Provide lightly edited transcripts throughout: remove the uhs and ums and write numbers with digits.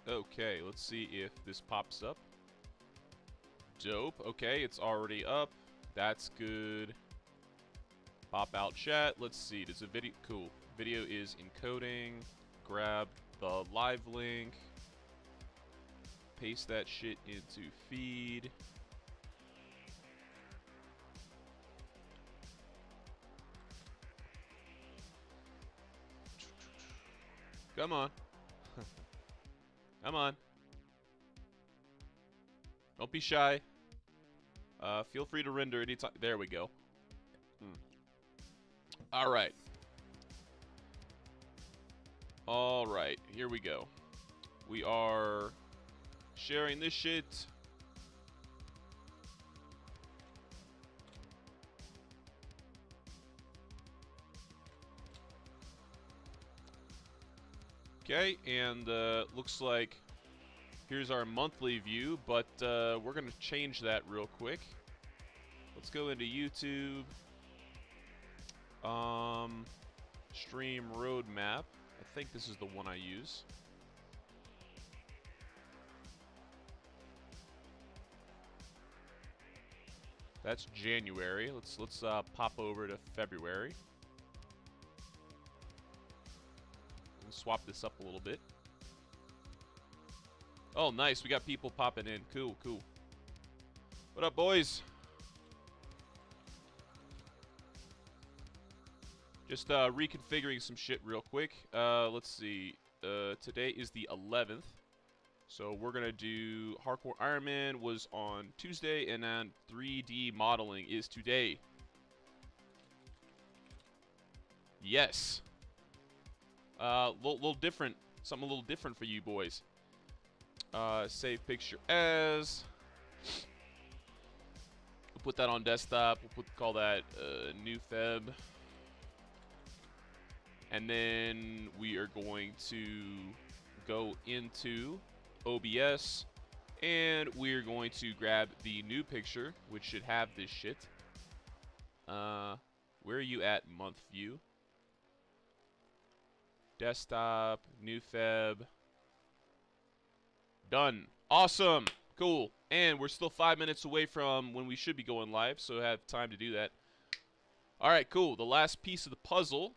Okay, let's see if this pops up. Dope. Okay, it's already up. That's good. Pop out chat. Let's see. Does a video... Cool. Video is encoding. Grab the live link. Paste that shit into feed. Come on. Come on. Don't be shy. Feel free to render anytime. There we go. All right. All right. Here we go. We are sharing this shit. Okay, and looks like here's our monthly view, but we're going to change that real quick. Let's go into YouTube. Stream roadmap. I think this is the one I use. That's January. Let's pop over to February. And swap this up a little bit. Oh, nice. We got people popping in. Cool, cool. What up, boys? Just reconfiguring some shit real quick. Let's see. Today is the 11th. So we're going to do Hardcore Iron Man was on Tuesday, and then 3D modeling is today. Yes. Little different. Something a little different for you boys. Save picture as. We'll put that on desktop. We'll call that new Feb. And then we are going to go into OBS, and we're going to grab the new picture, which should have this shit. Where are you at, month view? Desktop, new Feb. Done. Awesome. Cool. And we're still 5 minutes away from when we should be going live, so I have time to do that. All right, cool. The last piece of the puzzle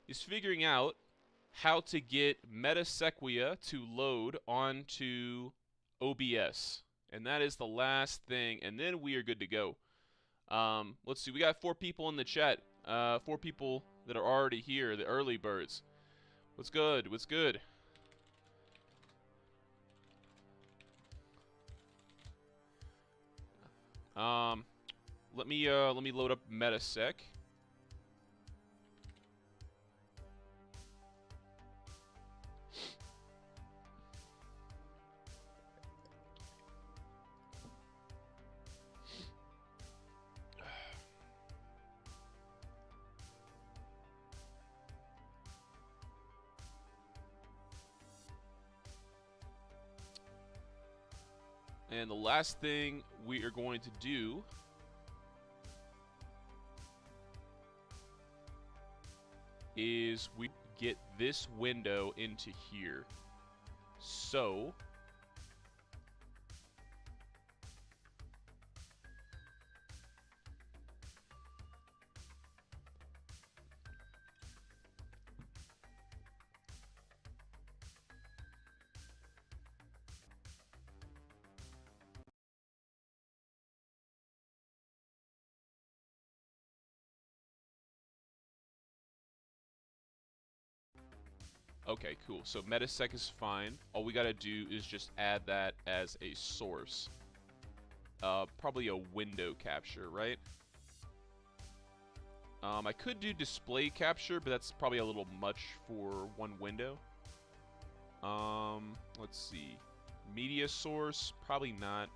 is figuring out how to get Metasequia to load onto OBS. And that is the last thing, and then we are good to go. Let's see, we got 4 people in the chat. 4 people that are already here, the early birds. What's good? What's good? Let me load up Metasec. And the last thing we are going to do is we get this window into here. So okay, cool. So Metasec is fine. All we gotta do is just add that as a source. Probably a window capture, right? I could do display capture, but that's probably a little much for one window. Let's see. Media source, probably not.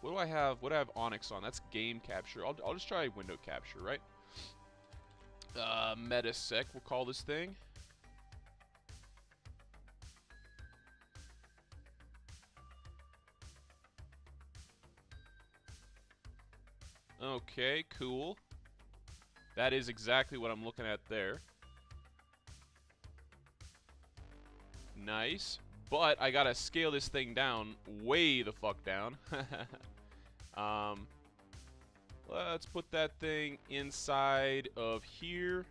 What do I have? What do I have Onyx on? That's game capture. I'll just try window capture, right? Metasec, we'll call this thing. Okay, cool. That is exactly what I'm looking at there. Nice. but I gotta scale this thing down, way the fuck down. Let's put that thing inside of here.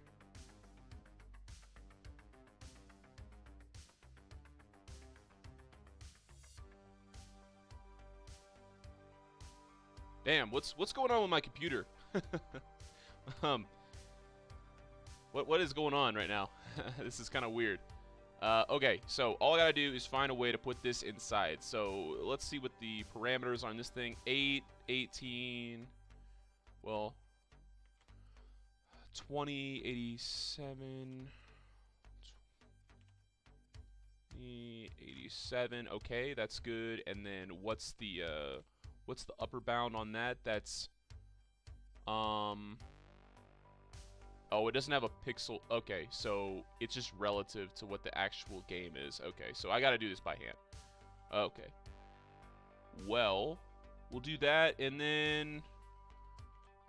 Damn, what's going on with my computer? What is going on right now? This is kind of weird. Okay, so all I gotta do is find a way to put this inside. So let's see what the parameters are on this thing. 8, 18, well, 20, 87, 87. Okay, that's good. And then what's the upper bound on that? That's oh, it doesn't have a pixel. Okay, so it's just relative to what the actual game is. Okay, so I gotta do this by hand. Okay. Well, we'll do that and then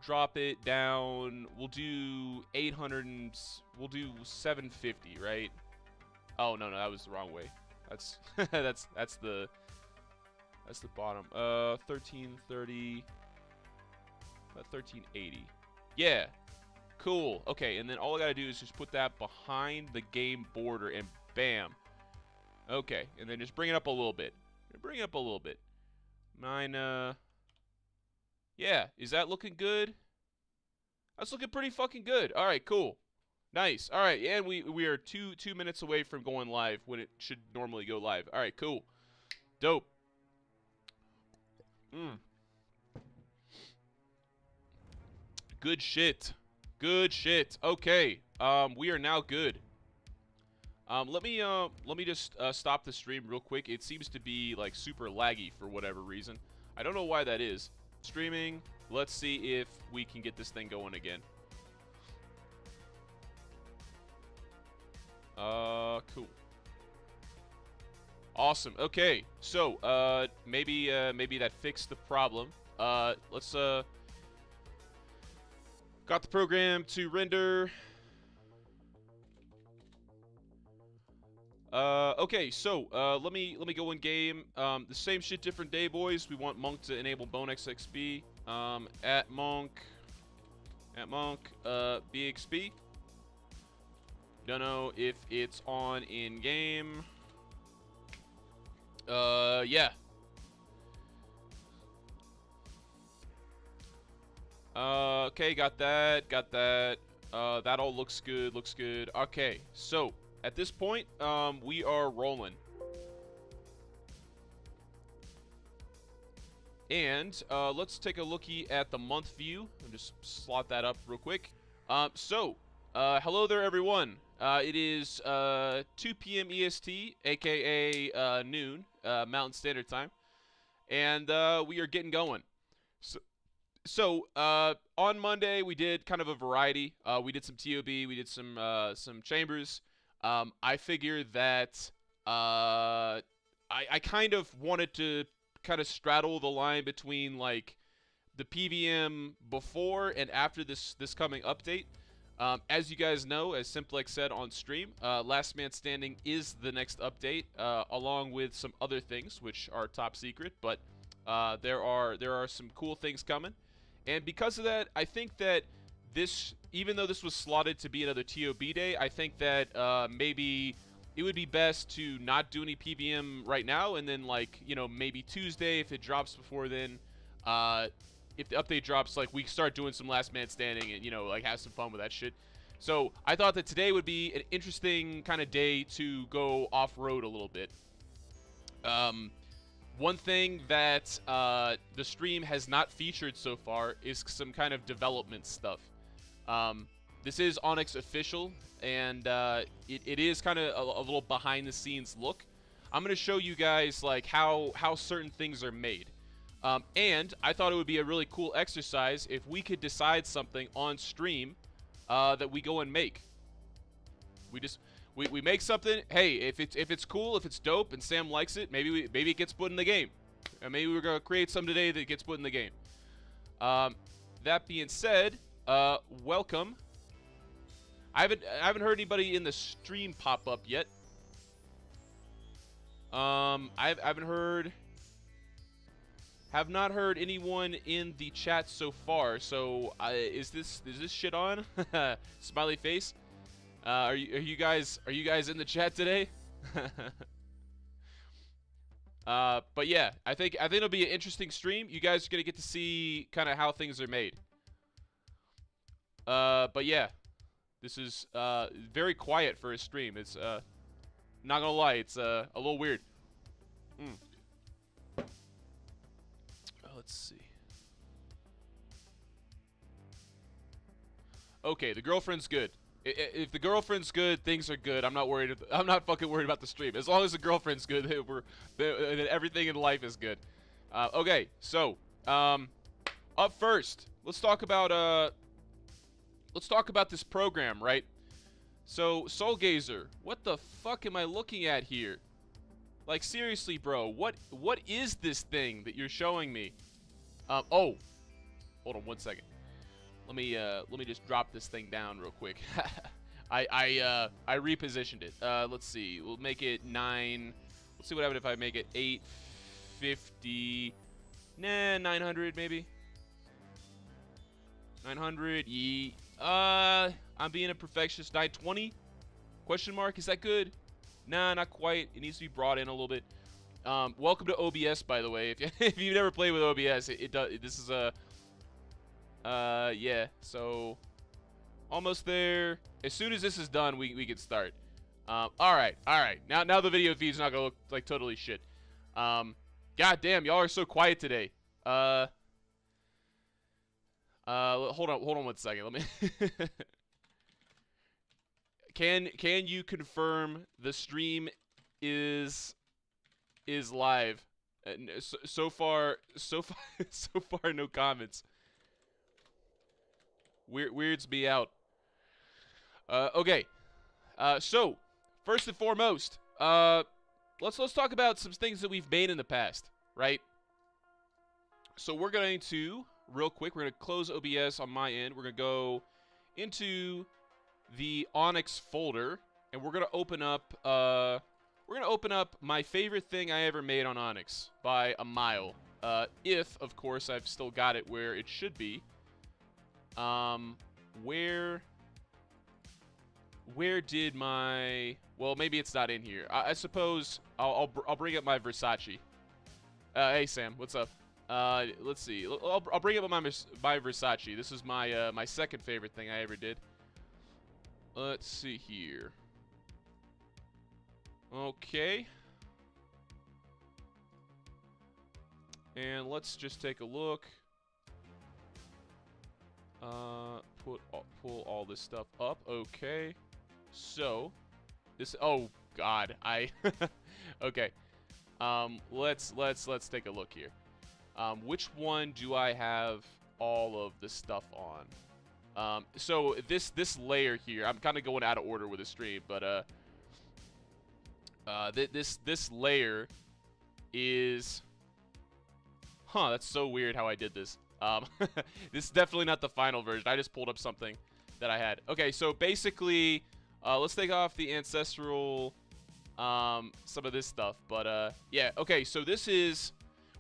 drop it down. We'll do 800 and we'll do 750, right? Oh no, that was the wrong way. That's that's the bottom. 1330. 1380. Yeah. Cool. Okay, and then all I gotta do is just put that behind the game border, and bam. Okay, and then just bring it up a little bit. Bring it up a little bit. Mine, yeah, is that looking good? That's looking pretty fucking good. All right, cool. Nice. All right, and we are two minutes away from going live when it should normally go live. All right, cool. Dope. Good shit. Good shit. Okay. We are now good. Let me just stop the stream real quick. It seems to be like super laggy for whatever reason. I don't know why that is. Streaming. Let's see if we can get this thing going again. Cool. Awesome. Okay. So, maybe that fixed the problem. Let's got the program to render. Okay, so let me go in game. The same shit, different day, boys. We want Monk to enable Onyx XP. At Monk BXP. Don't know if it's on in game. Yeah. Okay, got that. That all looks good. Okay, so at this point, we are rolling. And let's take a looky at the month view. I'll just slot that up real quick. Hello there, everyone. It is 2 p.m. EST, aka noon, Mountain Standard Time, and we are getting going. So on Monday we did kind of a variety. We did some TOB, we did some chambers. I figured that I kind of wanted to kind of straddle the line between like the PVM before and after this coming update. As you guys know, as Simplex said on stream, Last Man Standing is the next update, along with some other things which are top secret. But there are some cool things coming, and because of that, I think that this, even though this was slotted to be another TOB day, I think that maybe it would be best to not do any PVM right now, and then like, you know, maybe Tuesday if it drops before then. If the update drops, like, we start doing some Last Man Standing and, you know, like, have some fun with that shit. So I thought that today would be an interesting kind of day to go off-road a little bit. One thing that the stream has not featured so far is some kind of development stuff. This is Onyx official, and it is kind of a little behind-the-scenes look. I'm going to show you guys, like, how certain things are made. And I thought it would be a really cool exercise if we could decide something on stream that we go and make. We make something. Hey, if it's cool, if it's dope, and Sam likes it, maybe it gets put in the game. And maybe we're gonna create some today that gets put in the game. That being said, welcome. I haven't heard anybody in the stream pop up yet. I have not heard anyone in the chat so far. So is this shit on? Smiley face. Are you guys in the chat today? But yeah, I think it'll be an interesting stream. You guys are gonna get to see kind of how things are made. But yeah, this is very quiet for a stream. It's not gonna lie, it's a little weird. Let's see. Okay, the girlfriend's good. If the girlfriend's good, things are good. I'm not worried. I'm not fucking worried about the stream. As long as the girlfriend's good, everything in life is good. Okay, so up first, let's talk about this program, right? So Soulgazer, what the fuck am I looking at here? Like seriously, bro, what is this thing that you're showing me? Oh, hold on one second. Let me just drop this thing down real quick. I repositioned it. Let's see. We'll make it 9. Let's see what happens if I make it 850. Nah, 900 maybe. 900. I'm being a perfectionist. 920? Question mark. Is that good? Nah, not quite. It needs to be brought in a little bit. Welcome to OBS, by the way. If you've never played with OBS, it does. This is a. Yeah. So, almost there. As soon as this is done, we can start. All right. Now the video feed's not gonna look like totally shit. God damn, y'all are so quiet today. Hold on one second. Let me. Can you confirm the stream is live? So far, no comments. Weirds me out. Okay. So first and foremost, let's talk about some things that we've made in the past, right? So we're going to real quick. We're gonna close OBS on my end. We're gonna go into the Onyx folder, and we're gonna open up. My favorite thing I ever made on Onyx by a mile. If, of course, I've still got it where it should be. Where did my... Well, maybe it's not in here. I suppose I'll bring up my Versace. Hey, Sam, what's up? Let's see. I'll bring up my Versace. This is my my second favorite thing I ever did. Let's see here. Okay. And let's just take a look. Pull all this stuff up. Okay. So, this. Oh God, okay. Let's take a look here. Which one do I have all of the stuff on? So this layer here, I'm kind of going out of order with the stream, but this layer is, that's so weird how I did this. This is definitely not the final version. I just pulled up something that I had. Okay, so basically, let's take off the ancestral, some of this stuff. But yeah, okay, so this is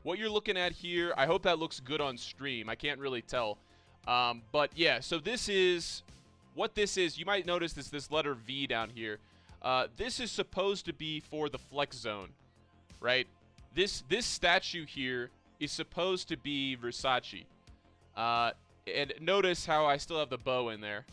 what you're looking at here. I hope that looks good on stream. I can't really tell. But yeah, so this is what this is. You might notice this letter V down here. This is supposed to be for the flex zone, right? This statue here is supposed to be Versace. And notice how I still have the bow in there.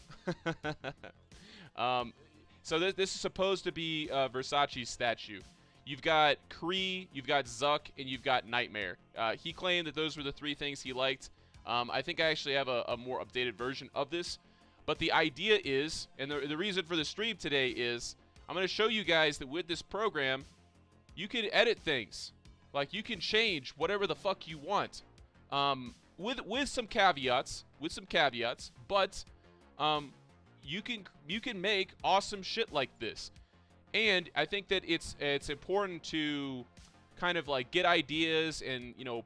So this is supposed to be Versace's statue. You've got Kree, you've got Zuck, and you've got Nightmare. He claimed that those were the 3 things he liked. I think I actually have a more updated version of this. But the idea is, and the reason for the stream today is, I'm going to show you guys that with this program, you can edit things. Like, you can change whatever the fuck you want. With some caveats. But you can make awesome shit like this. And I think that it's important to kind of like get ideas and, you know,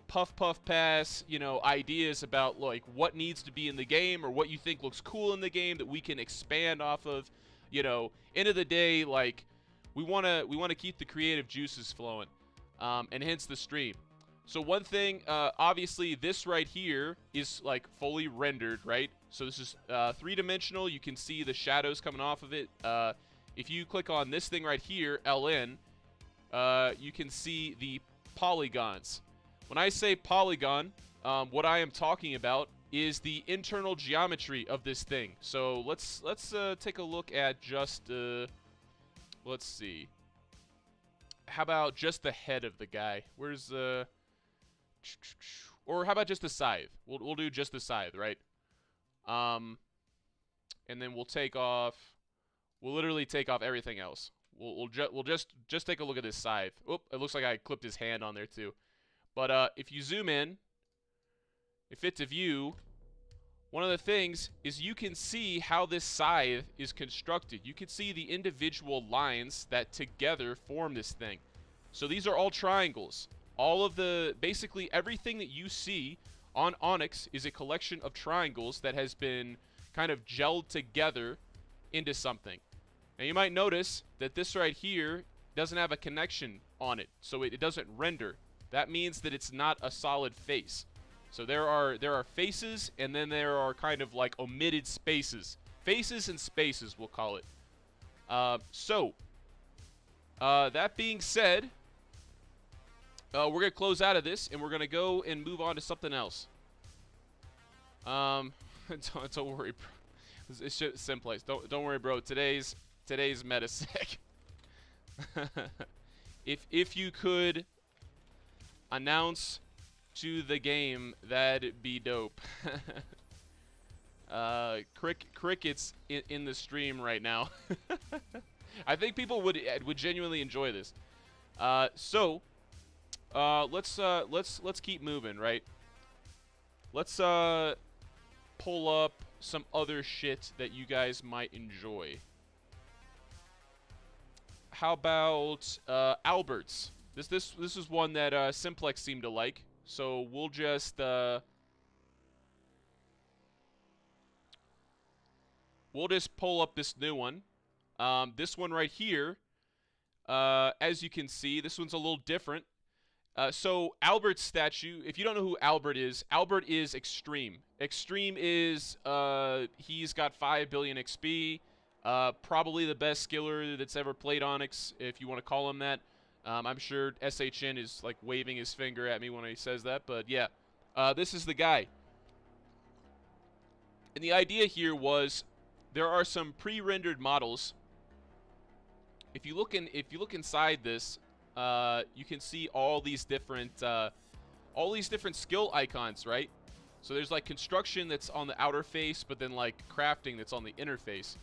puff pass, ideas about like what needs to be in the game or what you think looks cool in the game that we can expand off of. End of the day, like, we want to keep the creative juices flowing, and hence the stream. So one thing, obviously, this right here is like fully rendered, right? So this is 3-dimensional. You can see the shadows coming off of it. If you click on this thing right here, LN, you can see the polygons. When I say polygon, what I am talking about is the internal geometry of this thing. So let's take a look at just let's see. How about just the head of the guy? Where's the or how about just the scythe? We'll do just the scythe, right? And then we'll take off. We'll literally take off everything else. We'll just take a look at this scythe. Oop, it looks like I clipped his hand on there too. But if you zoom in, if it's a view, one of the things is you can see how this scythe is constructed. You can see the individual lines that together form this thing. So these are all triangles. All of basically everything that you see on Onyx is a collection of triangles that has been kind of gelled together into something. Now you might notice that this right here doesn't have a connection on it, so it doesn't render. That means that it's not a solid face. So there are faces, and then there are kind of like omitted spaces. Faces and spaces, we'll call it. That being said, we're going to close out of this, and we're going to go and move on to something else. Don't worry, bro. It's just simplex. Don't worry, bro. Today's meta sick. If you could announce to the game, that'd be dope. Crickets in the stream right now. I think people would genuinely enjoy this. Let's keep moving, right? Let's pull up some other shit that you guys might enjoy. How about Alberts? This is one that Simplex seemed to like. So we'll just pull up this new one. This one right here, as you can see, this one's a little different. So Albert's statue, if you don't know who Albert is Extreme. Extreme is, he's got 5 billion XP, probably the best skiller that's ever played Onyx, if you want to call him that. I'm sure SHN is like waving his finger at me when he says that, but yeah, this is the guy. And the idea here was there are some pre-rendered models. If you look inside this, you can see all these different skill icons, right? So there's like construction that's on the outer face, but then like crafting that's on the inner face.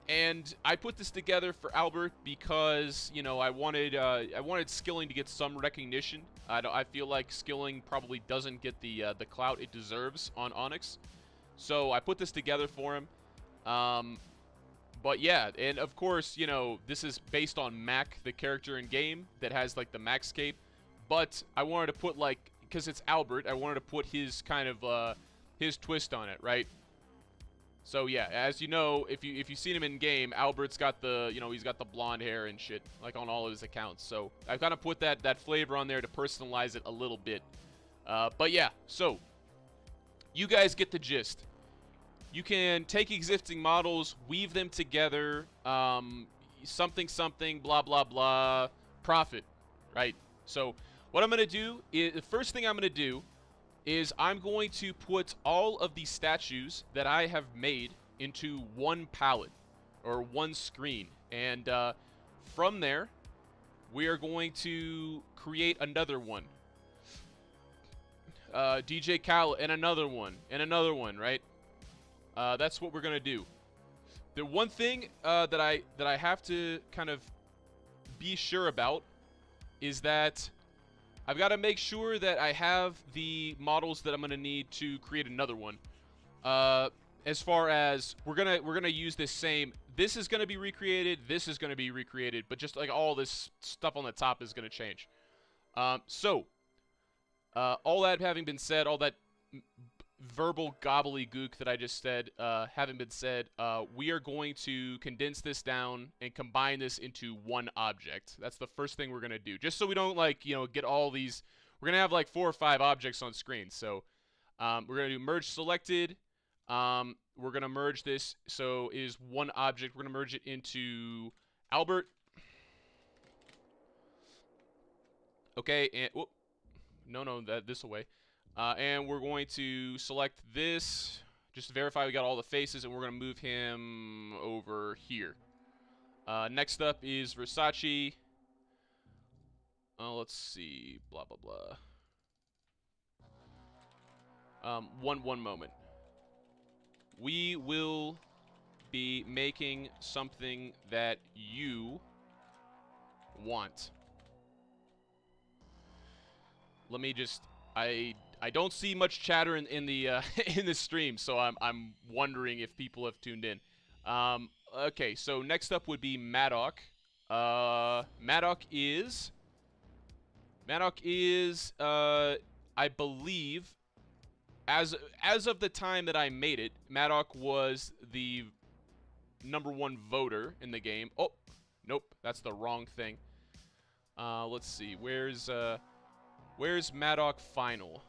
And I put this together for Albert because, you know, I wanted skilling to get some recognition. I feel like skilling probably doesn't get the clout it deserves on Onyx, so I put this together for him. But yeah, and of course, you know, this is based on Mac, the character in game that has like the Max cape. But I wanted to put like, because it's Albert, I wanted to put his kind of his twist on it, right? So yeah, as you know, if you've seen him in game, Albert's got the, you know, he's got the blonde hair and shit, like on all of his accounts. So I've kind of put that flavor on there to personalize it a little bit. But yeah, so you guys get the gist. You can take existing models, weave them together, something, blah, blah, blah, profit, right? So what I'm going to do is, the first thing I'm going to do is I'm going to put all of these statues that I have made into one palette, or one screen. And from there, we are going to create another one. DJ Khaled, and another one, right? That's what we're gonna do. The one thing that I have to kind of be sure about is that I've got to make sure that I have the models that I'm gonna need to create another one. As far as we're gonna use this same. This is gonna be recreated. This is gonna be recreated. But just like all this stuff on the top is gonna change. All that having been said, all that verbal gobbledygook that I just said haven't been said, we are going to condense this down and combine this into one object. That's the first thing we're going to do. Just so we don't, like, you know, get all these. We're going to have like 4 or 5 objects on screen. So we're going to do merge selected. We're going to merge this so it is one object. We're going to merge it into Albert. Okay, and whoop, no, this away. And we're going to select this, just to verify we got all the faces, and we're going to move him over here. Next up is Versace. Let's see, blah, blah, blah. One moment. We will be making something that you want. Let me just, I don't see much chatter in the in the stream, so I'm wondering if people have tuned in. Okay, so next up would be Maddock. Maddock is I believe, as of the time that I made it, Maddock was the #1 voter in the game. Oh, nope, that's the wrong thing. Let's see, where's Maddock final?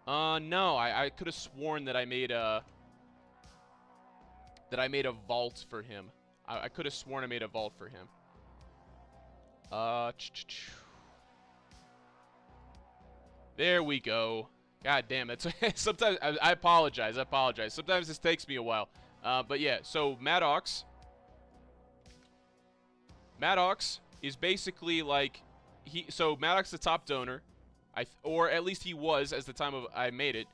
No, I could have sworn that I made a vault for him. I could have sworn I made a vault for him. There we go. God damn it. Sometimes I apologize. Sometimes this takes me a while. But yeah, so Maddox is basically like so Maddox the top donor, or at least he was as the time of I made it.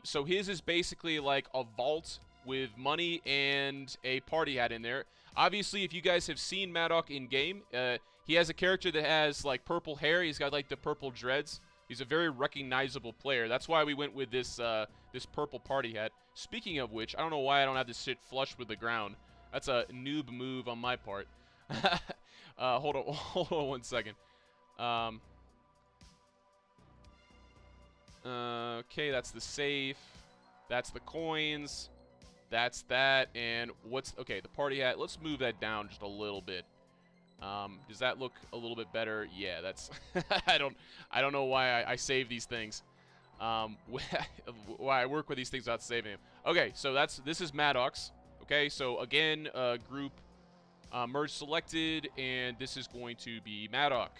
So his is basically like a vault with money and a party hat in there. Obviously, if you guys have seen Maddock in game, he has a character that has like purple hair. He's got like the purple dreads. He's a very recognizable player. That's why we went with this this purple party hat. Speaking of which, I don't know why I don't have this shit flush with the ground. That's a noob move on my part. Hold on 1 second. Okay, that's the safe. That's the coins. That's that. And what's okay? The party hat. Let's move that down just a little bit. Does that look a little bit better? Yeah, that's. I don't know why I save these things. Why I work with these things without saving them. Okay, so this is Maddox. Okay, so again, group merge selected, and this is going to be Maddock.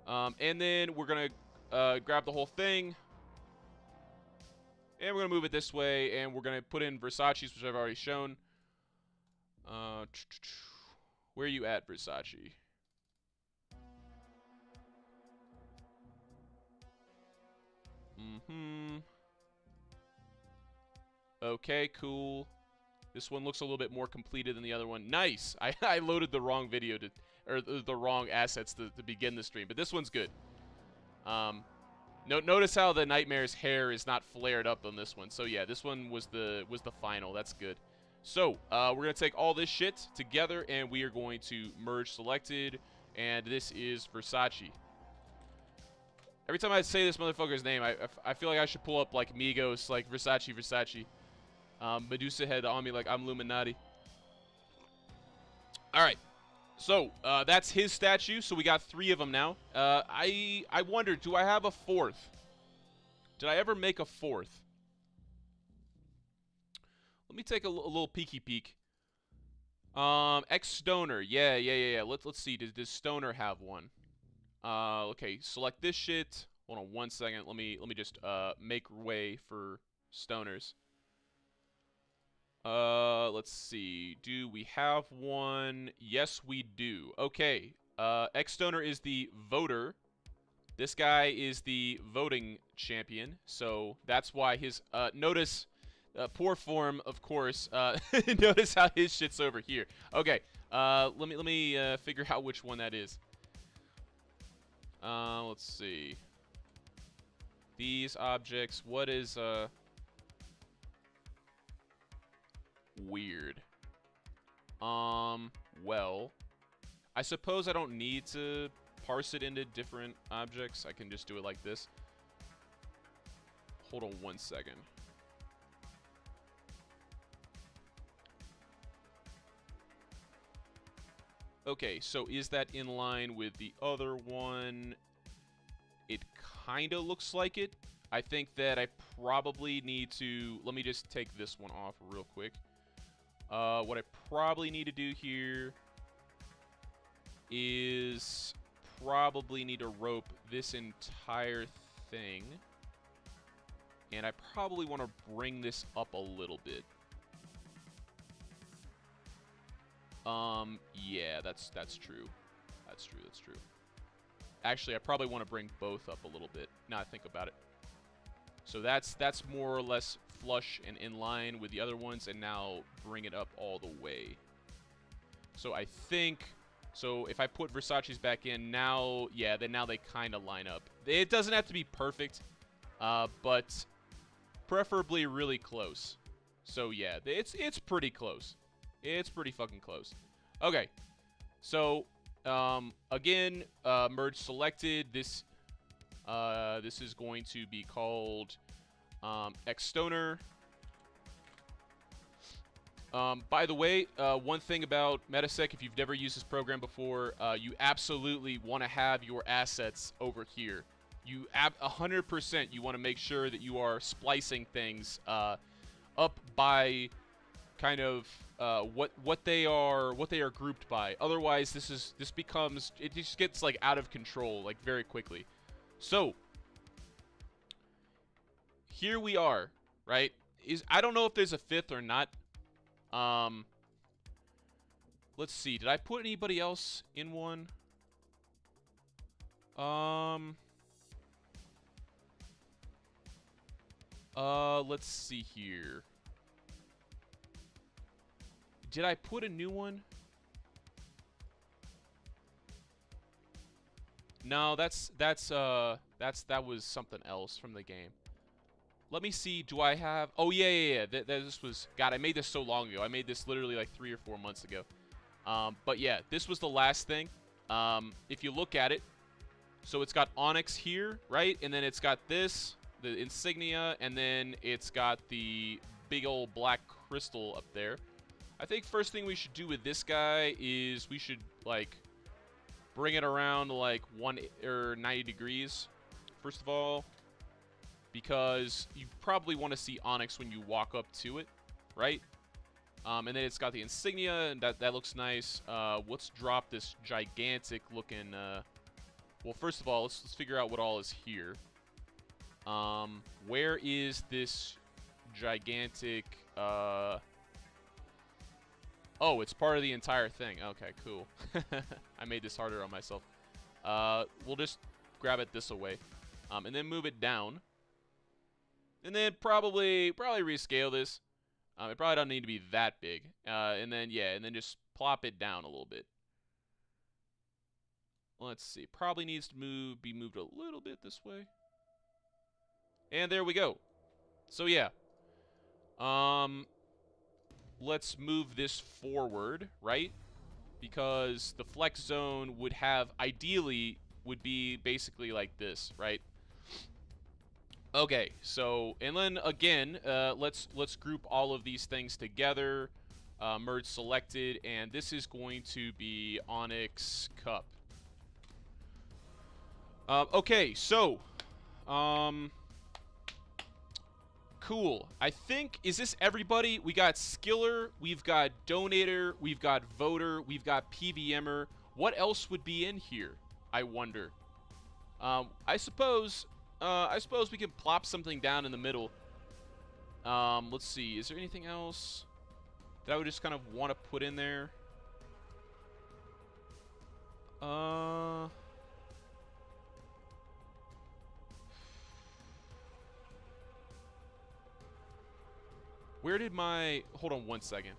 And then we're gonna grab the whole thing, and we're gonna move it this way, and we're gonna put in Versace's, which I've already shown. Where are you at, Versace? Okay, cool. This one looks a little bit more completed than the other one. Nice! I loaded the wrong video or the wrong assets to begin the stream, but this one's good. Notice how the Nightmare's hair is not flared up on this one. So yeah, this one was the final. That's good. So we're gonna take all this shit together, and we are going to merge selected, and this is Versace. Every time I say this motherfucker's name, I feel like I should pull up like Migos, like Versace. Medusa head on me like I'm Illuminati. All right. So, that's his statue, so we got 3 of them now. I wonder, do I have a 4th? Did I ever make a 4th? Let me take a little peeky peek. Stoner. Yeah. Let's see. Does Stoner have one? Okay, select this shit. Hold on 1 second. Let me just make way for Stoners. Let's see. Do we have one? Yes, we do. Okay. Stoner is the voter. This guy is the voting champion. So that's why his notice poor form, of course. Notice how his shit's over here. Okay. Let me figure out which one that is. Let's see. These objects. What is weird. Well, I suppose I don't need to parse it into different objects, I can just do it like this. Hold on 1 second. Okay, so is that in line with the other one? It kind of looks like it. I think that I probably need to... Let me just take this one off real quick. What I probably need to do here is probably need to rope this entire thing. And I probably want to bring this up a little bit. Yeah, that's true. That's true. Actually, I probably want to bring both up a little bit. Now I think about it. So that's more or less flush and in line with the other ones, and now bring it up all the way. So I think, so if I put Versace's back in now, yeah, then now they kind of line up. It doesn't have to be perfect, but preferably really close. So yeah, it's pretty close. It's pretty fucking close. Okay, so again, merge selected. This is going to be called Xstoner. By the way, one thing about Metasec, if you've never used this program before, you absolutely want to have your assets over here. You 100% you want to make sure that you are splicing things up by kind of what they are grouped by. Otherwise, this becomes, it just gets like out of control like very quickly. So here we are, right? I don't know if there's a fifth or not. Let's see. Did I put anybody else in one? Let's see here. Did I put a new one? No, that was something else from the game. Let me see. Do I have? Oh yeah. This was. God, I made this so long ago. I made this literally like 3 or 4 months ago. But yeah, this was the last thing. If you look at it, so it's got Onyx here, right? And then it's got this, the insignia, and then it's got the big old black crystal up there. I think first thing we should do with this guy is we should like bring it around like 90 degrees, first of all, because you probably want to see Onyx when you walk up to it, right? And then it's got the insignia, and that looks nice. Let's drop this gigantic looking. Well, first of all, let's figure out what all is here. Where is this gigantic? Oh, it's part of the entire thing. Okay, cool. I made this harder on myself. We'll just grab it this away, and then move it down, and then probably rescale this. It probably doesn't need to be that big, and then just plop it down a little bit. Let's see. Probably needs to be moved a little bit this way, and there we go. So yeah. Let's move this forward, right? Because the flex zone would have, ideally, would be basically like this, right? Okay, so, and then again, let's group all of these things together, merge selected, and this is going to be Onyx Cup. Okay, so, cool. I think, is this everybody? We got Skiller, we've got Donator, we've got Voter, we've got PVMer. What else would be in here, I wonder? I suppose we can plop something down in the middle. Let's see. Is there anything else that I would just kind of want to put in there? Where did my... Hold on 1 second.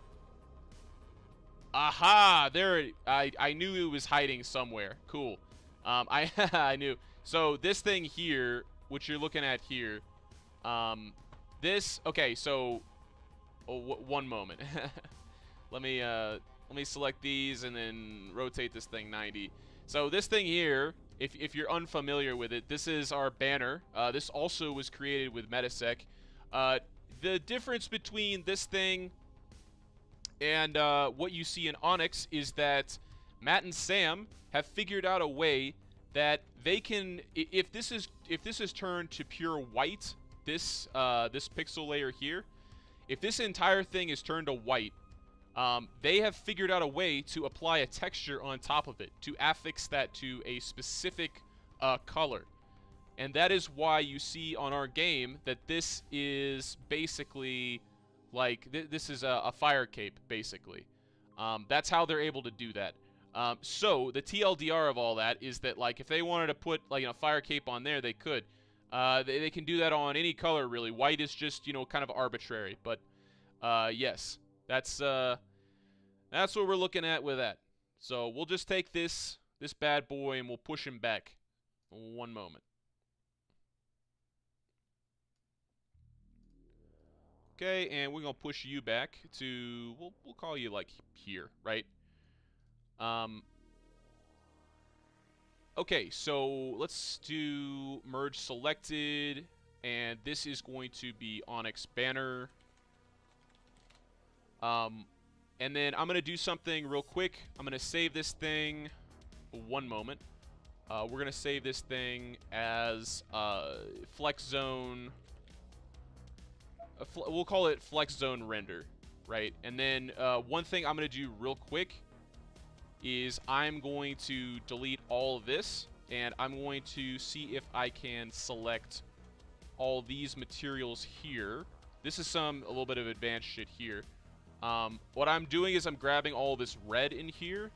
Aha! There... I knew it was hiding somewhere. Cool. I knew. So, this thing here, which you're looking at here, this... Okay, so... Oh, one moment. Let me select these and then rotate this thing 90. So this thing here, if you're unfamiliar with it, this is our banner. This also was created with Metasec. The difference between this thing and what you see in Onyx is that Matt and Sam have figured out a way that they can, if this is turned to pure white, this pixel layer here, if this entire thing is turned to white, they have figured out a way to apply a texture on top of it to affix that to a specific color. And that is why you see on our game that this is basically like this is a fire cape, basically. That's how they're able to do that. So the TLDR of all that is that, like, if they wanted to put like a fire cape on there, they could. They can do that on any color, really. White is just, you know, kind of arbitrary. But yes, that's what we're looking at with that. So we'll just take this bad boy and we'll push him back. One moment. Okay, and we're gonna push you back to we'll call you like here, right? Okay, so let's do merge selected, and this is going to be Onyx banner. And then I'm gonna do something real quick. I'm gonna save this thing. One moment. We're gonna save this thing as flex zone. We'll call it flex zone render, right? And then one thing I'm going to do real quick is I'm going to delete all of this, and I'm going to see if I can select all these materials here. This is a little bit of advanced shit here. What I'm doing is I'm grabbing all this red in here,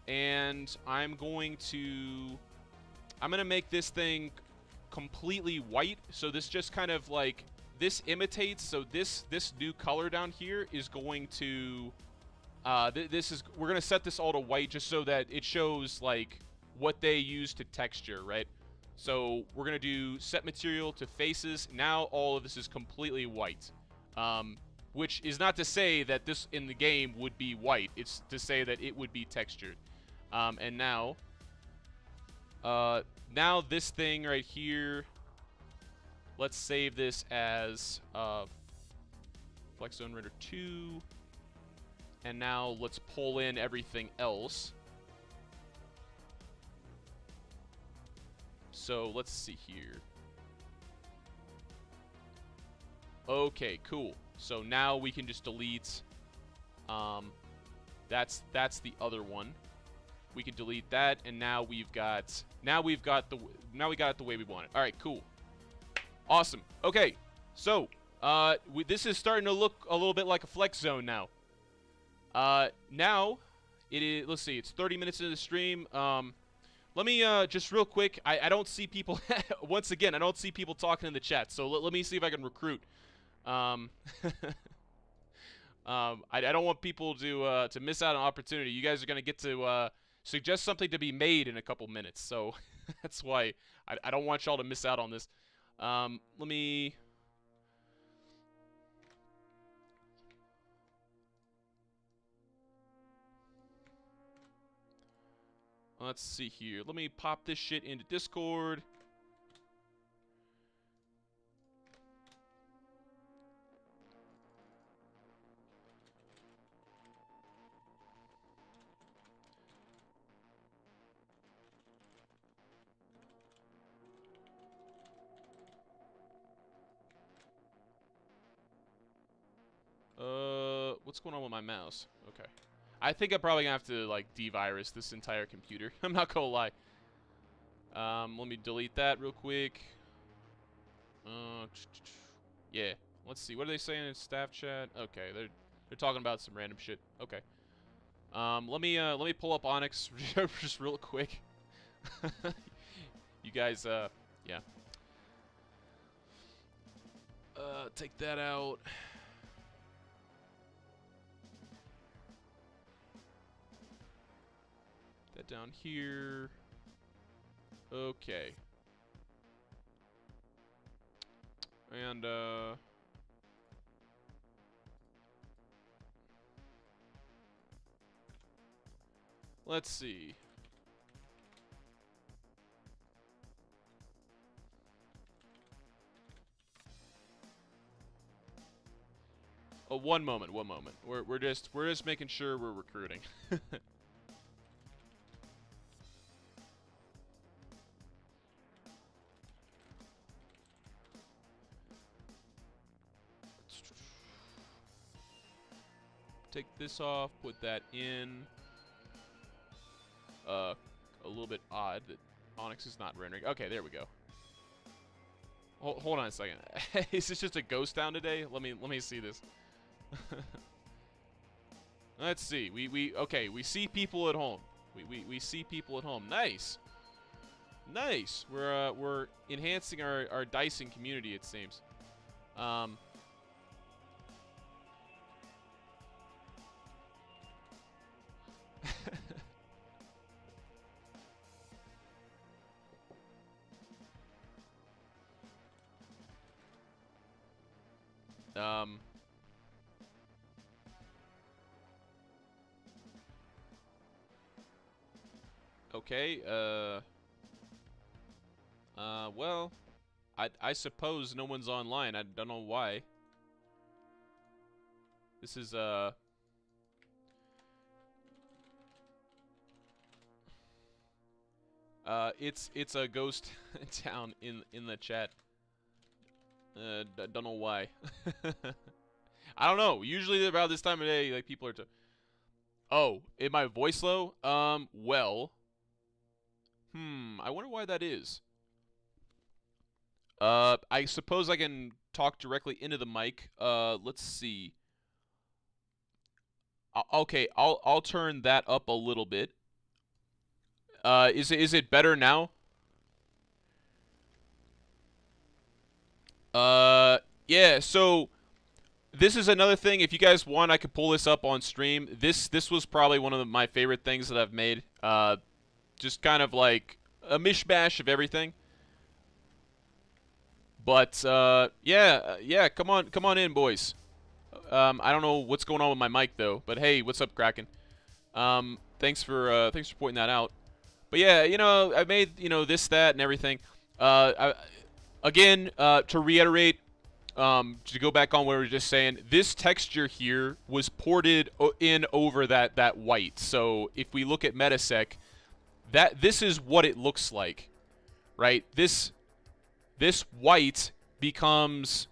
and I'm going to make this thing completely white. So this just kind of like, this imitates, so this new color down here is going to, we're going to set this all to white just so that it shows like what they use to texture, right? So we're going to do set material to faces. Now all of this is completely white, which is not to say that this in the game would be white. It's to say that it would be textured. And now this thing right here, let's save this as Flex Zone Render 2. And now let's pull in everything else. So let's see here. Okay, cool. So now we can just delete. That's the other one. We can delete that, and now we got it the way we want it. All right, cool. Awesome. Okay, so this is starting to look a little bit like a flex zone now. Now it is. Let's see. It's 30 minutes into the stream. Let me just real quick. I don't see people. Once again, I don't see people talking in the chat. So let me see if I can recruit. I don't want people to miss out on opportunity. You guys are gonna get to suggest something to be made in a couple minutes. So that's why I don't want y'all to miss out on this. Let me. Let's see here. Let me pop this shit into Discord. What's going on with my mouse? Okay. I think I'm probably gonna have to, like, devirus this entire computer. I'm not gonna lie. Let me delete that real quick. Yeah. Let's see. What are they saying in staff chat? Okay, they're talking about some random shit. Okay. Let me pull up Onyx just real quick. You guys, yeah. Take that out. That down here. Okay. And, let's see. one moment. We're just making sure we're recruiting. Take this off, put that in. A little bit odd that Onyx is not rendering. Okay, there we go. Hold on a second. Is this just a ghost town today? Let me see this. Let's see. Okay, we see people at home. We see people at home. Nice. Nice. We're enhancing our dicing community, it seems. Okay, well, I suppose no one's online. I don't know why. This is, it's a ghost town in the chat. Don't know why. I don't know. Usually about this time of day, like, people are oh, is my voice low? Well. I wonder why that is. I suppose I can talk directly into the mic. Let's see. Okay, I'll turn that up a little bit. Is it better now? Yeah, so this is another thing. If you guys want, I could pull this up on stream. This was probably one of my favorite things that I've made. Just kind of like a mishmash of everything. But yeah, come on in, boys. I don't know what's going on with my mic though, but hey, what's up, Kraken? Thanks for pointing that out. But yeah, you know, I made, you know, this, that, and everything. Again, to reiterate, to go back on what we were just saying, this texture here was ported in over that white. So if we look at Metasec, this is what it looks like, right? This white becomes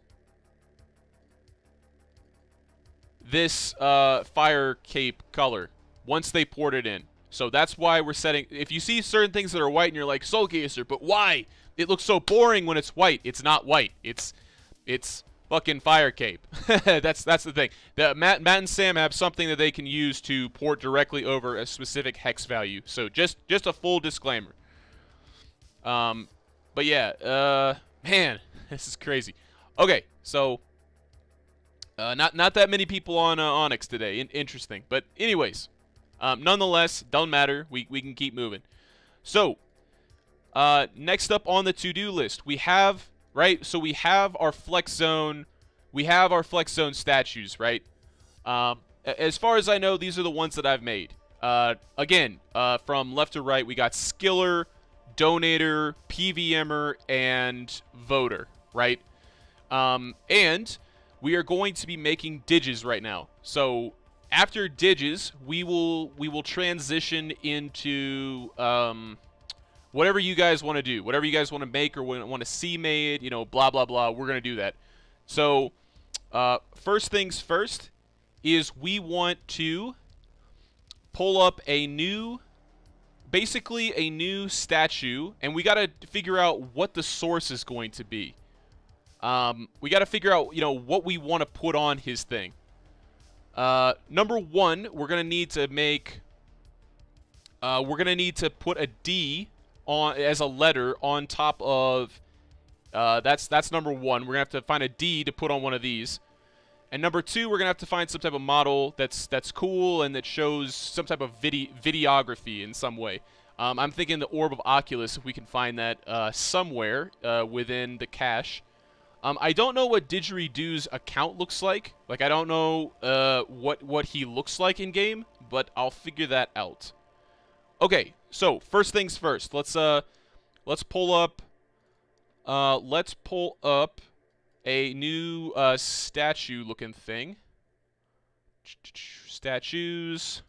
this fire cape color once they port it in. So that's why we're setting. If you see certain things that are white and you're like, Soulgazer, but why? It looks so boring when it's white. It's not white. It's fucking fire cape. That's the thing. Matt and Sam have something that they can use to port directly over a specific hex value. So just a full disclaimer. But yeah, man, this is crazy. Okay, so not that many people on Onyx today. Interesting, but anyways, nonetheless, don't matter. We can keep moving. So next up on the to-do list, we have So we have our flex zone. We have our flex zone statues, right? As far as I know, these are the ones that I've made. Again, from left to right, we got Skiller, Donator, PVMer, and Voter, right? And we are going to be making Diges right now. So after Diges, we will transition into whatever you guys want to do, whatever you guys want to make or want to see made, you know, blah blah blah. We're gonna do that. So first things first is we want to pull up basically a new statue, and we got to figure out what the source is going to be. We got to figure out, you know, what we want to put on his thing. Number one, we're gonna need to make. We're gonna need to put a D on as a letter on top of. That's number one. We're gonna have to find a D to put on one of these. And number two, we're gonna have to find some type of model that's cool and that shows some type of videography in some way. I'm thinking the Orb of Oculus, if we can find that somewhere within the cache. I don't know what Didgeridoo's account looks like. Like, I don't know what he looks like in game, but I'll figure that out. Okay, so first things first. Let's pull up a new statue looking thing. Statues.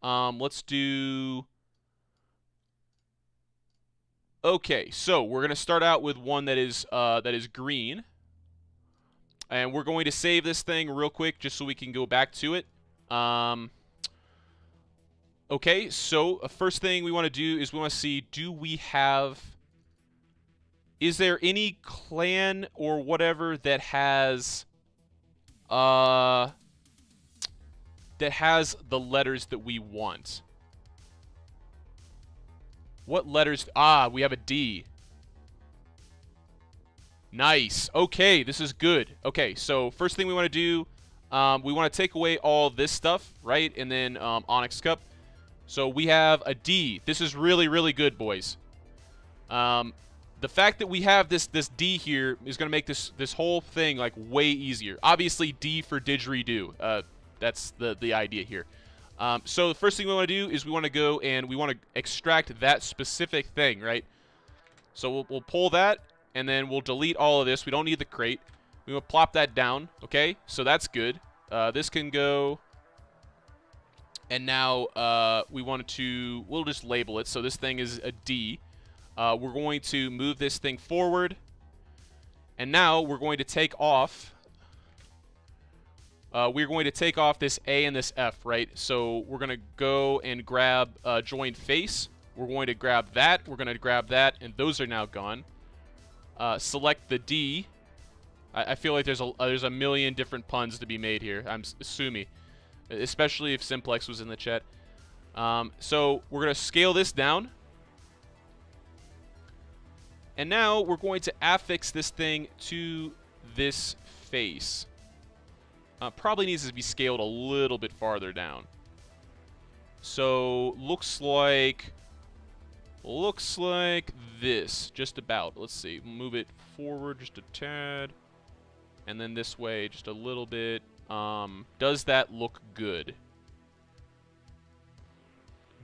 Let's do... Okay, so we're gonna start out with one that is green, and we're going to save this thing real quick just so we can go back to it. Okay, so first thing we want to do is we want to see, do we have... Is there any clan or whatever that has the letters that we want? What letters? Ah, we have a D. Nice. Okay, this is good. Okay, so first thing we want to do, we want to take away all this stuff, right? And then Onyx Cup. So we have a D. This is really, really good, boys. The fact that we have this D here is going to make this whole thing like way easier. Obviously, D for didgeridoo. That's the idea here. So the first thing we want to do is we want to go and we want to extract that specific thing, right? So we'll pull that, and then we'll delete all of this. We don't need the crate. We will plop that down, okay? So that's good. This can go. And now we'll just label it. So this thing is a D. We're going to move this thing forward. And now we're going to take off. We're going to take off this A and this F, right? So we're going to go and grab join face. We're going to grab that. We're going to grab that. And those are now gone. Select the D. I feel like there's a million different puns to be made here. Sue me. Especially if Simplex was in the chat. So we're going to scale this down. And now we're going to affix this thing to this face. Probably needs to be scaled a little bit farther down. So looks like this, just about. Let's see, move it forward just a tad, and then this way just a little bit. Does that look good?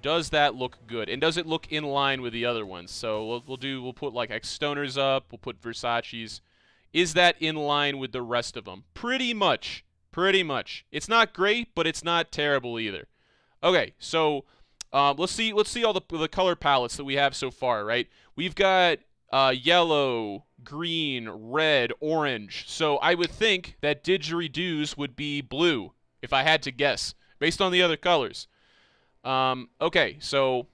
Does that look good? And does it look in line with the other ones? So we'll put like X-Stoners up. We'll put Versace's. Is that in line with the rest of them? Pretty much. Pretty much. It's not great, but it's not terrible either. Okay, so let's see all the color palettes that we have so far, right? We've got yellow, green, red, orange. So I would think that didgeridoos would be blue, if I had to guess, based on the other colors. Okay, so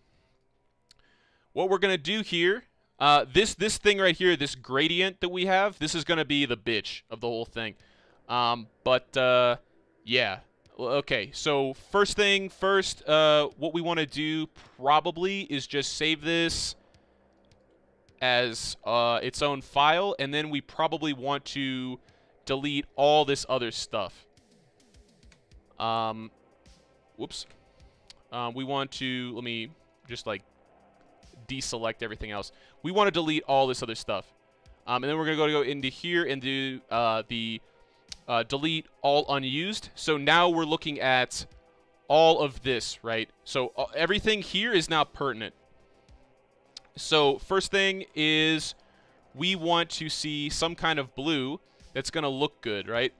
what we're gonna do here, this thing right here, this gradient that we have, this is gonna be the bitch of the whole thing. Yeah. Okay, so first thing first, what we want to do probably is just save this as its own file, and then we probably want to delete all this other stuff. Whoops. We want to, let me just like deselect everything else. We want to delete all this other stuff. And then we're going to go into here and do delete all unused. So now we're looking at all of this, right? So everything here is now pertinent. So first thing is we want to see some kind of blue that's going to look good, right?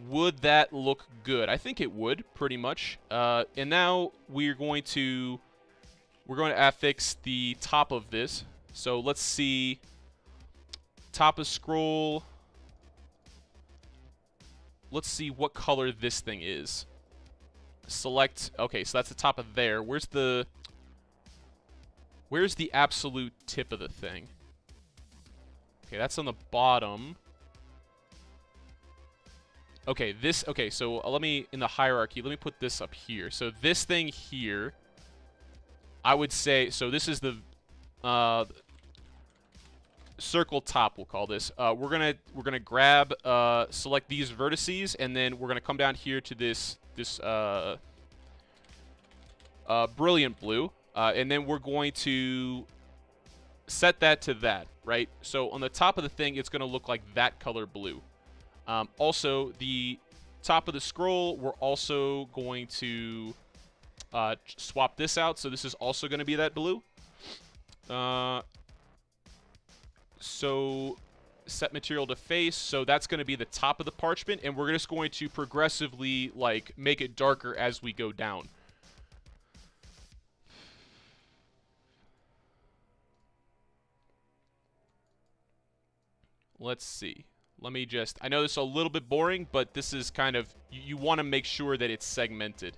Would that look good? I think it would, pretty much. And now we're going to affix the top of this. So let's see. Top of scroll. Let's see what color this thing is. Select. Okay, so that's the top of there. Where's the absolute tip of the thing? Okay, that's on the bottom. Okay, okay, so let me, in the hierarchy, let me put this up here. So this thing here, I would say, so this is the circle top, we'll call this. We're gonna grab, select these vertices, and then we're gonna come down here to this brilliant blue, and then we're going to set that to that, right? So on the top of the thing, it's gonna look like that color blue. Also, the top of the scroll, we're also going to swap this out, so this is also going to be that blue. So set material to face, so that's going to be the top of the parchment, and we're just going to progressively, like, make it darker as we go down. Let's see. Let me just... I know this is a little bit boring, but this is kind of... You want to make sure that it's segmented.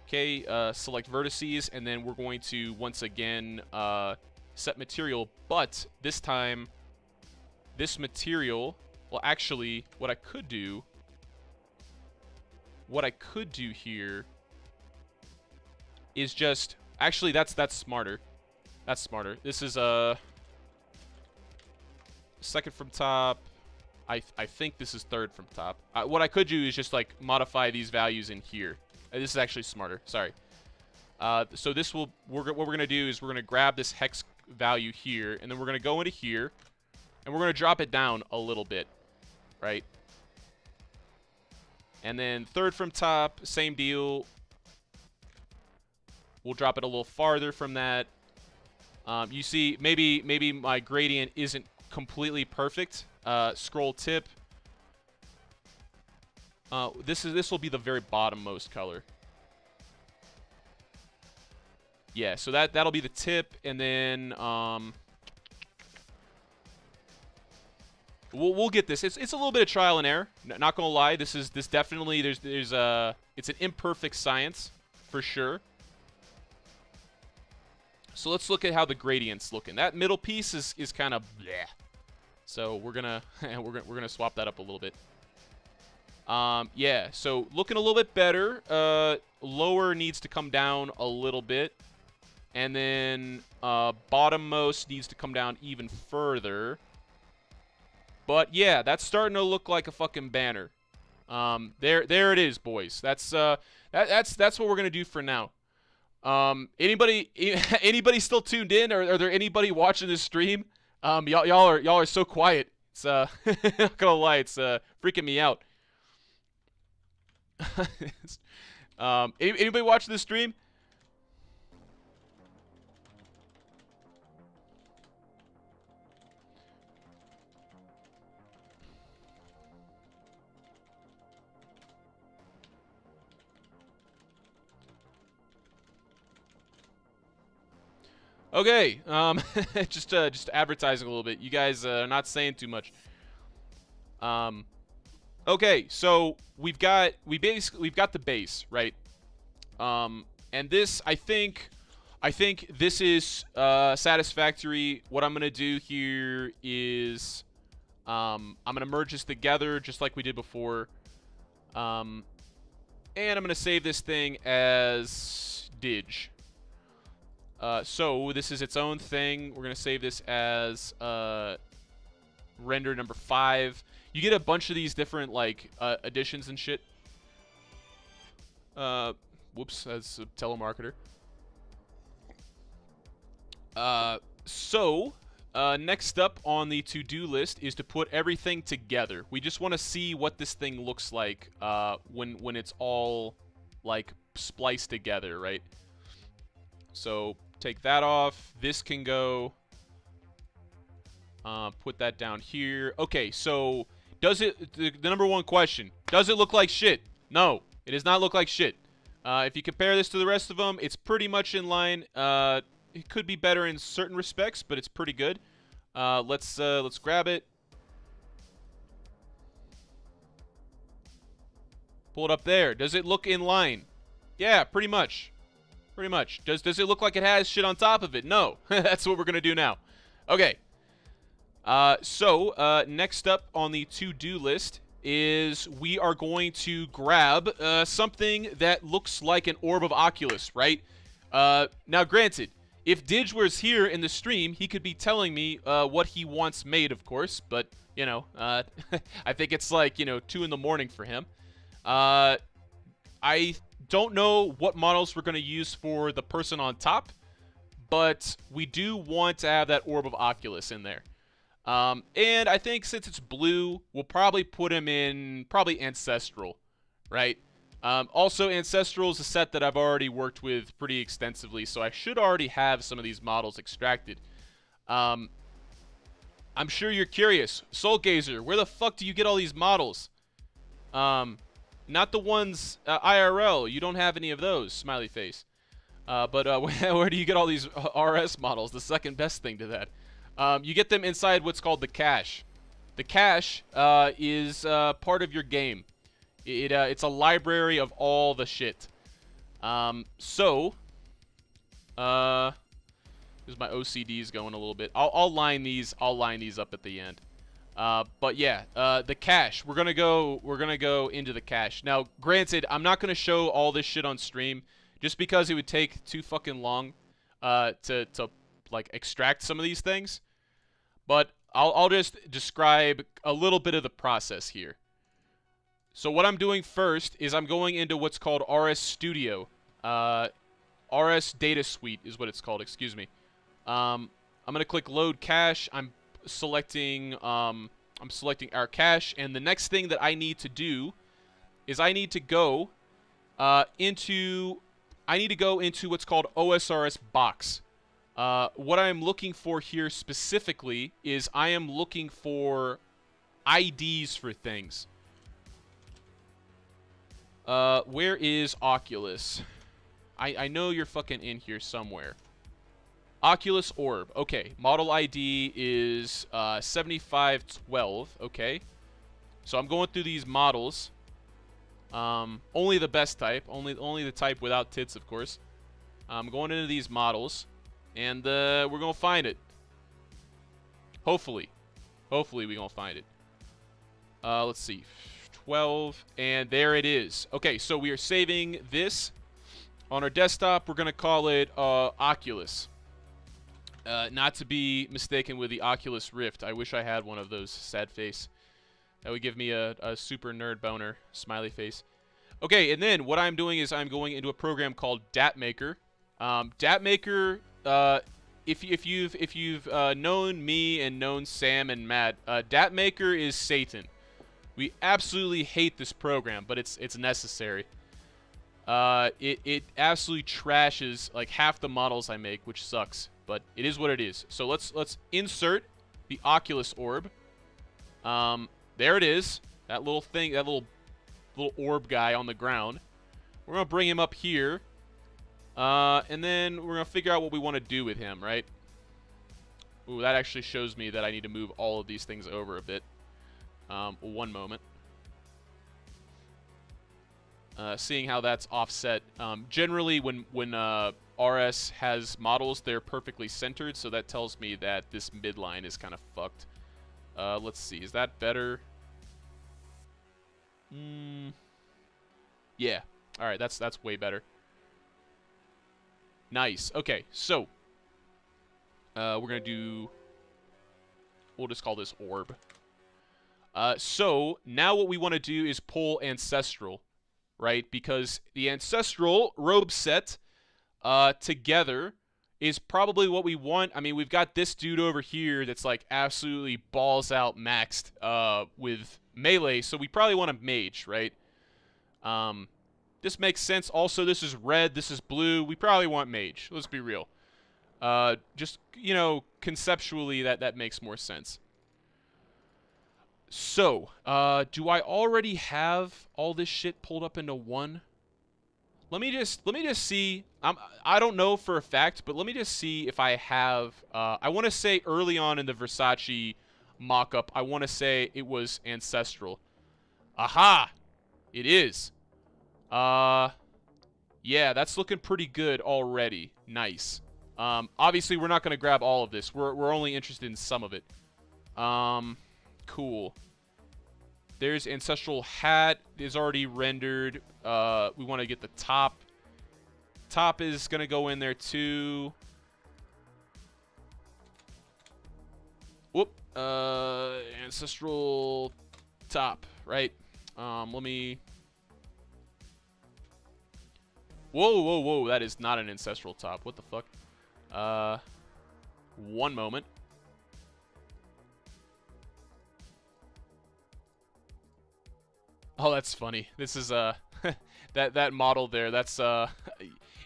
Okay, select vertices, and then we're going to, once again, set material. But this time, this material... Well, actually, what I could do here is just... Actually, that's smarter. That's smarter. This is a second from top. I think this is third from top. What I could do is just like modify these values in here. This is actually smarter. Sorry. So this will what we're gonna do is we're gonna grab this hex value here, and then we're gonna go into here, and we're gonna drop it down a little bit, right? And then third from top, same deal. We'll drop it a little farther from that. You see, maybe my gradient isn't completely perfect. Scroll tip. This will be the very bottommost color. Yeah, so that'll be the tip, and then we'll get this. It's a little bit of trial and error. Not gonna lie, this definitely it's an imperfect science for sure. So let's look at how the gradient's looking. That middle piece is kind of bleh. So we're gonna swap that up a little bit. Yeah, so looking a little bit better. Lower needs to come down a little bit, and then bottommost needs to come down even further. But yeah, that's starting to look like a fucking banner. There it is, boys. That's what we're gonna do for now. Anybody still tuned in? Or are there anybody watching this stream? Y'all are so quiet. It's not gonna lie, it's freaking me out. Anybody watching this stream? Okay, just advertising a little bit. You guys are not saying too much. Okay, so we've got the base, right? And this, I think this is satisfactory. What I'm gonna do here is I'm gonna merge this together just like we did before. And I'm gonna save this thing as dig. So this is its own thing. We're gonna save this as render number 5. You get a bunch of these different like additions and shit. Whoops, that's a telemarketer. So next up on the to-do list is to put everything together. We just want to see what this thing looks like when it's all like spliced together, right? So take that off. This can go. Put that down here. Okay, so does it, the number one question, does it look like shit? No, it does not look like shit. If you compare this to the rest of them, it's pretty much in line. It could be better in certain respects, but it's pretty good. Let's grab it. Pull it up there. Does it look in line? Yeah, pretty much. Pretty much. Does it look like it has shit on top of it? No. That's what we're going to do now. Okay. So next up on the to-do list is we are going to grab something that looks like an orb of Oculus, right? Now, granted, if Didge was here in the stream, he could be telling me what he wants made, of course. But, you know, I think it's like, 2 in the morning for him. I don't know what models we're going to use for the person on top, but we do want to have that orb of Oculus in there. And I think since it's blue, we'll probably put him in Ancestral, right? Also, Ancestral is a set that I've already worked with pretty extensively, so I should already have some of these models extracted. I'm sure you're curious. Soulgazer, where the fuck do you get all these models? Not the ones IRL. You don't have any of those, smiley face. But where do you get all these RS models? The second best thing to that. You get them inside what's called the cache. The cache is part of your game. It's a library of all the shit. There's my OCDs going a little bit. I'll line these up at the end. But yeah, the cache. We're gonna go into the cache. Now, granted, I'm not gonna show all this shit on stream, just because it would take too fucking long to like extract some of these things. But I'll just describe a little bit of the process here. So what I'm doing first is I'm going into what's called RS Studio. RS Data Suite is what it's called. Excuse me. I'm gonna click Load Cache. I'm selecting our cache, and the next thing that I need to do is I need to go into what's called OSRS box. What I'm looking for here specifically is I am looking for IDs for things. Where is Oculus? I know you're fucking in here somewhere. Oculus Orb. Okay, model ID is 7512. Okay, so I'm going through these models. Only the best type. Only the type without tits, of course. I'm going into these models, and we're gonna find it. Hopefully we're gonna find it. Let's see, 12, and there it is. Okay, so we are saving this on our desktop. We're gonna call it Oculus. Not to be mistaken with the Oculus Rift. I wish I had one of those. Sad face. That would give me a super nerd boner. Smiley face. Okay, and then what I'm doing is I'm going into a program called DATmaker. DATmaker, if you've known me and known Sam and Matt, DATmaker is Satan. We absolutely hate this program, but it's necessary. It absolutely trashes like half the models I make, which sucks. But it is what it is. So let's insert the Oculus Orb. There it is. That little thing, that little orb guy on the ground. We're gonna bring him up here, and then we're gonna figure out what we want to do with him, right? Ooh, that actually shows me that I need to move all of these things over a bit. One moment. Seeing how that's offset. Generally, when RS has models, they're perfectly centered, so that tells me that this midline is kind of fucked. Let's see, is that better? Yeah. All right, that's way better. Nice. Okay, so we're gonna do. We'll just call this orb. So now what we want to do is pull ancestral, right? Because the ancestral robe set together is probably what we want. I mean, we've got this dude over here that's like absolutely balls out maxed with melee, so we probably want a mage, right? This makes sense. Also, this is red, this is blue. We probably want mage. Let's be real. Just, you know, conceptually that makes more sense. So, do I already have all this shit pulled up into one? Let me just see. I don't know for a fact, but let me just see if I have. I want to say early on in the Versace mock-up, I want to say it was ancestral. Aha! It is. Yeah, that's looking pretty good already. Nice. Obviously, we're not going to grab all of this. We're only interested in some of it. Cool. There's ancestral hat is already rendered. We want to get the top. Top is going to go in there too. Whoop. Ancestral top, right? Let me... Whoa, whoa, whoa. That is not an ancestral top. What the fuck? One moment. Oh, that's funny. This is that model there. That's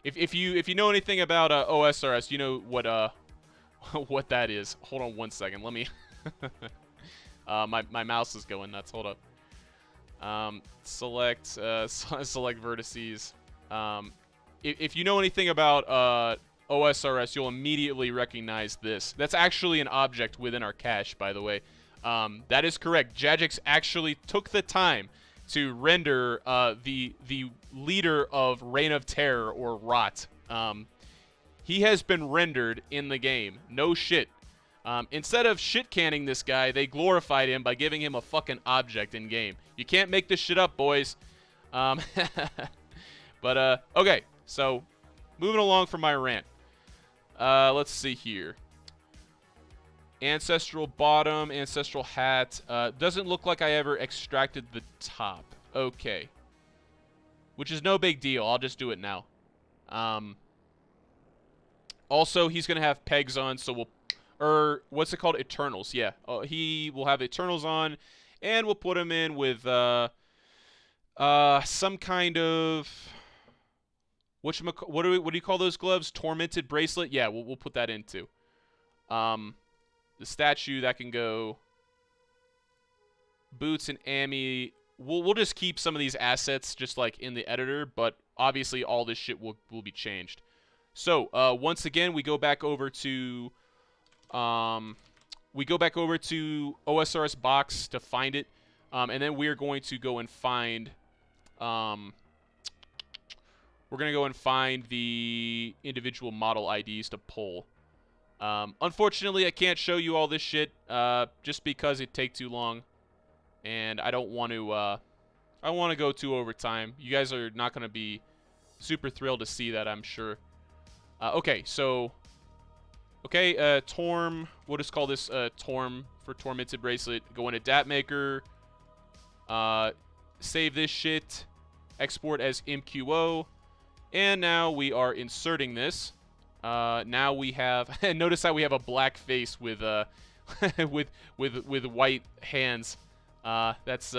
if you know anything about OSRS, you know what that is. Hold on one second. Let me... my mouse is going nuts. Hold up. Select select vertices. If you know anything about OSRS, you'll immediately recognize this. That's actually an object within our cache, by the way. That is correct. Jajix actually took the time to render the leader of Reign of Terror, or Rot. He has been rendered in the game. No shit. Instead of shit-canning this guy, they glorified him by giving him a fucking object in-game. You can't make this shit up, boys. But, okay. So, moving along from my rant. Let's see here. Ancestral bottom, ancestral hat. Doesn't look like I ever extracted the top. Okay. Which is no big deal. I'll just do it now. Also, he's going to have pegs on, so we'll... Or, what's it called? Eternals, yeah. He will have Eternals on, and we'll put him in with some kind of... What do you call those gloves? Tormented bracelet? Yeah, we'll put that into. The statue, that can go. Boots and Amy. We'll just keep some of these assets just like in the editor, but obviously all this shit will be changed. So, once again, we go back over to OSRS box to find it. And then we're going to go and find we're going to go and find the individual model IDs to pull. Unfortunately, I can't show you all this shit just because it'd take too long. And I don't want to I want to go too over time. You guys are not going to be super thrilled to see that, I'm sure. Okay, so... Okay, Torm. We'll just call this Torm for Tormented Bracelet. Go into Dat Maker. Save this shit. Export as MQO. And now we are inserting this. Now we have... Notice how we have a black face with with white hands. That's...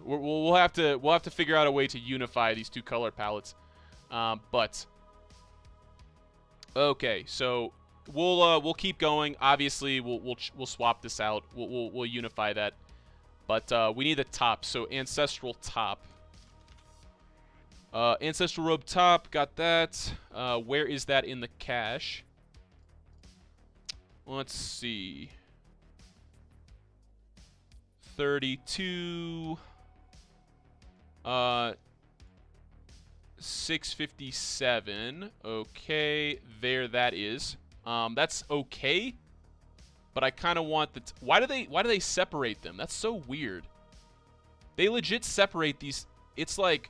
we'll have to figure out a way to unify these two color palettes. But... Okay, so we'll keep going. Obviously, we'll swap this out. We'll unify that. But we need the top. So ancestral top. Ancestral robe top. Got that. Where is that in the cache? Let's see. 32. 657. Okay, there that is. That's okay, but I kind of want the... why do they separate them? That's so weird. They legit separate these. It's like...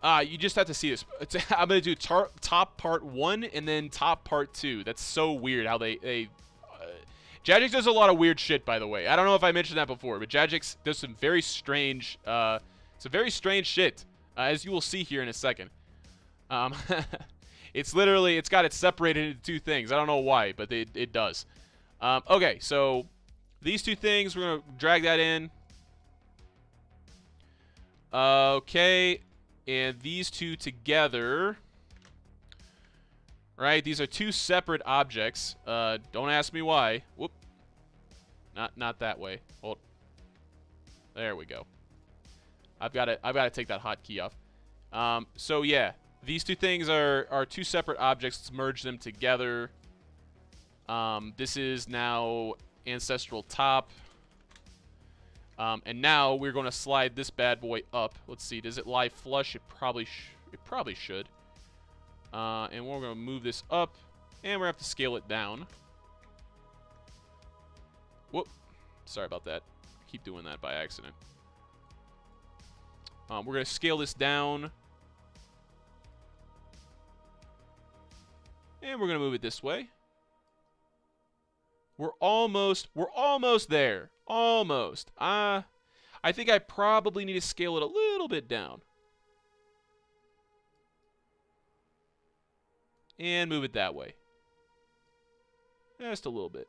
you just have to see this. I'm going to do top part 1 and then top part 2. That's so weird how they Jajix does a lot of weird shit, by the way. I don't know if I mentioned that before, but Jajix does some very strange... some very strange shit. As you will see here in a second. It's literally, it's got it separated into two things. I don't know why, but it does. Okay, so these two things, we're going to drag that in. Okay, and these two together. Right, these are two separate objects. Don't ask me why. Whoop. Not that way. Hold. There we go. I've got to take that hotkey off. So yeah, these two things are two separate objects. Let's merge them together. This is now ancestral top. And now we're going to slide this bad boy up. Let's see, does it lie flush? It probably should. And we're going to move this up, and we're going to have to scale it down. Whoop, sorry about that. Keep doing that by accident. We're going to scale this down. And we're going to move it this way. We're almost there. Almost. I think I probably need to scale it a little bit down. And move it that way. Just a little bit.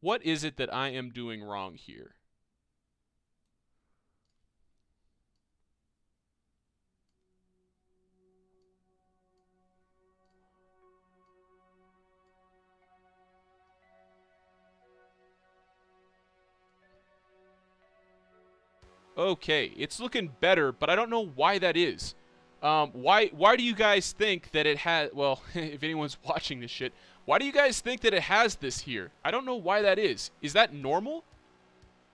What is it that I am doing wrong here? Okay, it's looking better, but I don't know why that is. Why do you guys think that it has... Well, if anyone's watching this shit, why do you guys think that it has this here? I don't know why that is. Is that normal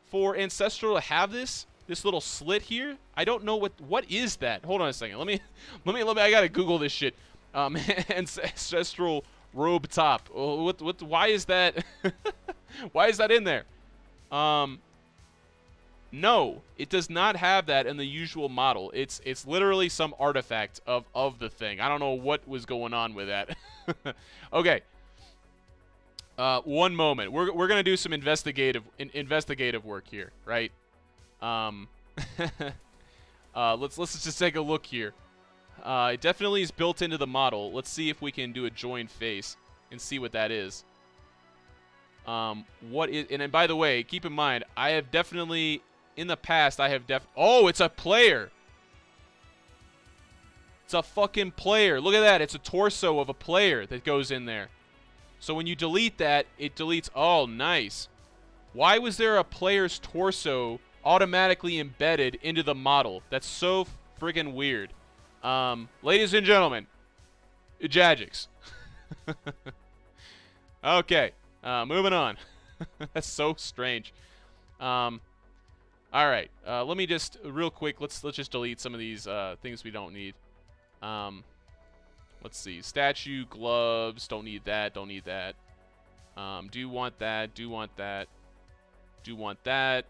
for Ancestral to have this? This little slit here? I don't know what is that. Hold on a second. Let me I gotta Google this shit. Ancestral robe top. Oh, why is that? Why is that in there? No, it does not have that in the usual model. It's literally some artifact of the thing. I don't know what was going on with that. Okay. One moment. We're gonna do some investigative work here, right? Let's just take a look here. It definitely is built into the model. Let's see if we can do a join face and see what that is. What is? And then, by the way, keep in mind, I have definitely in the past oh, it's a player. It's a fucking player. Look at that. It's a torso of a player that goes in there. So when you delete that, it deletes. Oh, nice. Why was there a player's torso automatically embedded into the model? That's so friggin' weird. Ladies and gentlemen, Jagex. Okay, moving on. That's so strange. All right, let me just real quick. Let's just delete some of these things we don't need. Let's see. Statue, gloves. Don't need that. Don't need that. Do want that. Do want that. Do want that.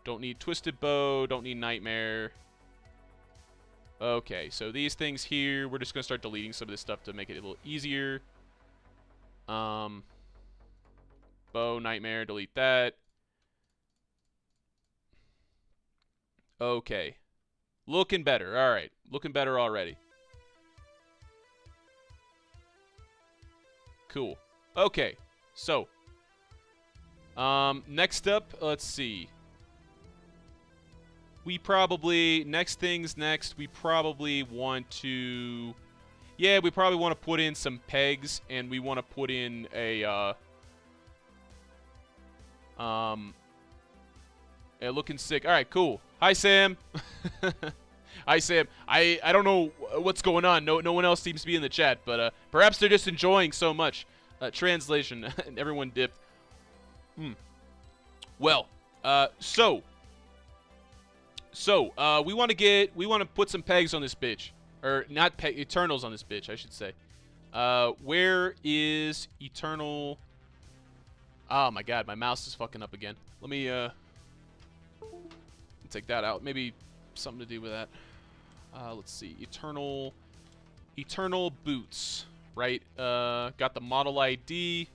Don't need twisted bow. Don't need nightmare. Okay, so these things here, we're just gonna start deleting some of this stuff to make it a little easier. Bow, nightmare, delete that. Okay. Looking better. All right. Looking better already. Cool. Okay. So, next up, let's see. We probably, next things next, we probably want to, yeah, we probably want to put in some pegs, and we want to put in a, yeah, looking sick. All right, cool. Hi, Sam. Hi, Sam. I don't know what's going on. No one else seems to be in the chat, but perhaps they're just enjoying so much. Translation. Everyone dipped. Well, so we want to put some pegs on this bitch, or not Eternals on this bitch, I should say. Where is Eternal? Oh my God, my mouse is fucking up again. Let me take that out. Maybe something to do with that. Let's see. Eternal boots, right? Got the model ID.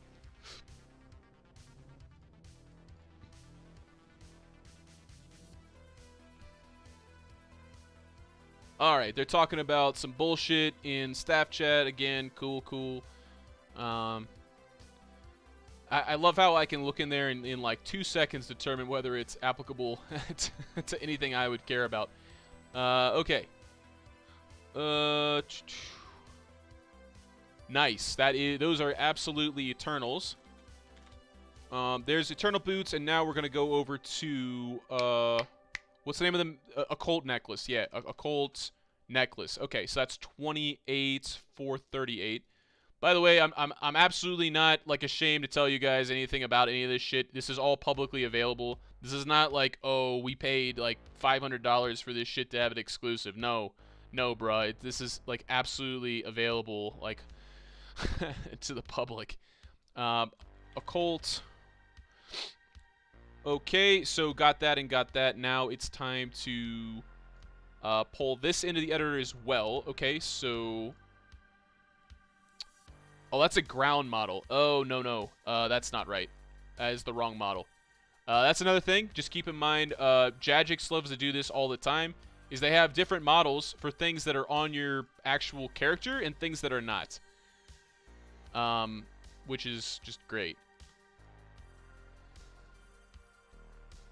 All right, they're talking about some bullshit in staff chat again. Cool. I love how I can look in there and in like 2 seconds determine whether it's applicable to anything I would care about. Okay. Nice. Those are absolutely Eternals. There's Eternal boots, and now we're gonna go over to what's the name of them? Occult necklace. Yeah, occult necklace. Okay, so that's 28,438. By the way, I'm absolutely not like ashamed to tell you guys anything about any of this shit. This is all publicly available. This is not like, oh, we paid like $500 for this shit to have it exclusive. No, bruh. This is like absolutely available, like to the public. Occult. Okay, so got that and got that. Now it's time to pull this into the editor as well. Okay, so. Oh, that's a ground model. Oh, no. That's not right. That is the wrong model. That's another thing. Just keep in mind, Jagex loves to do this all the time, is they have different models for things that are on your actual character and things that are not. Which is just great.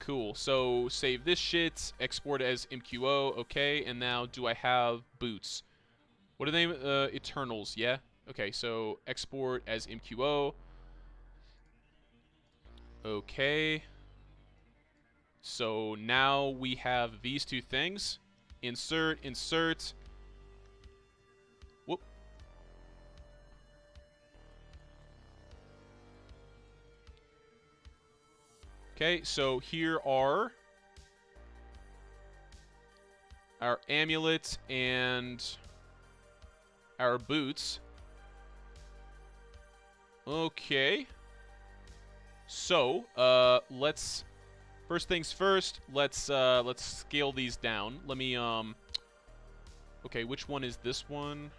cool. So save this shit, export as MQO, okay, and now do I have boots? What are they? Eternals, yeah? Okay, so export as MQO. Okay. So now we have these two things. Insert, insert. Whoop. Okay, so here are our amulet and our boots. Okay. So, let's first things first, let's scale these down. Let me okay, which one is this one?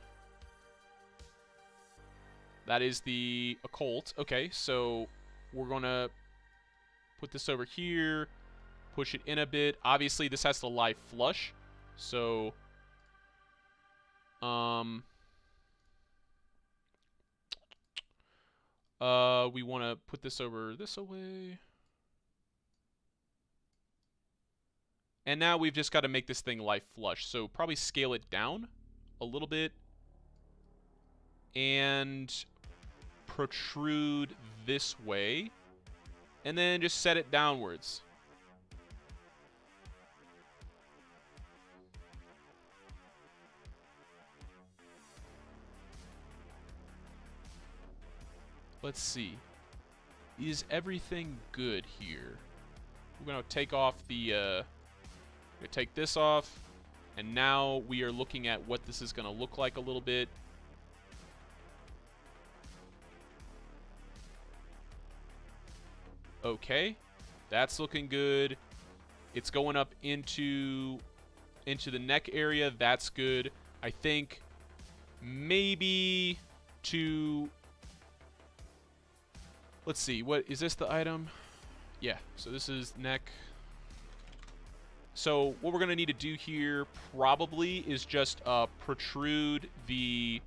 That is the occult. Okay, so we're going to put this over here, push it in a bit. Obviously, this has to lie flush. So we want to put this over this away. And now we've just got to make this thing lie flush. So probably scale it down a little bit and protrude this way. And then just set it downwards. Let's see. Is everything good here? We're going to take off the... take this off. And now we are looking at what this is going to look like a little bit. Okay. That's looking good. It's going up into the neck area. That's good. I think maybe to... Let's see. What is this, the item? Yeah. So this is neck. So what we're going to need to do here probably is just protrude the...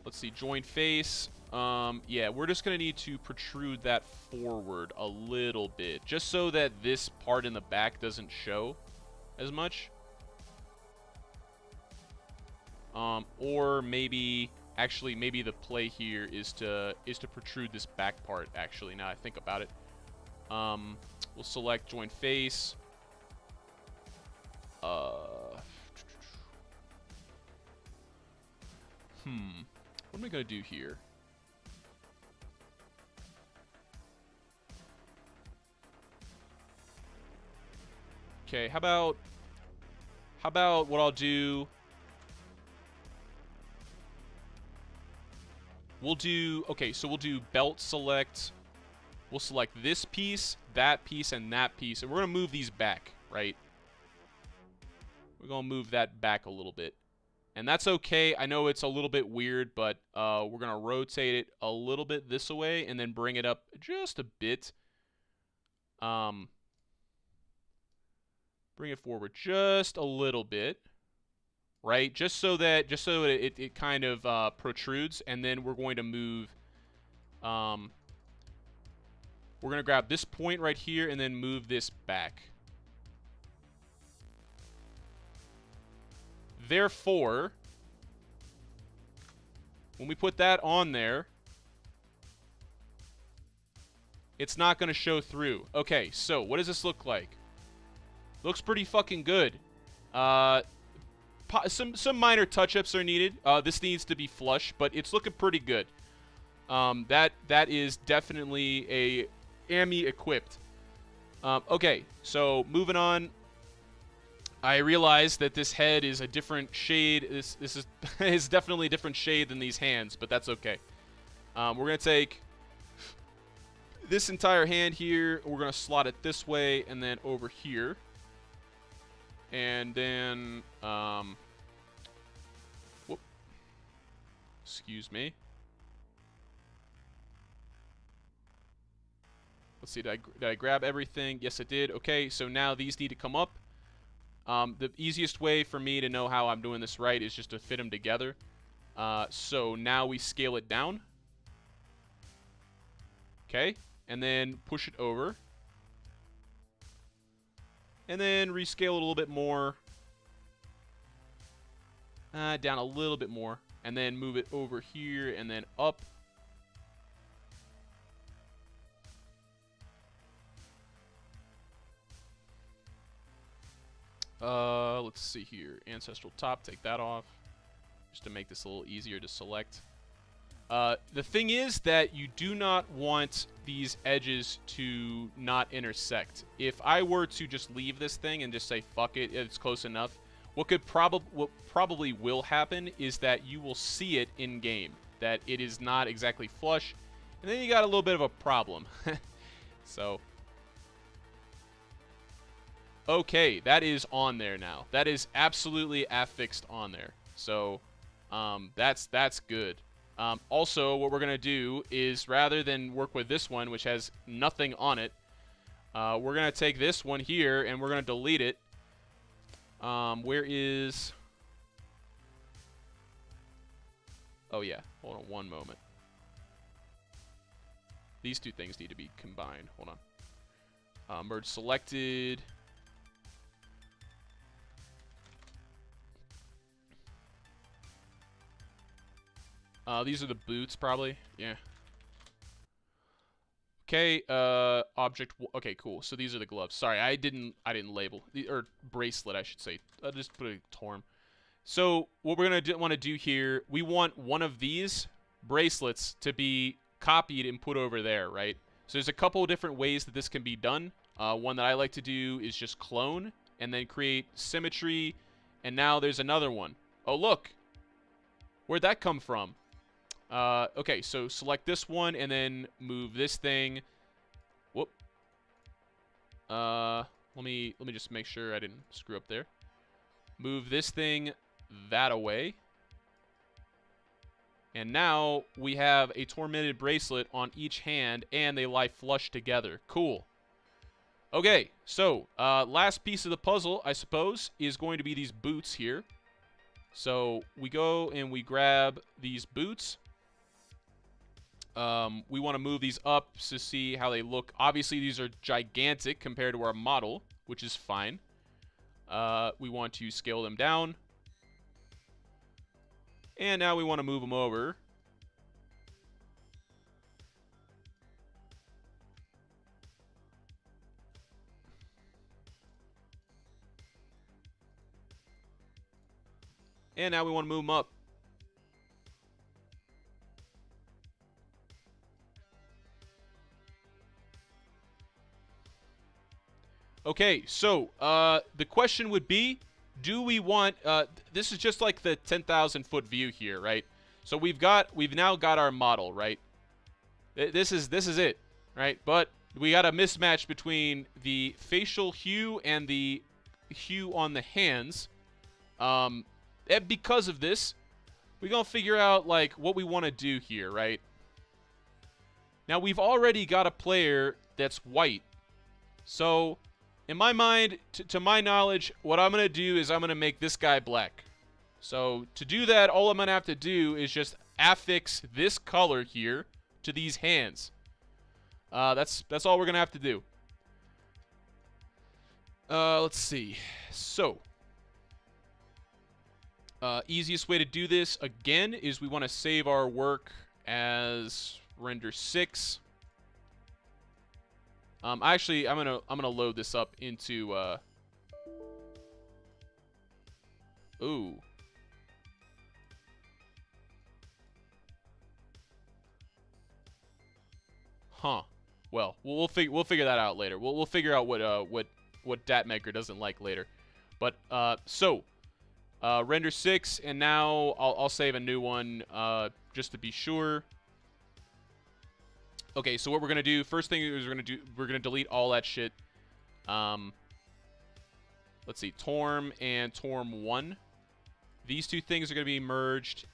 Let's see. Join face. Yeah, we're just going to need to protrude that forward a little bit. Just so that this part in the back doesn't show as much. Or maybe... Actually, maybe the play here is to protrude this back part, actually, now I think about it. We'll select join face. What am I going to do here? Okay, how about what I'll do... We'll do, okay, so we'll do belt select. We'll select this piece, and that piece, and we're going to move these back, right? We're going to move that back a little bit. And that's okay. I know it's a little bit weird, but we're going to rotate it a little bit this way and then bring it up just a bit. Bring it forward just a little bit. Right, just so it kind of protrudes, and then we're going to move. We're going to grab this point right here and then move this back. Therefore, when we put that on there, it's not going to show through. Okay, so what does this look like? Looks pretty fucking good. Some minor touch-ups are needed. This needs to be flush, but it's looking pretty good. That is definitely a AMI equipped. Okay, so moving on. I realize that this head is a different shade. This is definitely a different shade than these hands, but that's okay. We're gonna take this entire hand here. We're gonna slot it this way and then over here. And then, whoop, excuse me. Let's see, did I grab everything? Yes, I did. Okay, so now these need to come up. The easiest way for me to know how I'm doing this right is just to fit them together. So now we scale it down. Okay, and then push it over. And then rescale it a little bit more. Down a little bit more. And then move it over here and then up. Let's see here. Ancestral top, take that off. Just to make this a little easier to select. The thing is that you do not want these edges to not intersect. If I were to just leave this thing and just say, fuck it, it's close enough, what probably will happen is that you will see it in-game, that it is not exactly flush, and then you got a little bit of a problem. So... okay, that is on there now. That is absolutely affixed on there. So, that's good. Also, what we're going to do is, rather than work with this one, which has nothing on it, we're going to take this one here, and we're going to delete it. Where is... oh, yeah. Hold on one moment. These two things need to be combined. Hold on. Merge selected... these are the boots, probably. Yeah. Okay, object... okay, cool. So these are the gloves. Sorry, I didn't label. Or bracelet, I should say. I'll just put a torm. So what we're going to want to do here, we want one of these bracelets to be copied and put over there, right? So there's a couple of different ways that this can be done. One that I like to do is just clone and then create symmetry. And now there's another one. Oh, look. Where'd that come from? Okay, so select this one and then move this thing. Whoop. Let me just make sure I didn't screw up there. Move this thing that away. And now we have a tormented bracelet on each hand and they lie flush together. Cool. Okay, so last piece of the puzzle, I suppose, is going to be these boots here. So we go and we grab these boots. We want to move these up to see how they look. Obviously, these are gigantic compared to our model, which is fine. We want to scale them down. And now we want to move them over. And now we want to move them up. Okay, so the question would be, do we want... this is just like the 10,000 foot view here, right? So we've now got our model, right? This is it, right? But we got a mismatch between the facial hue and the hue on the hands. And because of this, we're going to figure out, like, what we want to do here, right? Now, we've already got a player that's white. So, in my mind, to my knowledge, what I'm going to do is I'm going to make this guy black. So, to do that, all I'm going to have to do is just affix this color here to these hands. That's all we're going to have to do. Let's see. So... easiest way to do this, again, is we want to save our work as render 6. Actually, I'm gonna load this up into, ooh. Huh. Well, we'll figure that out later. We'll figure out what Dat Maker doesn't like later. But, so... render 6, and now I'll save a new one just to be sure. Okay, so what we're gonna do, first thing is we're gonna delete all that shit. Let's see, Torm and Torm 1. These two things are gonna be merged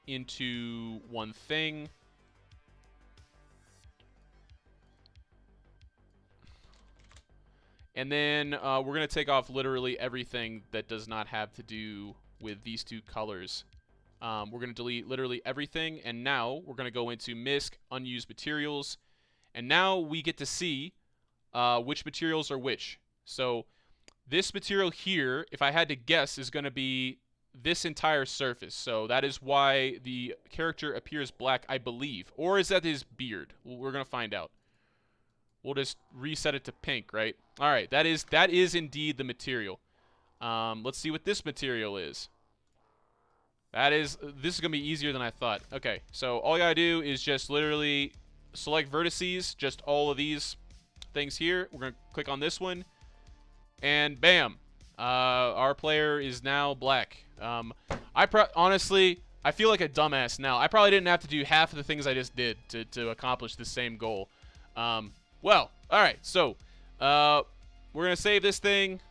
into one thing. And then we're going to take off literally everything that does not have to do with these two colors. We're going to delete literally everything. And now we're going to go into MISC, unused materials. And now we get to see which materials are which. So this material here, if I had to guess, is going to be this entire surface. So that is why the character appears black, I believe. Or is that his beard? We're going to find out. We'll just reset it to pink, right? All right, that is indeed the material. Let's see what this material is. This is going to be easier than I thought. Okay, so all you got to do is just literally select vertices, just all of these things here. We're going to click on this one, and bam. Our player is now black. Honestly, I feel like a dumbass now. I probably didn't have to do half of the things I just did to accomplish the same goal. Well, all right, so we're going to save this thing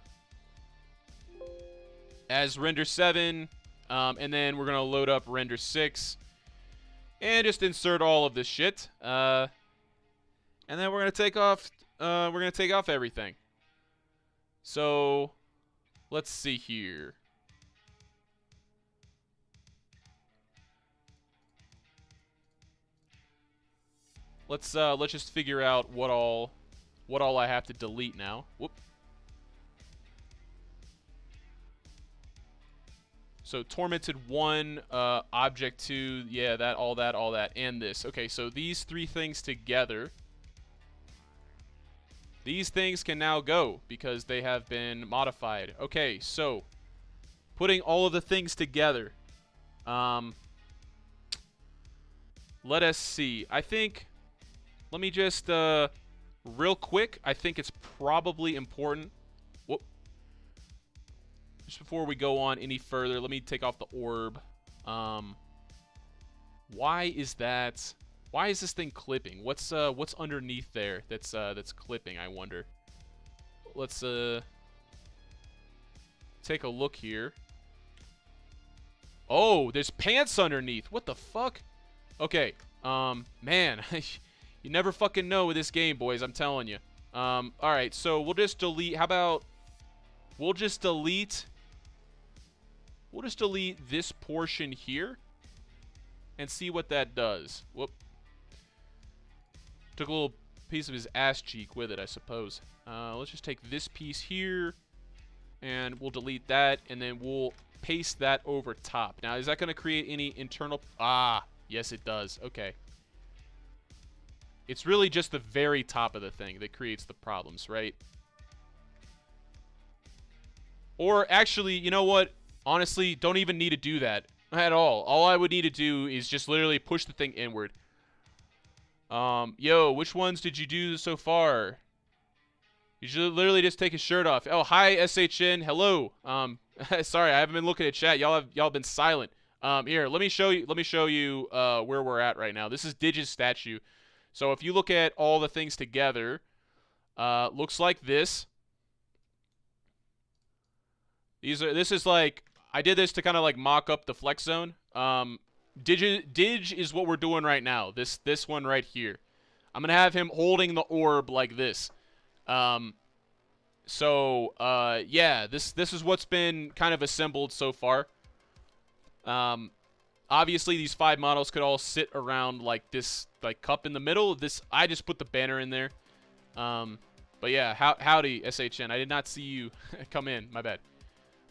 as render 7, and then we're going to load up render 6 and just insert all of this shit. And then we're going to take off everything. So let's see here. Let's just figure out what all I have to delete now. Whoop. So tormented 1, object 2, yeah, all that, and this. Okay, so these 3 things together. These things can now go because they have been modified. Okay, so putting all of the things together. Let us see. I think, let me just, real quick, I think it's probably important. Whoop. Just before we go on any further, let me take off the orb. Why is that? Why is this thing clipping? What's underneath there that's clipping, I wonder. Let's take a look here. Oh, there's pants underneath. What the fuck? Okay. Man, you never fucking know with this game, boys, I'm telling you. All right, so we'll just delete. How about we'll just delete this portion here and see what that does. Whoop. Took a little piece of his ass cheek with it, I suppose. Let's just take this piece here, and we'll delete that, and then we'll paste that over top. Now, is that going to create any internal... Ah, yes, it does. Okay. It's really just the very top of the thing that creates the problems, right? Or actually, you know what? Honestly, don't even need to do that at all. All I would need to do is just literally push the thing inward. Yo, which ones did you do so far? You should literally just take his shirt off. Oh, hi, SHN. Hello. Sorry, I haven't been looking at chat. Y'all been silent. Here, let me show you where we're at right now. This is Dig's statue. So if you look at all the things together, looks like this. This is like, I did this to kind of like mock up the flex zone. Dig is what we're doing right now. This one right here. I'm gonna have him holding the orb like this. Yeah, this is what's been kind of assembled so far. Obviously these 5 models could all sit around like this, like cup in the middle. I just put the banner in there. But yeah, howdy SHN. I did not see you come in. My bad.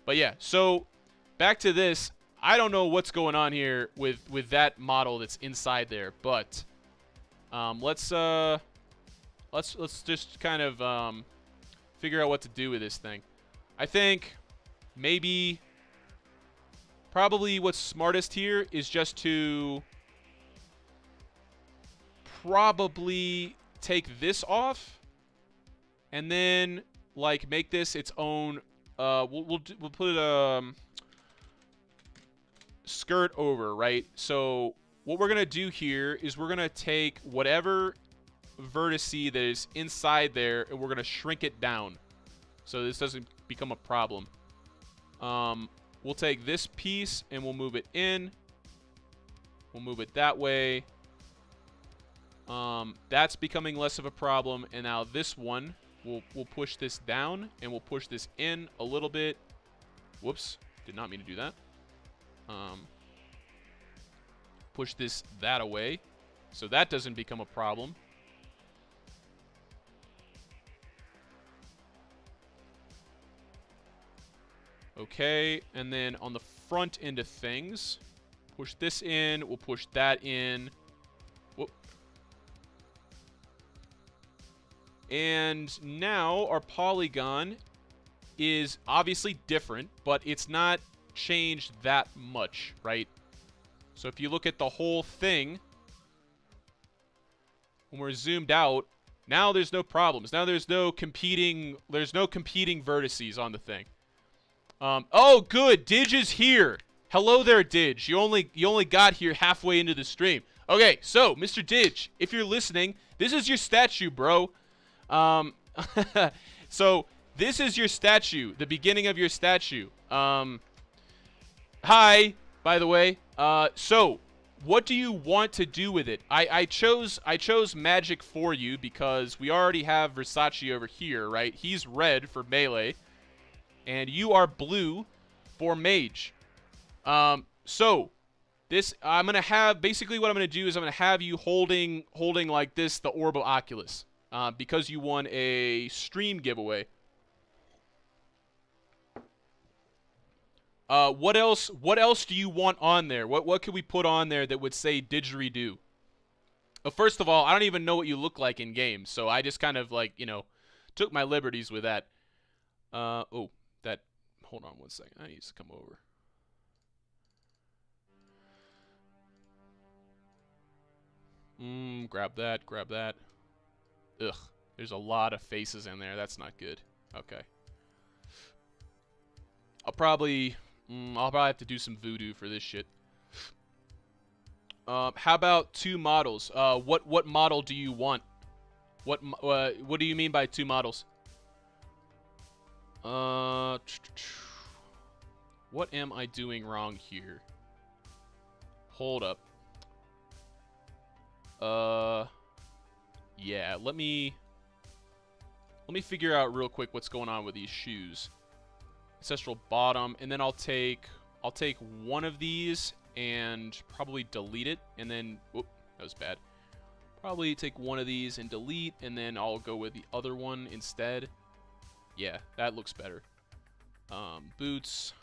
But yeah, so back to this. I don't know what's going on here with that model that's inside there, but let's just kind of figure out what to do with this thing. I think probably what's smartest here is just to probably take this off and then like make this its own. We'll put it skirt over, right? So what we're gonna do here is we're gonna take whatever vertice that is inside there and we're gonna shrink it down so this doesn't become a problem. We'll take this piece and we'll move it in. We'll move it that way. That's becoming less of a problem, and now this one we'll push this down and we'll push this in a little bit. Whoops, did not mean to do that. Push this that away so that doesn't become a problem. Okay, and then on the front end of things, push this in. We'll push that in. Whoop. And now our polygon is obviously different, but it's not changed that much, right? So if you look at the whole thing, when we're zoomed out, now there's no problems. Now there's no competing vertices on the thing. Oh, good. Dig is here. Hello there, Dig. You only got here halfway into the stream. Okay, so Mr. Dig, if you're listening, this is your statue, bro. So this is your statue, the beginning of your statue. Hi, by the way. So what do you want to do with it? I chose magic for you because we already have Versace over here, right? He's red for melee, and you are blue for mage. So this I'm gonna have basically what I'm gonna do is I'm gonna have you holding like this the Orb of Oculus, because you won a stream giveaway. What else do you want on there? What could we put on there that would say didgeridoo? Well, first of all, I don't even know what you look like in game, so I just kind of like, you know, took my liberties with that. Oh, that, hold on one second. I need to come over. Grab that, grab that. Ugh, there's a lot of faces in there. That's not good. Okay. I'll probably have to do some voodoo for this shit. How about 2 models? What model do you want? What do you mean by 2 models? What am I doing wrong here? Hold up. Yeah, let me figure out real quick what's going on with these shoes. Ancestral bottom, and then I'll take one of these and probably delete it, and then whoop, that was bad. Probably take one of these and delete, and then I'll go with the other one instead. Yeah, that looks better. Boots,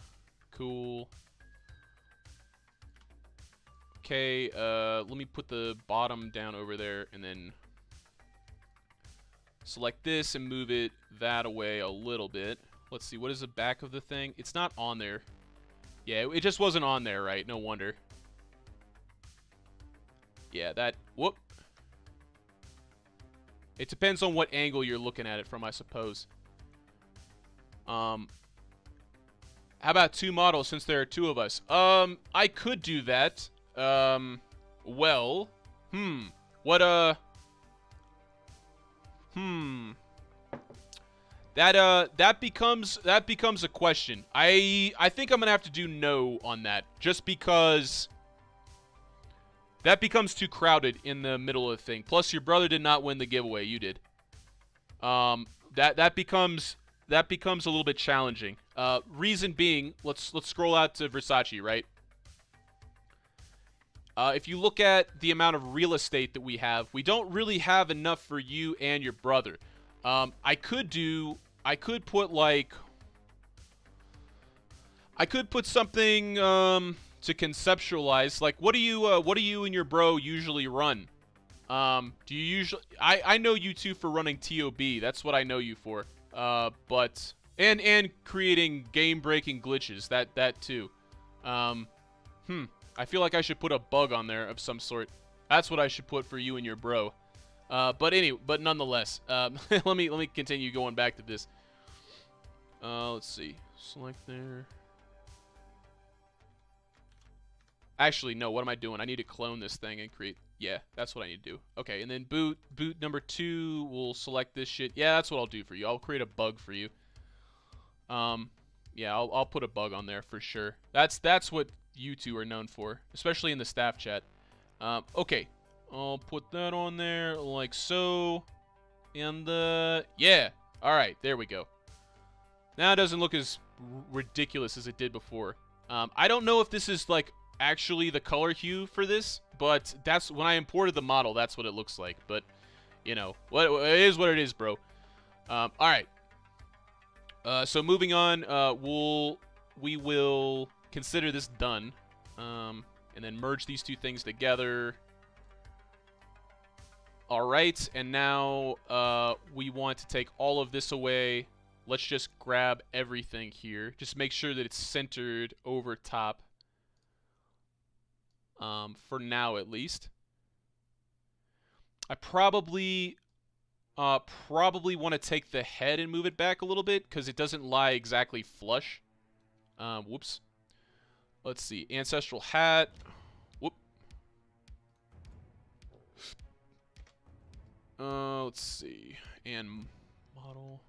cool. Okay, let me put the bottom down over there, and then select this and move it that away a little bit. Let's see, what is the back of the thing? It's not on there. Yeah, it just wasn't on there, right? No wonder. Yeah, that, whoop. It depends on what angle you're looking at it from, I suppose. How about 2 models since there are 2 of us? I could do that. Well, what, that becomes a question. I think I'm gonna have to do no on that, just because that becomes too crowded in the middle of the thing. Plus, your brother did not win the giveaway. You did. That becomes a little bit challenging. Reason being, let's scroll out to Versace, right? If you look at the amount of real estate that we don't really have enough for you and your brother. I could put something to conceptualize. Like, what do you and your bro usually run? Do you usually? I know you two for running TOB. That's what I know you for. But and creating game-breaking glitches. That too. I feel like I should put a bug on there of some sort. That's what I should put for you and your bro. But nonetheless, let me continue going back to this. Let's see. Select there. Actually, no. What am I doing? I need to clone this thing and create. Yeah, that's what I need to do. Okay, and then boot number 2. We'll select this shit. Yeah, that's what I'll do for you. I'll create a bug for you. Yeah, I'll put a bug on there for sure. That's what you two are known for, especially in the staff chat. Okay, I'll put that on there like so. And yeah, all right, there we go. Now it doesn't look as ridiculous as it did before. I don't know if this is like actually the color hue for this, but that's when I imported the model. That's what it looks like. But you know, it is what it is, bro. All right. So moving on, we'll we will consider this done. And then merge these two things together. All right, and now we want to take all of this away. Let's just grab everything here. Just make sure that it's centered over top. For now, at least. I probably want to take the head and move it back a little bit because it doesn't lie exactly flush. Whoops. Let's see. Ancestral hat. Whoop. Let's see. And model.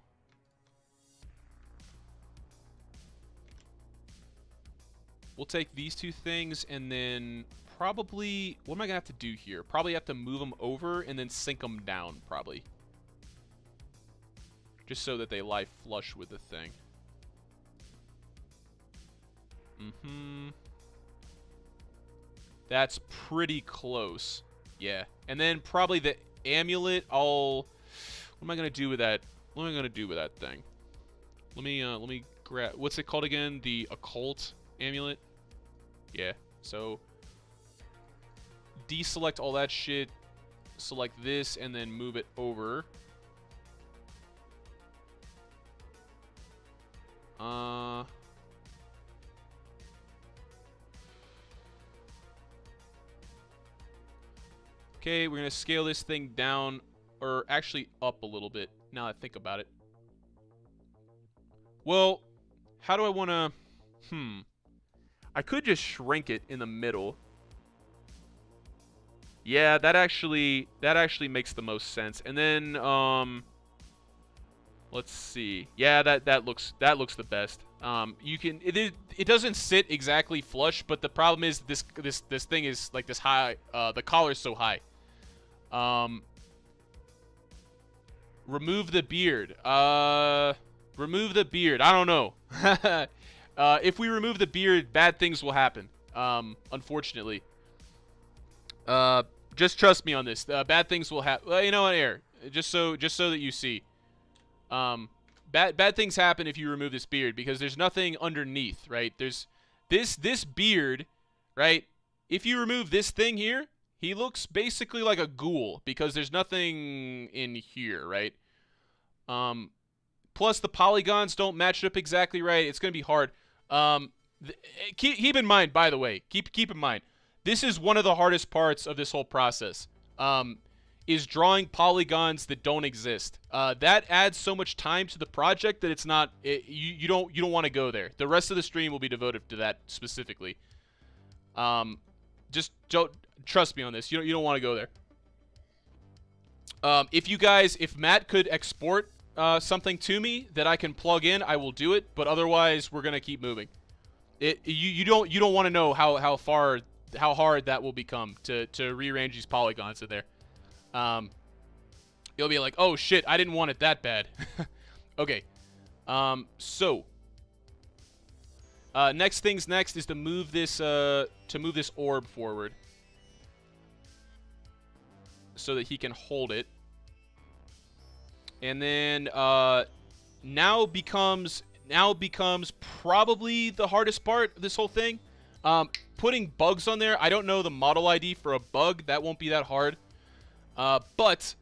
We'll take these two things and then probably... What am I going to have to do here? Probably have to move them over and then sink them down, probably. Just so that they lie flush with the thing. That's pretty close. Yeah. And then probably the amulet, What am I going to do with that? What am I going to do with that thing? Let me grab... What's it called again? The occult amulet? Yeah. So... deselect all that shit. Select this and then move it over. Okay, we're going to scale this thing down, or actually up a little bit, now that I think about it. Well, how do I want to... I could just shrink it in the middle. Yeah, that actually makes the most sense. And then, let's see. Yeah, that looks the best. You can... It doesn't sit exactly flush, but the problem is this thing is like this high. The collar's so high. Remove the beard. Remove the beard. I don't know. If we remove the beard, bad things will happen. Unfortunately. Just trust me on this. Bad things will happen. Well, you know what, Air? Just so that you see. Bad things happen if you remove this beard because there's nothing underneath, right? There's this beard, right? If you remove this thing here, he looks basically like a ghoul because there's nothing in here, right? Plus the polygons don't match up exactly right. It's gonna be hard. Keep in mind, by the way, keep in mind, this is one of the hardest parts of this whole process. Is drawing polygons that don't exist. That adds so much time to the project that it's not. You don't want to go there. The rest of the stream will be devoted to that specifically. Just don't trust me on this. You don't want to go there. If Matt could export something to me that I can plug in, I will do it. But otherwise, we're gonna keep moving. You don't want to know how hard that will become to rearrange these polygons in there. You'll be like, oh shit, I didn't want it that bad. Okay. So next things next is to move this orb forward so that he can hold it. And then now becomes probably the hardest part of this whole thing. Putting bugs on there. I don't know the model ID for a bug. That won't be that hard. But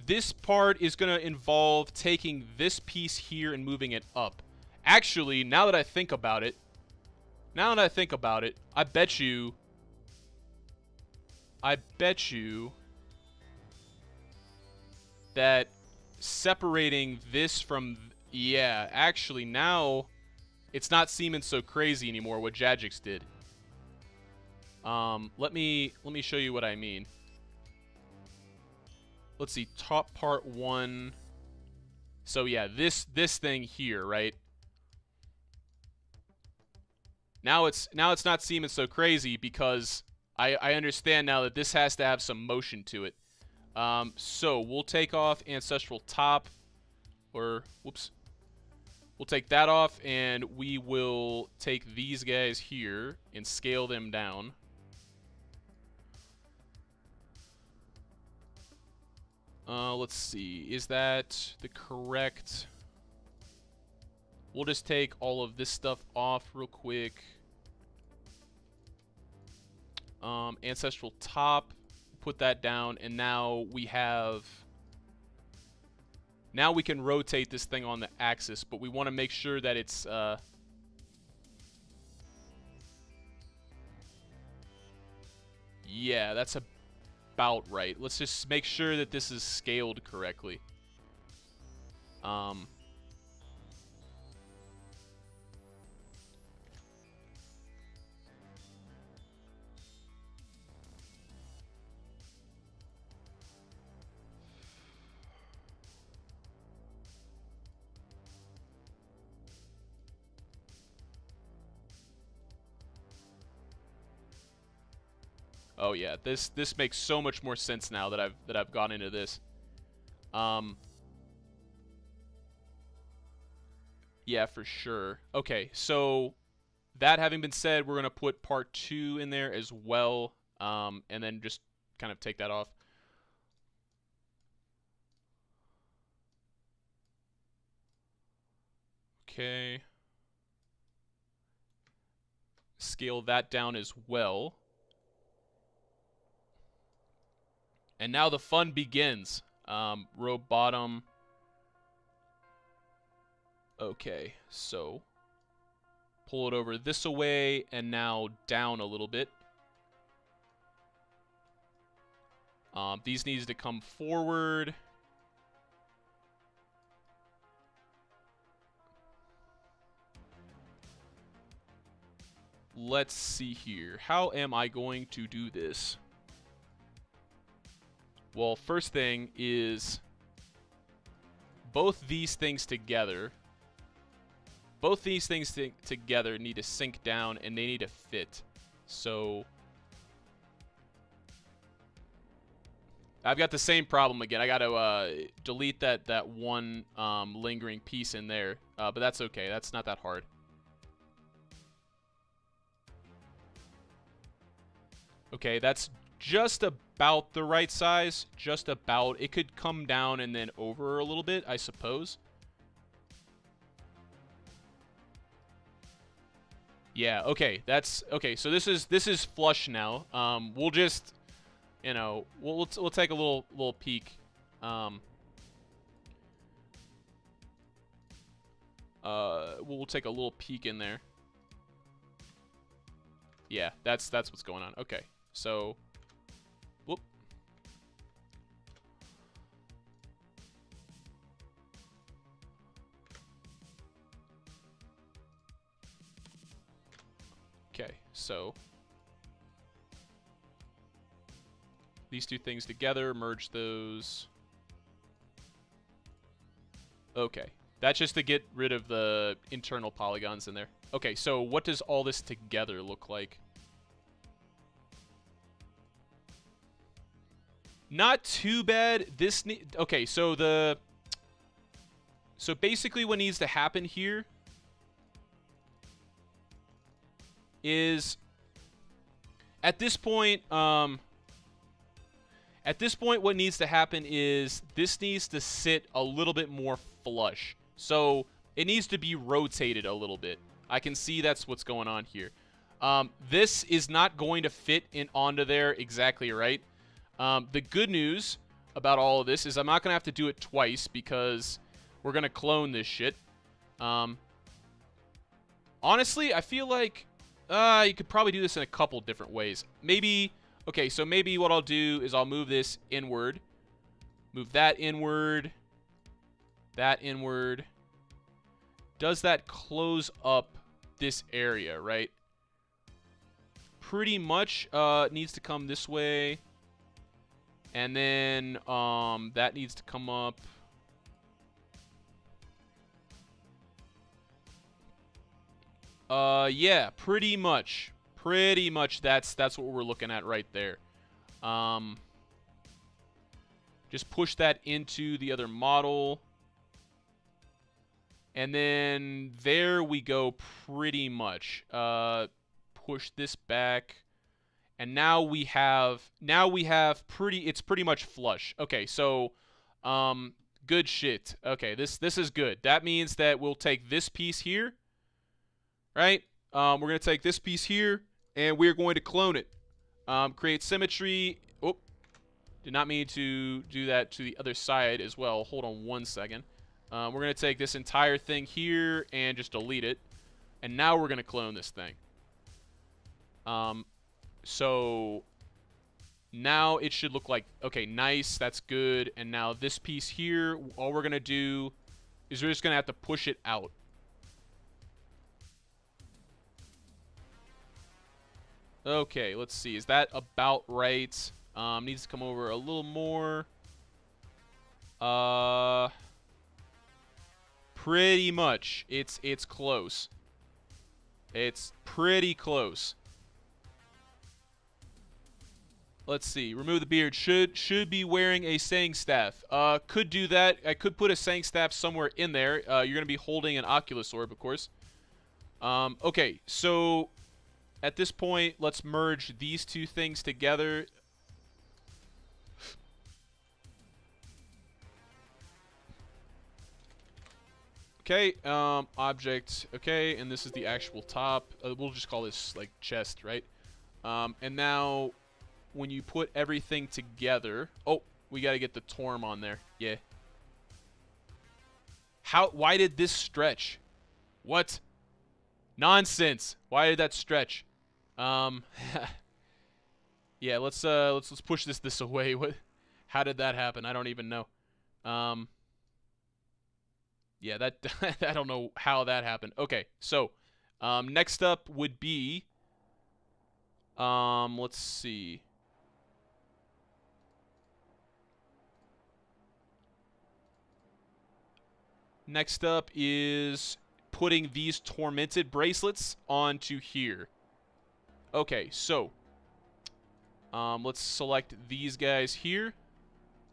this part is going to involve taking this piece here and moving it up. Actually, now that I think about it, I bet you that separating this from... Yeah, actually, now it's not seeming so crazy anymore what Jajix did. Let me show you what I mean. Let's see, top part 1. So yeah, this thing here, right? Now it's not seeming so crazy because I understand now that this has to have some motion to it. So we'll take off ancestral top, or whoops. We'll take that off and we will take these guys here and scale them down. Let's see. Is that the correct... We'll just take all of this stuff off real quick. Ancestral top, put that down, and now we have... Now we can rotate this thing on the axis, but we want to make sure that it's... Yeah, that's about right. Let's just make sure that this is scaled correctly. Oh yeah, this makes so much more sense now that I've gone into this. Yeah, for sure. Okay, so that having been said, we're gonna put part 2 in there as well, and then just kind of take that off. Okay. Scale that down as well. And now the fun begins. Row bottom. Okay, so pull it over this away and now down a little bit. These needs to come forward. Let's see here. How am I going to do this? Well, first thing is both these things together. Both these things together need to sink down and they need to fit. So I've got the same problem again. I got to delete that one lingering piece in there, but that's okay. That's not that hard. Okay, that's just about the right size. Just about. It could come down and then over a little bit, I suppose. Yeah, okay. That's okay. So this is flush now. We'll just, you know, we'll take a little peek. We'll take a little peek in there. Yeah, that's what's going on. Okay. So, whoop. Okay, so these two things together, merge those. Okay, that's just to get rid of the internal polygons in there. Okay, so what does all this together look like? Not too bad. Okay, so basically what needs to happen here is at this point what needs to happen is this needs to sit a little bit more flush. So it needs to be rotated a little bit. I can see that's what's going on here. This is not going to fit in onto there exactly right. The good news about all of this is I'm not going to have to do it twice because we're going to clone this shit. Honestly, I feel like you could probably do this in a couple different ways. Maybe, okay, so maybe what I'll do is I'll move this inward. Move that inward. That inward. Does that close up this area, right? Pretty much needs to come this way. And then that needs to come up. Yeah, pretty much. Pretty much that's what we're looking at right there. Just push that into the other model. And then there we go pretty much. Push this back. And now it's pretty much flush. Okay, so Good shit. Okay, this is good. That means that we'll take this piece here, right? We're going to take this piece here, and we're going to clone it. Create symmetry. Oh, did not mean to do that to the other side as well. Hold on one second. We're going to take this entire thing here and just delete it. And now we're going to clone this thing. So now it should look like, okay, nice, that's good. And now this piece here, all we're going to do is we're just going to have to push it out. Okay, let's see. Is that about right? Needs to come over a little more. Pretty much. It's close. It's pretty close. Let's see. Remove the beard. Should be wearing a saying staff. Could do that. I could put a saying staff somewhere in there. You're going to be holding an Oculus orb, of course. Okay, so at this point, let's merge these two things together. Okay, object. Okay, and this is the actual top. We'll just call this, like, chest, right? And now when you put everything together... Oh, we got to get the Torm on there. Yeah. Why did this stretch? What? Nonsense. Why did that stretch? Yeah, let's push this away. How did that happen? I don't even know. Yeah, that I don't know how that happened. Okay, so next up would be let's see. Next up is putting these tormented bracelets onto here. Okay, so let's select these guys here.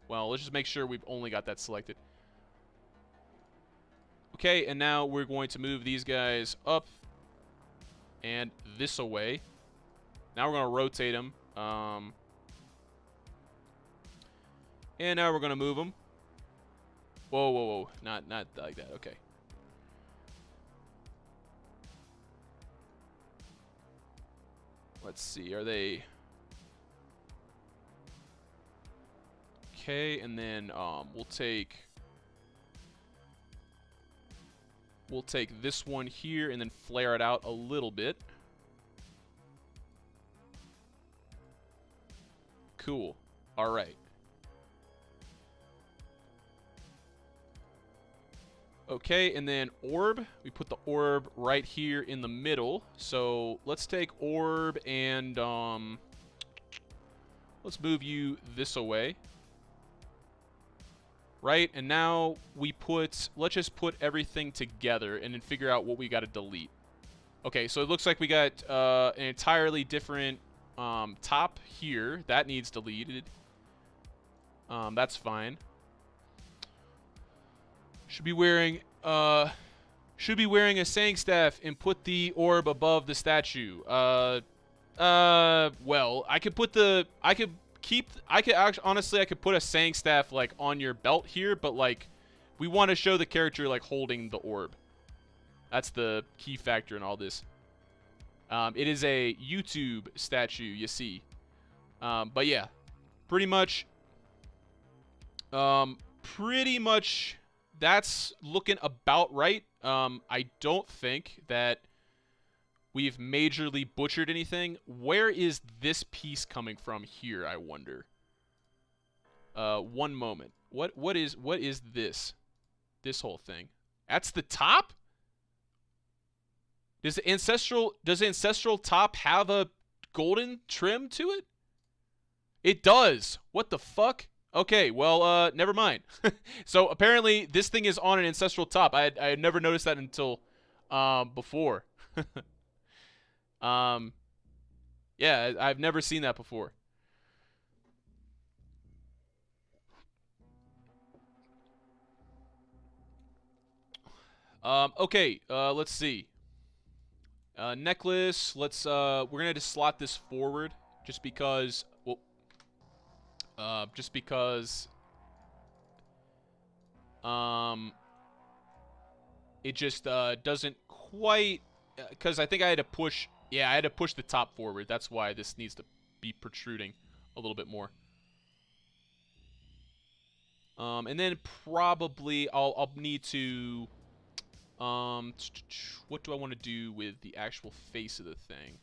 Well, let's just make sure we've only got that selected. Okay, and now we're going to move these guys up and this away. Now we're going to rotate them. And now we're going to move them. Whoa, whoa, whoa. Not like that. Okay. Let's see. Are they... Okay, and then we'll take this one here and then flare it out a little bit. Cool. All right. Okay, and then orb. We put the orb right here in the middle. So let's take orb and let's move you this away. Right, and now let's just put everything together and then figure out what we got to delete. Okay, so it looks like we got an entirely different top here. That needs deleted. That's fine. Should be wearing a saying staff and put the orb above the statue. Well, I could honestly, I could put a saying staff like on your belt here, but like we want to show the character like holding the orb. That's the key factor in all this. It is a YouTube statue, you see. But yeah, pretty much that's looking about right. I don't think that we've majorly butchered anything. Where is this piece coming from here, I wonder? One moment. What is this? This whole thing. That's the top? Does the ancestral top have a golden trim to it? It does. What the fuck? Okay, well, never mind. So apparently this thing is on an ancestral top. I had never noticed that until before. Yeah, I've never seen that before. Okay, let's see. Necklace, we're gonna just slot this forward just because, well, It just doesn't quite, because I think I had to push, yeah, I had to push the top forward. That's why this needs to be protruding a little bit more. And then probably I'll need to, what do I want to do with the actual face of the thing?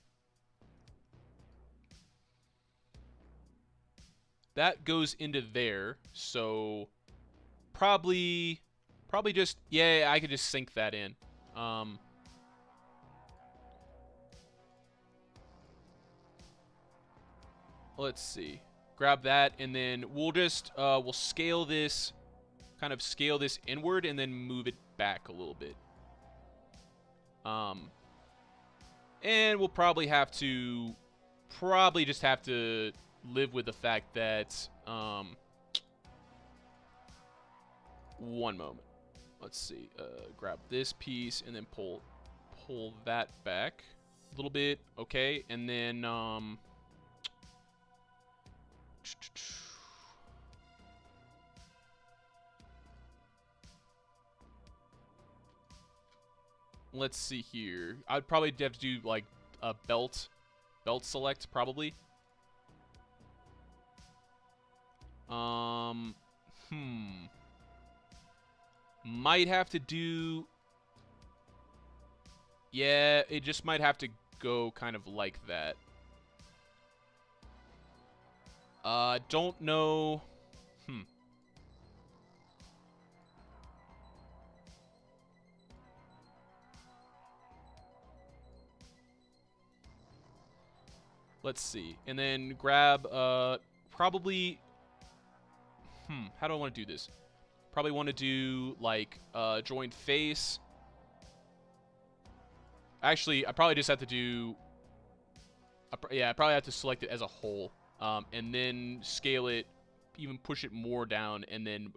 That goes into there, so probably just, yeah, I could just sink that in. Let's see. Grab that, and then we'll just, we'll scale this, kind of scale this inward, and then move it back a little bit. And we'll probably just have to live with the fact that, one moment. Let's see. Grab this piece and then pull that back a little bit. Okay, and then let's see here. I'd probably have to do like a belt select probably. Might have to do, yeah, it just might have to go kind of like that. Don't know. Let's see. And then grab, probably, how do I want to do this? Probably want to do, like, joint face. Actually, I probably just have to do, yeah, I probably have to select it as a whole. And then scale it, even push it more down, and then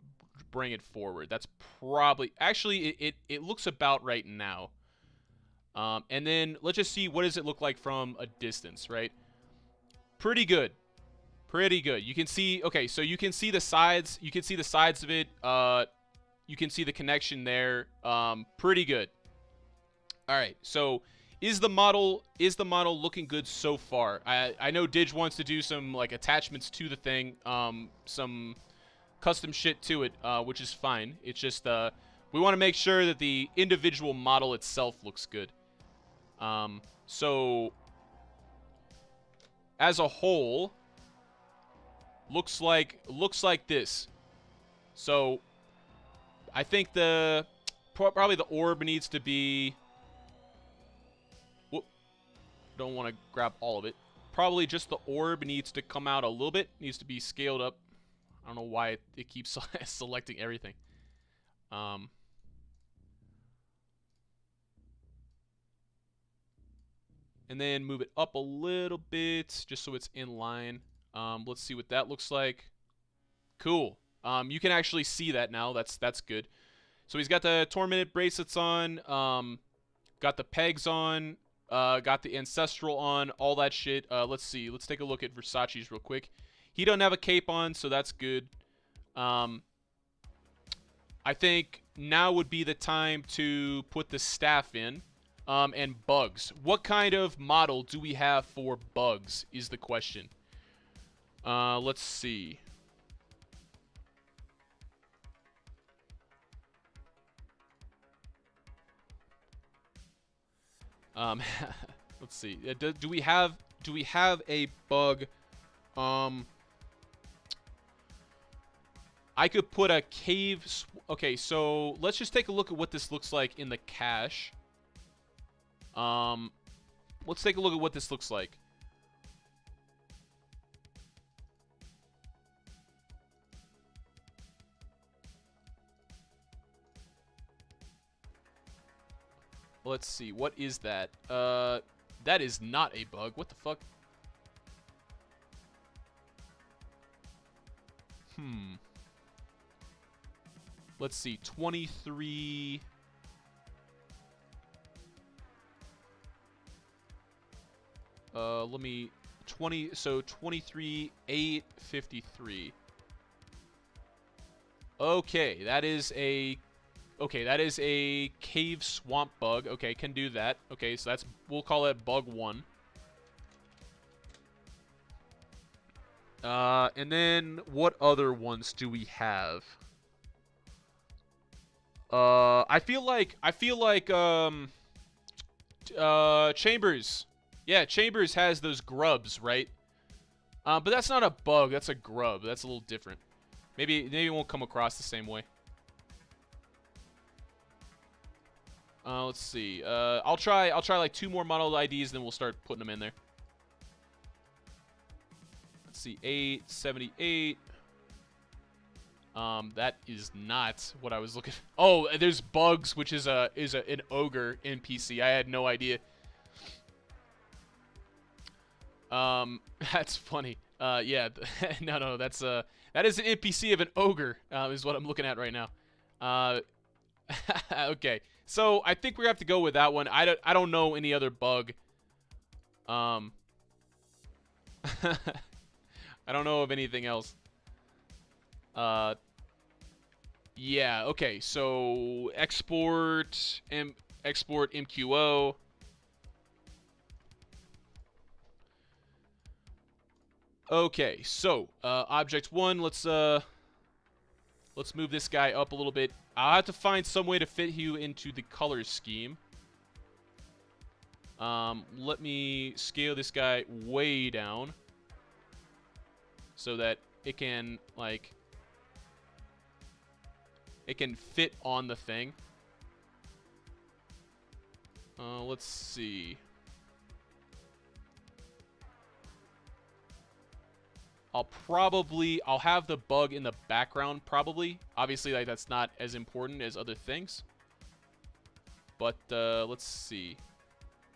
bring it forward. That's probably, actually, it looks about right now. And then let's just see, what does it look like from a distance, right? Pretty good. Pretty good. You can see, okay, so you can see the sides. You can see the sides of it. You can see the connection there. Pretty good. All right, so is the model looking good so far? I know Dig wants to do some like attachments to the thing, some custom shit to it, which is fine. It's just we want to make sure that the individual model itself looks good. So as a whole, looks like this. So I think probably the orb needs to be, whoop, don't want to grab all of it. Probably just the orb needs to come out a little bit, needs to be scaled up. I don't know why it keeps selecting everything. And then move it up a little bit just so it's in line. Let's see what that looks like. Cool. You can actually see that now. That's good. So he's got the Tormented bracelets on, got the pegs on, got the Ancestral on, all that shit. Let's see. Let's take a look at Versace's real quick. He doesn't have a cape on, so that's good. I think now would be the time to put the staff in. And bugs. What kind of model do we have for bugs is the question. Let's see. Let's see. Do we have a bug? I could put a cave. Okay, so let's just take a look at what this looks like in the cache. Let's take a look at what this looks like. Let's see. What is that? That is not a bug. What the fuck? Let's see. 23. Let me 20. So 23 853. Okay, that is a... Okay, that is a cave swamp bug. Okay, can do that. Okay, so that's... We'll call it bug 1. And then what other ones do we have? I feel like Chambers. Yeah, Chambers has those grubs, right? But that's not a bug, that's a grub. That's a little different. Maybe it won't come across the same way. Let's see. I'll try like 2 more model IDs, then we'll start putting them in there. Let's see, 878. That is not what I was looking. Oh, there's bugs, which is an ogre NPC. I had no idea. That's funny. Yeah, no, that is an NPC of an ogre. Is what I'm looking at right now. Okay, so I think we have to go with that one. I don't know any other bug. I don't know of anything else. Yeah, okay, so export MQO. Okay, so object 1, let's move this guy up a little bit. I'll have to find some way to fit you into the color scheme. Let me scale this guy way down so that it can, like, it can fit on the thing. Let's see. I'll have the bug in the background, probably. Obviously, like, that's not as important as other things. But, let's see.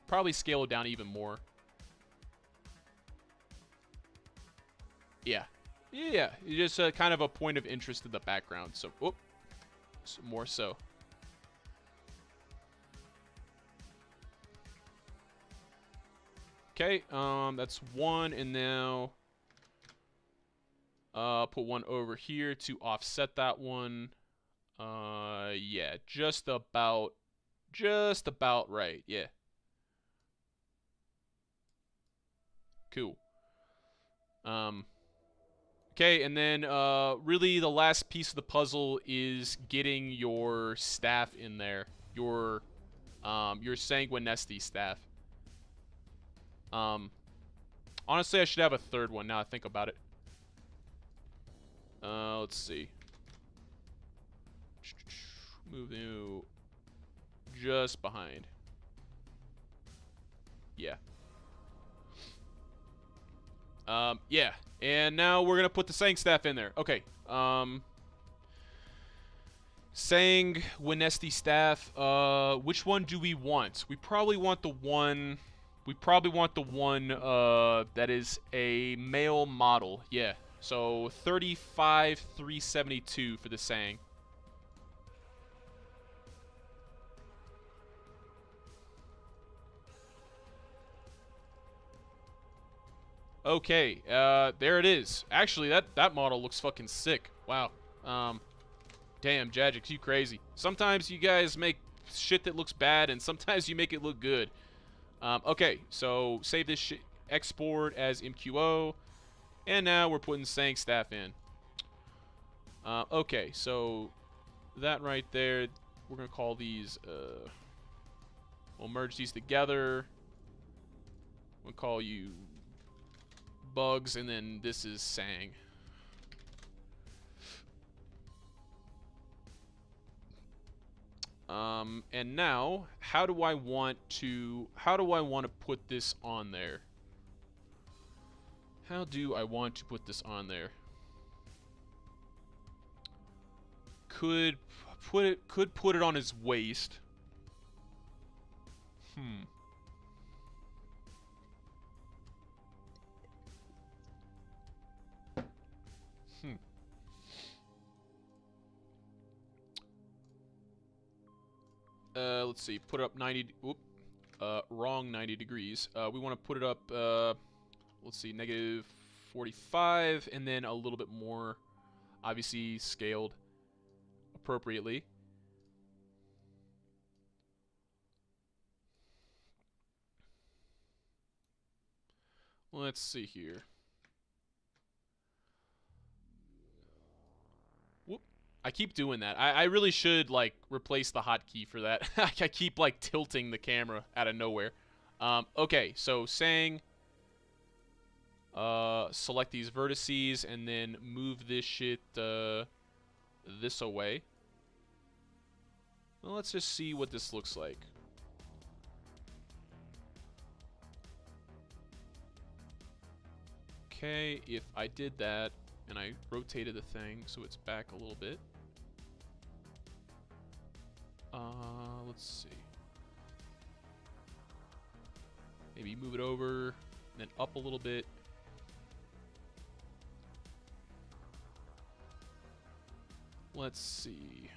Probably scale it down even more. Yeah. Yeah, just kind of a point of interest in the background. So, whoop. So more so. Okay, that's 1, and now put 1 over here to offset that one. Yeah, just about right. Yeah. Cool. Okay, and then really the last piece of the puzzle is getting your staff in there. Your Sanguinesti staff. Honestly, I should have a 3rd one now I think about it. Let's see. Move you just behind. Yeah. Yeah. And now we're gonna put the Sang staff in there. Okay. Sanguinesti staff. Which one do we want? We probably want the one. That is a male model. Yeah. So 35,372 for the Sang. Okay, there it is. Actually, that model looks fucking sick. Wow. Damn, Jajix, you crazy. Sometimes you guys make shit that looks bad, and sometimes you make it look good. Okay, so save this shit, export as MQO, and now we're putting Sang staff in. Okay, so that right there, we're gonna call these. We'll merge these together. We'll call you bugs, and then this is Sang. And now, how do I want to put this on there? How do I want to put this on there? Could put it on his waist. Let's see. Put it up 90. Oop. Wrong 90 degrees. We want to put it up. Let's see. -45, and then a little bit more. Obviously scaled. appropriately. Let's see here. Whoop. I keep doing that. I really should, like, replace the hotkey for that. I keep, like, tilting the camera out of nowhere. Okay, so saying... select these vertices and then move this shit, this away. Well, let's just see what this looks like. Okay, if I did that and I rotated the thing so it's back a little bit. Let's see. Maybe move it over and then up a little bit. Let's see.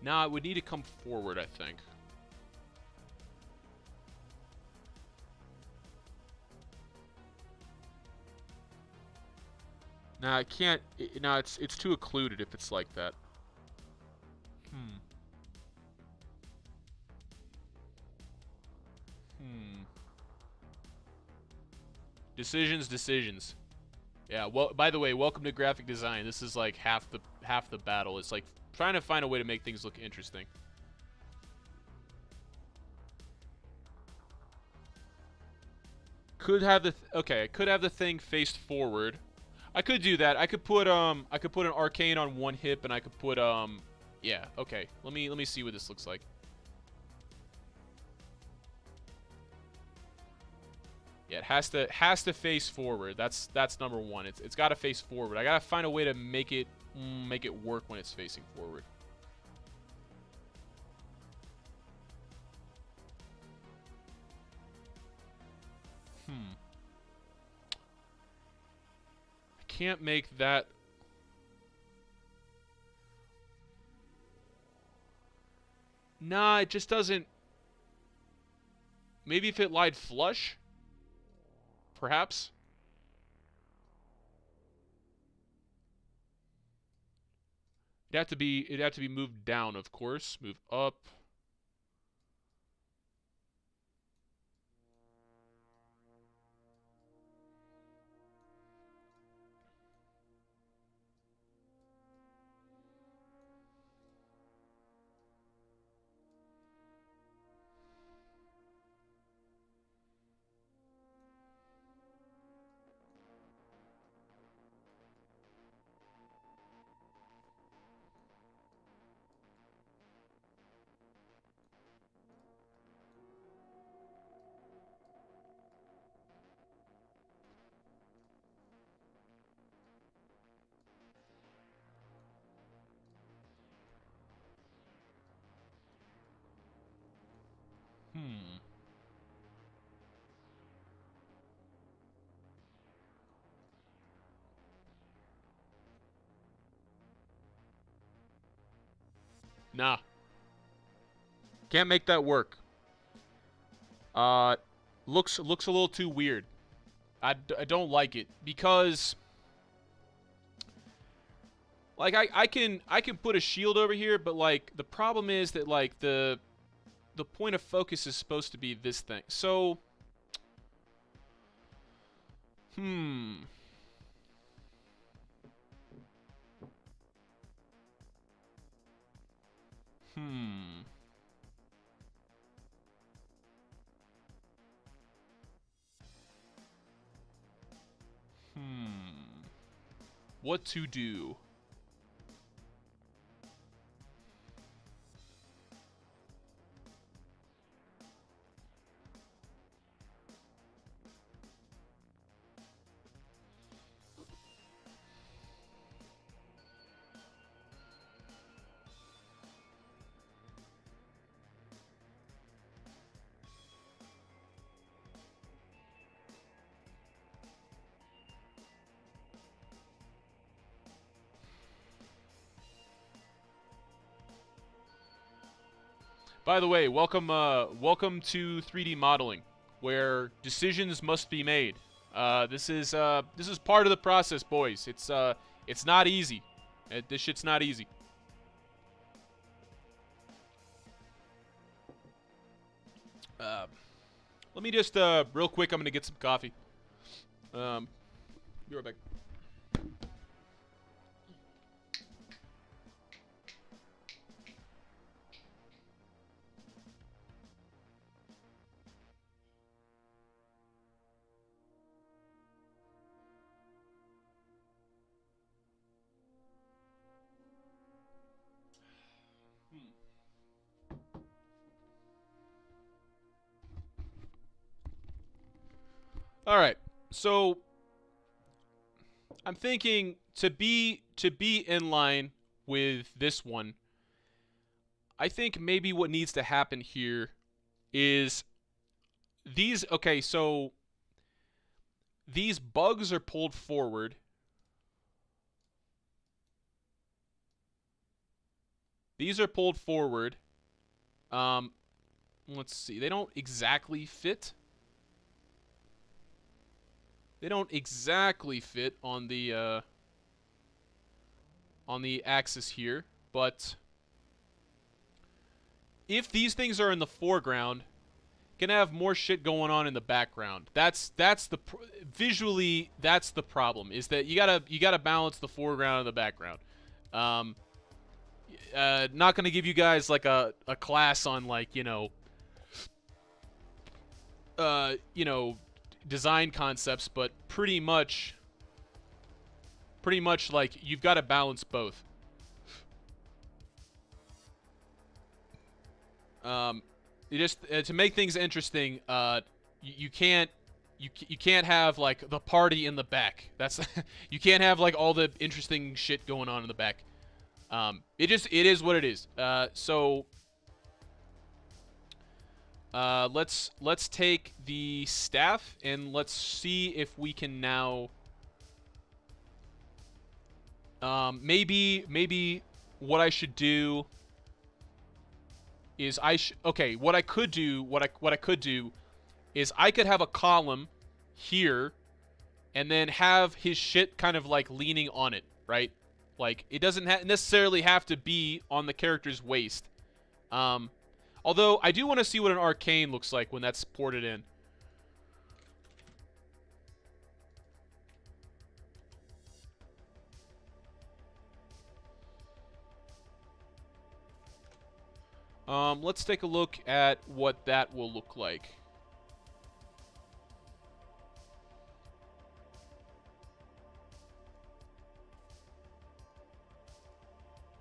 Now it would need to come forward, I think. Nah, it can't. Nah, it's too occluded if it's like that. Decisions. Yeah. Well, by the way, welcome to graphic design. This is like half the battle. It's like trying to find a way to make things look interesting. Could have the okay. I could have the thing faced forward. I could do that. I could put an arcane on one hip, and I could put yeah. Okay. Let me see what this looks like. Yeah, it has to face forward. That's number one. It's got to face forward. I gotta find a way to make it work when it's facing forward. I can't make that. Nah, it just doesn't. Maybe if it lied flush. Perhaps. It'd have to be moved down, of course. Move up. Nah. Can't make that work. Looks a little too weird. I don't like it because like I can put a shield over here, but like the problem is that like the point of focus is supposed to be this thing. So What to do? By the way, welcome to 3D modeling, where decisions must be made. This is part of the process, boys. It's not easy. This shit's not easy. Let me just real quick. I'm gonna get some coffee. Be right back. All right, so I'm thinking to be in line with this one. I think maybe what needs to happen here is these. Okay, so these bugs are pulled forward. These are pulled forward. Let's see. They don't exactly fit. They don't exactly fit on the axis here, but if these things are in the foreground, gonna have more shit going on in the background. That's the visually that's the problem, is that you gotta balance the foreground and the background. Not gonna give you guys like a class on like design concepts, but pretty much like you've got to balance both. You just to make things interesting, you can't have like the party in the back. That's you can't have like all the interesting shit going on in the back. It is what it is. So let's take the staff and let's see if we can now maybe what I should do is what I could do is I could have a column here and then have his shit kind of like leaning on it, right? Like it doesn't necessarily have to be on the character's waist. Although I do want to see what an arcane looks like when that's ported in. Let's take a look at what that will look like.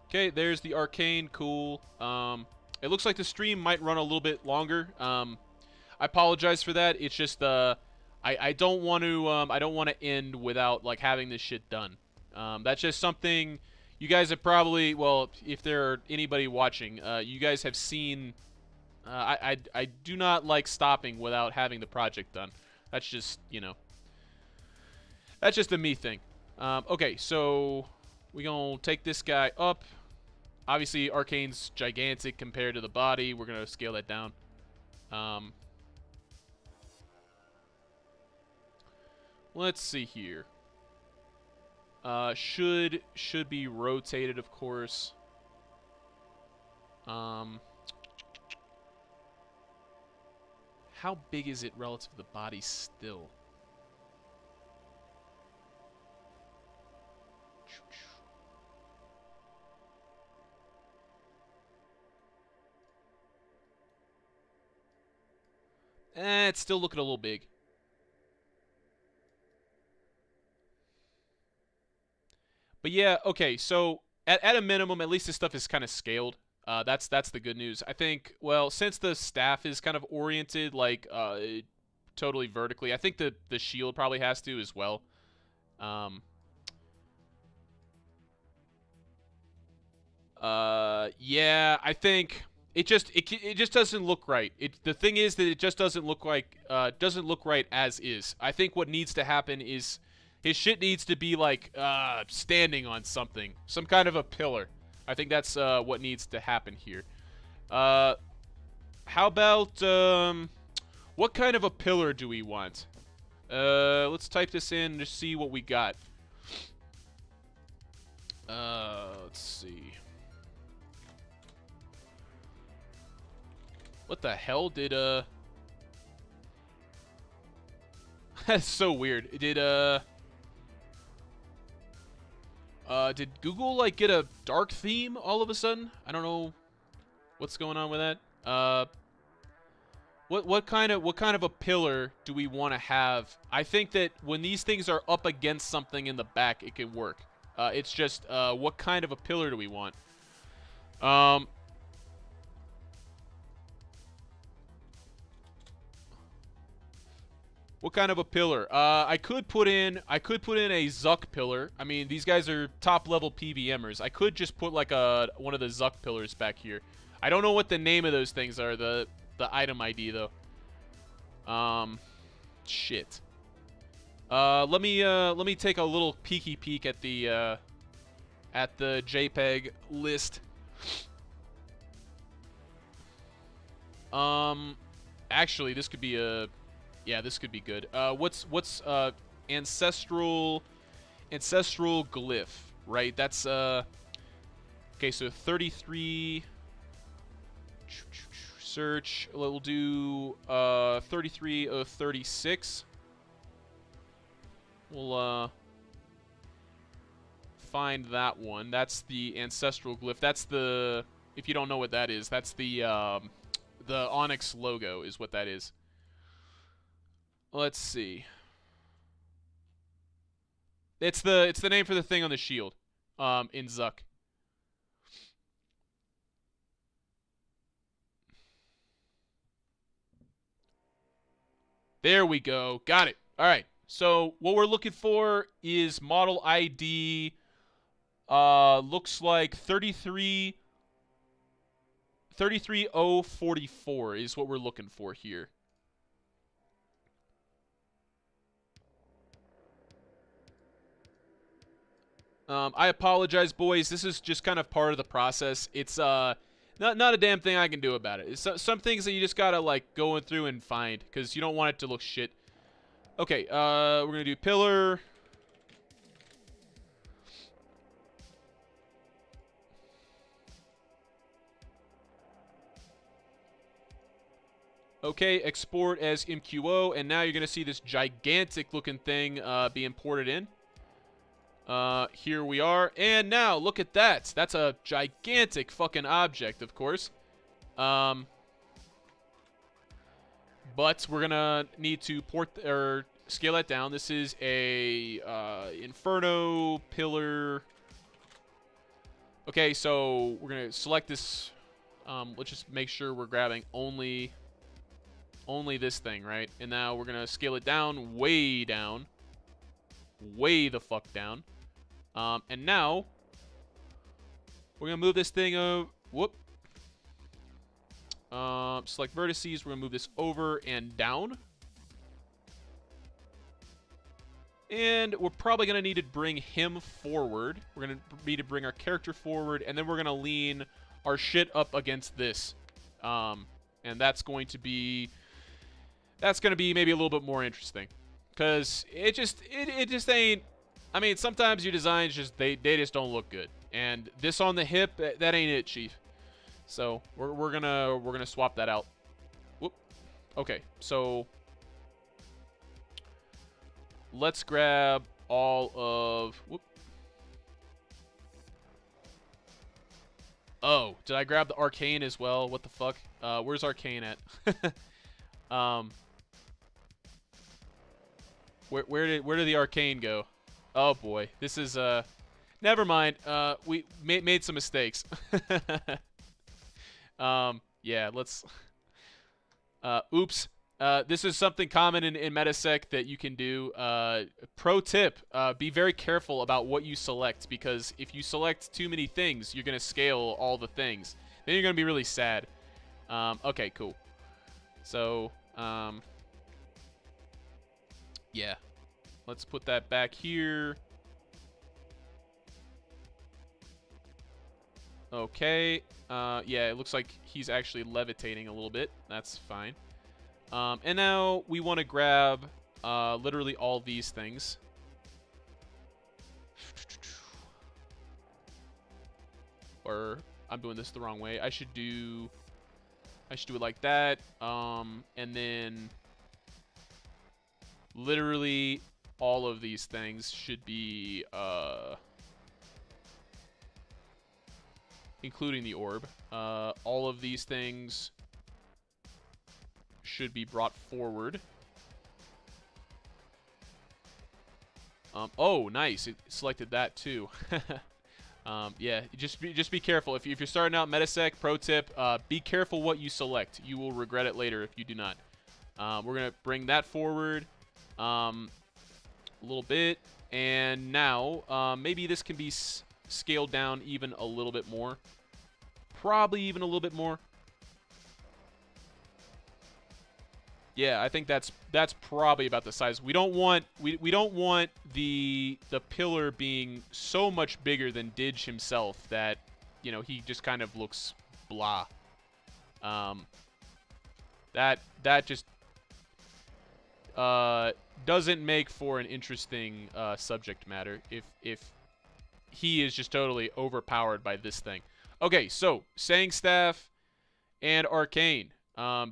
Okay, there's the arcane. Cool. It looks like the stream might run a little bit longer. I apologize for that. It's just I don't want to end without like having this shit done. That's just something you guys have probably, well, if there are anybody watching, you guys have seen. I do not like stopping without having the project done. That's just that's just a me thing. Okay, so we're gonna take this guy up. Obviously, Arcane's gigantic compared to the body. We're going to scale that down. Let's see here. Should be rotated, of course. How big is it relative to the body still? It's still looking a little big. But yeah, okay, so at a minimum, at least this stuff is kind of scaled. That's the good news. I think, well, since the staff is kind of oriented like totally vertically, I think the shield probably has to as well. Yeah, I think it just doesn't look right. The thing is that it just doesn't look right as is. I think what needs to happen is his shit needs to be like standing on something, some kind of a pillar. I think that's what needs to happen here. How about what kind of a pillar do we want? Let's type this in and just see what we got. Let's see. What the hell did, That's so weird. Did Google, like, get a dark theme all of a sudden? I don't know what's going on with that. What kind of a pillar do we want to have? I think that when these things are up against something in the back, it can work. It's just, what kind of a pillar do we want? What kind of a pillar? I could put in a Zuck pillar. I mean, these guys are top level PVMers. I could just put like one of the Zuck pillars back here. I don't know what the name of those things are. The item ID though. Shit. Let me take a little peeky peek at the JPEG list. Actually, this could be a. Yeah, this could be good. What's ancestral glyph, right? That's okay. So 33 search. We'll do 33036. We'll find that one. That's the ancestral glyph. That's the, if you don't know what that is, that's the Onyx logo is what that is. Let's see. It's the name for the thing on the shield, in Zuck. There we go. Got it. All right. So what we're looking for is model ID. Looks like 33044 is what we're looking for here. I apologize, boys. This is just kind of part of the process. It's not a damn thing I can do about it. It's some things that you just gotta like go through and find because you don't want it to look shit. Okay, we're gonna do pillar. Okay, export as MQO, and now you're gonna see this gigantic looking thing be imported in. Here we are, and now look at that. That's a gigantic fucking object, of course. But we're gonna need to scale that down. This is a Inferno pillar. Okay, so we're gonna select this. Let's just make sure we're grabbing only this thing, right? And now we're gonna scale it down, way the fuck down. And now we're gonna move this thing over. Select vertices. We're gonna move this over and down. And we're probably gonna need to bring him forward. We're gonna need to bring our character forward, and then we're gonna lean our shit up against this. And that's going to be maybe a little bit more interesting, because it just ain't. I mean, sometimes your designs just they just don't look good, and this on the hip, that ain't it, Chief. So we're gonna swap that out. Whoop. Okay, so let's grab all of. Whoop. Oh, did I grab the arcane as well? What the fuck? Where's arcane at? Where did the arcane go? Oh boy, this is never mind. We made some mistakes. Yeah, let's oops. This is something common in Metasec that you can do. Pro tip, be very careful about what you select, because if you select too many things, you're gonna scale all the things. Then you're gonna be really sad. Okay, cool. So, yeah. Let's put that back here. Okay. Yeah, it looks like he's actually levitating a little bit. That's fine. And now we want to grab literally all these things. Or I'm doing this the wrong way. I should do it like that. And then literally all of these things should be including the orb. All of these things should be brought forward. Oh, nice. It selected that too. Yeah, just be careful. If you're starting out Metasec, pro tip, be careful what you select. You will regret it later if you do not. We're going to bring that forward a little bit. And now, maybe this can be scaled down even a little bit more. Probably even a little bit more. Yeah, I think that's probably about the size. We don't want the pillar being so much bigger than Didge himself that, you know, he just kind of looks blah. That just doesn't make for an interesting subject matter if he is just totally overpowered by this thing. Okay, so Sang Staff and Arcane.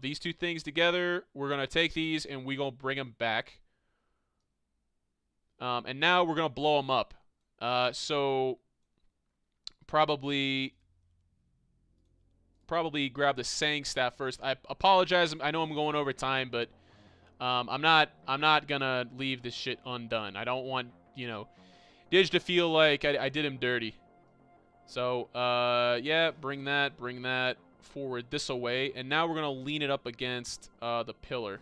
These two things together, we're going to take these and we're going to bring them back. And now we're going to blow them up. So probably grab the Sang Staff first. I apologize. I know I'm going over time, but I'm not going to leave this shit undone. I don't want, you know, Didge to feel like I did him dirty. So, yeah, bring that forward this away, and now we're going to lean it up against the pillar.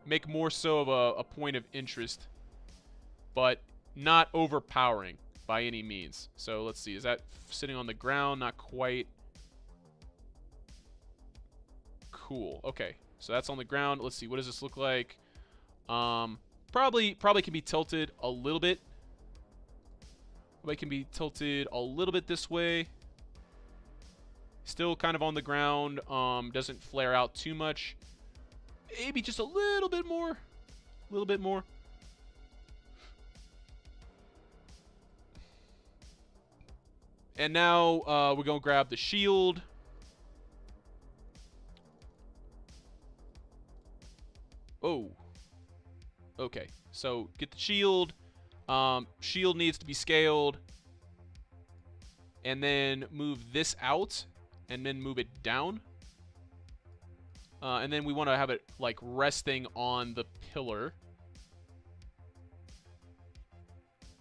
Make more so of a point of interest, but not overpowering by any means. So let's see, is that sitting on the ground? Not quite. Cool. Okay, so that's on the ground. Let's see, what does this look like? Probably can be tilted a little bit. It can be tilted a little bit this way. Still kind of on the ground. Doesn't flare out too much. Maybe just a little bit more. A little bit more. And now we're going to grab the shield. Oh. Okay. So get the shield. Shield needs to be scaled, and then move this out, and then move it down, and then we want to have it like resting on the pillar.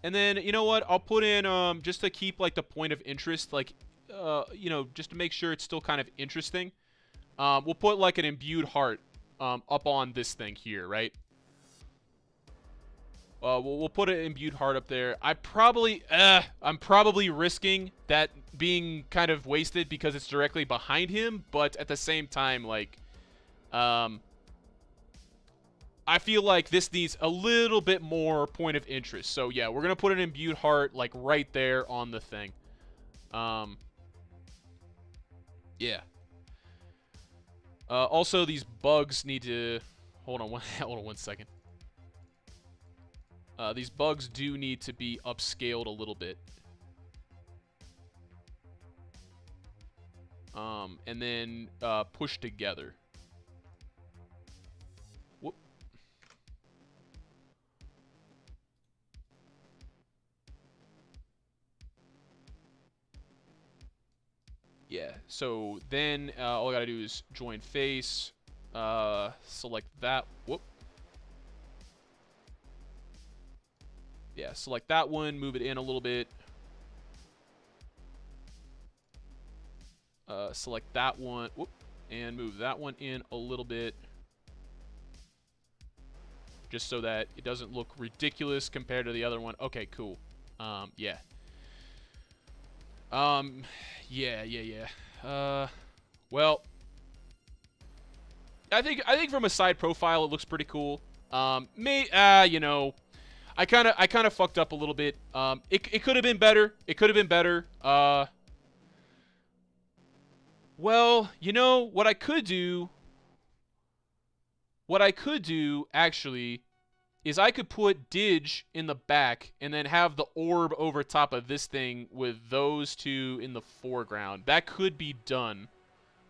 And then, you know what, I'll put in just to keep like the point of interest, like you know, just to make sure it's still kind of interesting, we'll put like an imbued heart up on this thing here, right? We'll put an imbued heart up there. I'm probably risking that being kind of wasted because it's directly behind him, but at the same time, like, I feel like this needs a little bit more point of interest. So yeah, we're gonna put an imbued heart like right there on the thing. Yeah. Also, these bugs need to hold on one second. These bugs do need to be upscaled a little bit. And then pushed together. Whoop. Yeah, so then all I gotta do is join face, select that. Whoop. Yeah, select that one, move it in a little bit. Select that one, whoop, and move that one in a little bit. Just so that it doesn't look ridiculous compared to the other one. Okay, cool. Yeah. Yeah. Well, I think from a side profile it looks pretty cool. You know, I kind of fucked up a little bit. It could have been better. It could have been better. Well, you know what I could do. what I could do, actually, is I could put Dig in the back and then have the orb over top of this thing with those two in the foreground. That could be done.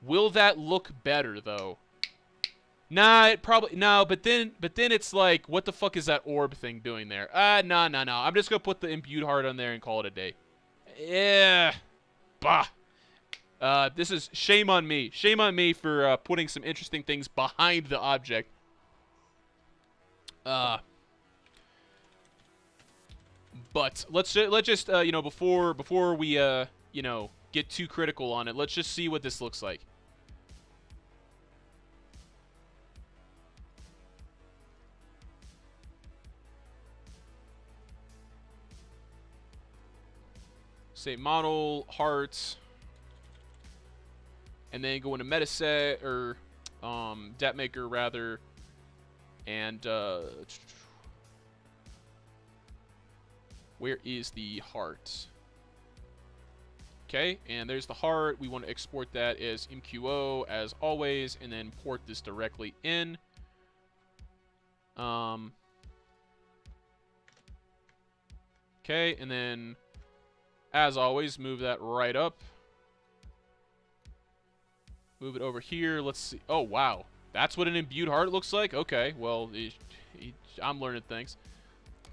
Will that look better, though? Nah, it probably... No, but then it's like, what the fuck is that orb thing doing there? No. I'm just gonna put the imbued heart on there and call it a day. Yeah. Bah. This is shame on me. Shame on me for putting some interesting things behind the object. But let's just you know, before we you know, get too critical on it, let's just see what this looks like. Say model hearts, and then go into meta set or dat maker rather, and where is the heart? Okay, and there's the heart. We want to export that as MQO as always, and then port this directly in. Okay, and then as always, move that right up. Move it over here. Let's see. Oh, wow. That's what an imbued heart looks like? Okay, well, I'm learning things.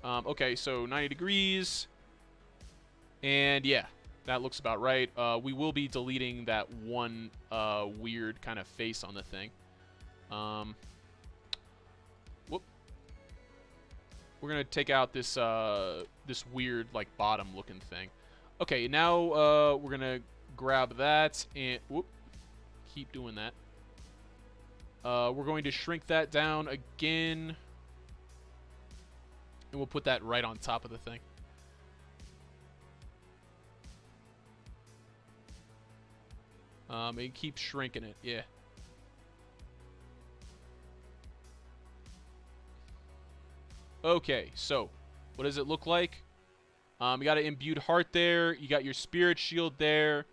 Okay, so 90 degrees. And yeah, that looks about right. We will be deleting that one weird kind of face on the thing. Whoop. We're going to take out this this weird, like, bottom-looking thing. Okay, now we're going to grab that and... Whoop. Keep doing that. We're going to shrink that down again. And we'll put that right on top of the thing. And keep shrinking it, yeah. Okay, so what does it look like? You got an imbued heart there. You got your spirit shield there.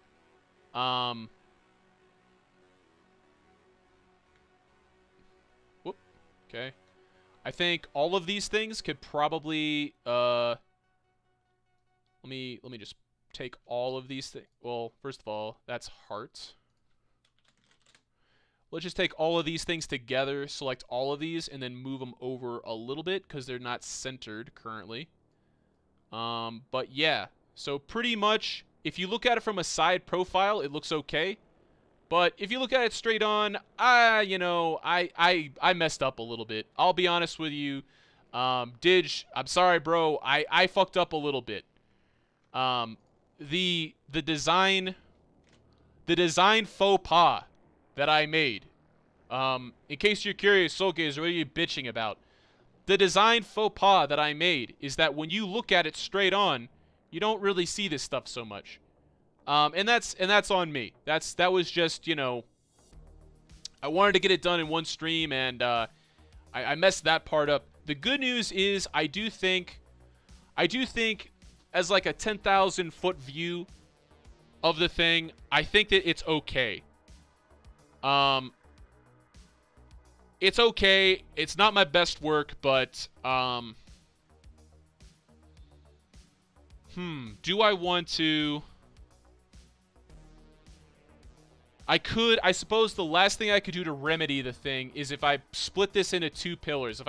Whoop. Okay. I think all of these things could probably let me just take all of these things. Well, first of all, that's heart. Let's just take all of these things together, select all of these, and then move them over a little bit because they're not centered currently. But yeah, so pretty much if you look at it from a side profile, it looks okay. But if you look at it straight on, you know, I messed up a little bit. I'll be honest with you. Dig, I'm sorry, bro. I fucked up a little bit. The design faux pas that I made. In case you're curious, Soul Gazer, what are you bitching about? The design faux pas that I made is that when you look at it straight on, you don't really see this stuff so much. And that's on me. That was just, you know, I wanted to get it done in one stream, and I messed that part up. The good news is I do think as like a 10,000 foot view of the thing, I think that it's okay. It's okay. It's not my best work, but do I want to? I suppose the last thing I could do to remedy the thing is if I split this into two pillars.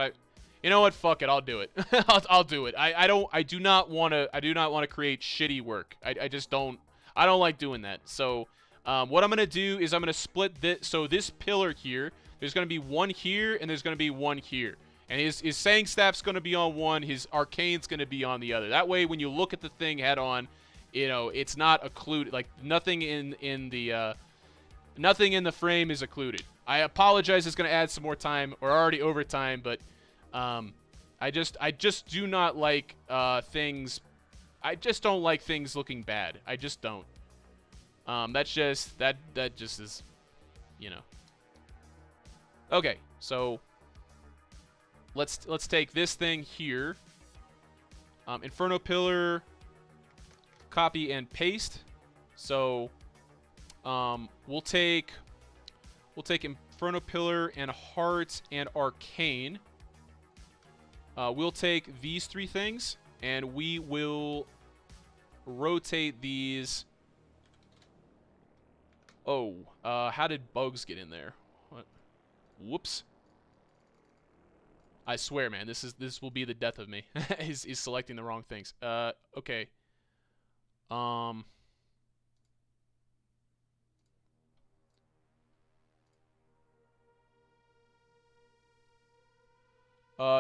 You know what? Fuck it. I'll do it. I'll do it. I do not want to create shitty work. I just don't. I don't like doing that. So, what I'm gonna do is I'm gonna split this. So this pillar here, there's gonna be one here and there's gonna be one here. And his Sang Staff's gonna be on one. His Arcane's gonna be on the other. That way, when you look at the thing head on, you know it's not occluded. Like nothing in the frame is occluded. I apologize. It's going to add some more time. We're already over time, but I just do not like things. I just don't like things looking bad. I just don't. That's just that just is, you know. Okay, so let's take this thing here. Inferno pillar, copy and paste. So we'll take Inferno Pillar and Heart and Arcane. We'll take these 3 things, and we will rotate these. Oh, how did bugs get in there? What? Whoops. I swear, man, this will be the death of me. is selecting the wrong things. Okay.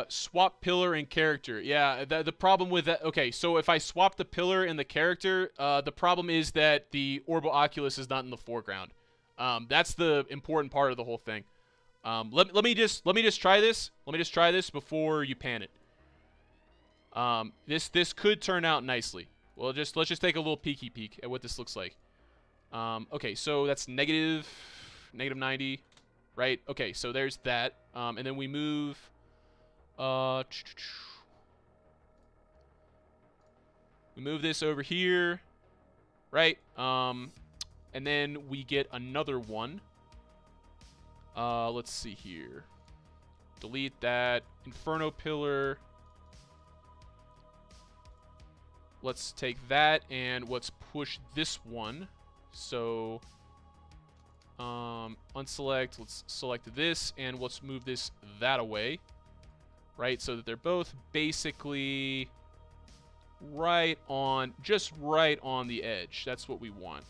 Swap pillar and character. Yeah, the problem with that... Okay, so if I swap the pillar and the character, the problem is that the Orbital Oculus is not in the foreground. That's the important part of the whole thing. Let me just try this. Let me just try this before you pan it. This could turn out nicely. Well, let's just take a little peeky peek at what this looks like. Okay, so that's negative 90, right? Okay, so there's that. And then we move... we move this over here, right? And then we get another one. Let's see here. Delete that. Inferno Pillar. Let's take that and let's push this one. So, unselect. Let's select this and let's move this that away. Right, so that they're both basically just right on the edge. That's what we want.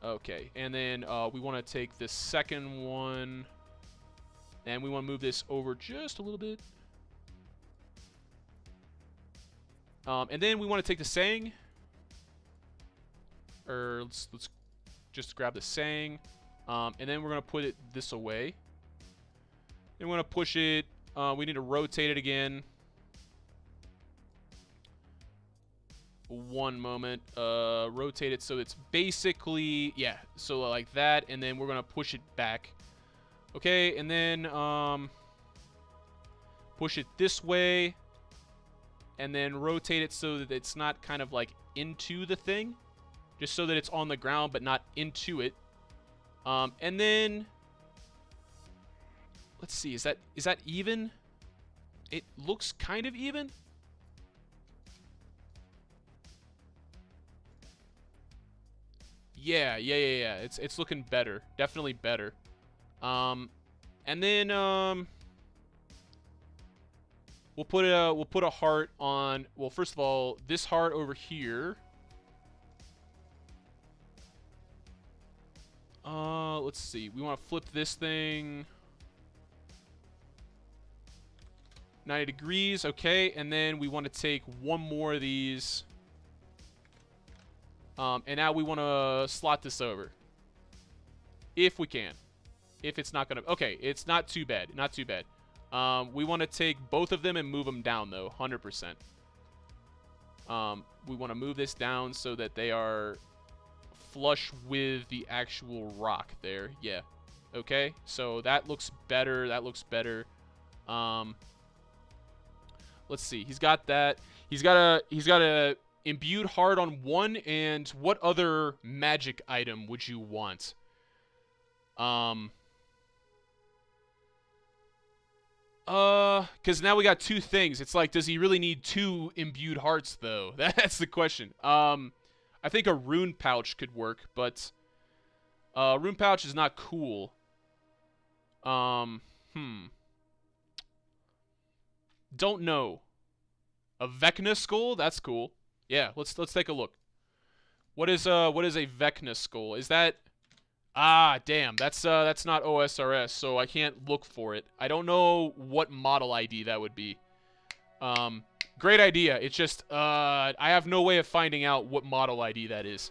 Okay, and then we want to take the second one, and we want to move this over just a little bit. And then we want to take the Sang. Or let's just grab the Sang, and then we're gonna put it this away. And we're gonna push it. We need to rotate it again. One moment. Rotate it so it's basically so like that, and then we're gonna push it back. Okay, and then push it this way, and then rotate it so that it's not kind of like into the thing. Just so that it's on the ground, but not into it. And then, let's see, is that even? It looks kind of even. Yeah. It's looking better, definitely better. And then we'll put a heart on. Well, first of all, this heart over here. Let's see. We want to flip this thing 90 degrees. Okay, and then we want to take one more of these. And now we want to slot this over. If we can. If it's not going to... Okay, it's not too bad. Not too bad. We want to take both of them and move them down, though. 100%. We want to move this down so that they are... flush with the actual rock there. Yeah. Okay. So that looks better. That looks better. Let's see. He's got that. He's got a imbued heart on one, and what other magic item would you want? Because now we got 2 things. It's like, does he really need 2 imbued hearts though? That's the question. I think a rune pouch could work, but rune pouch is not cool. Don't know. A Vecna skull? That's cool. Yeah, let's take a look. What is a Vecna skull? Is that... Ah, damn. That's not OSRS, so I can't look for it. I don't know what model ID that would be. Great idea. It's just, I have no way of finding out what model ID that is.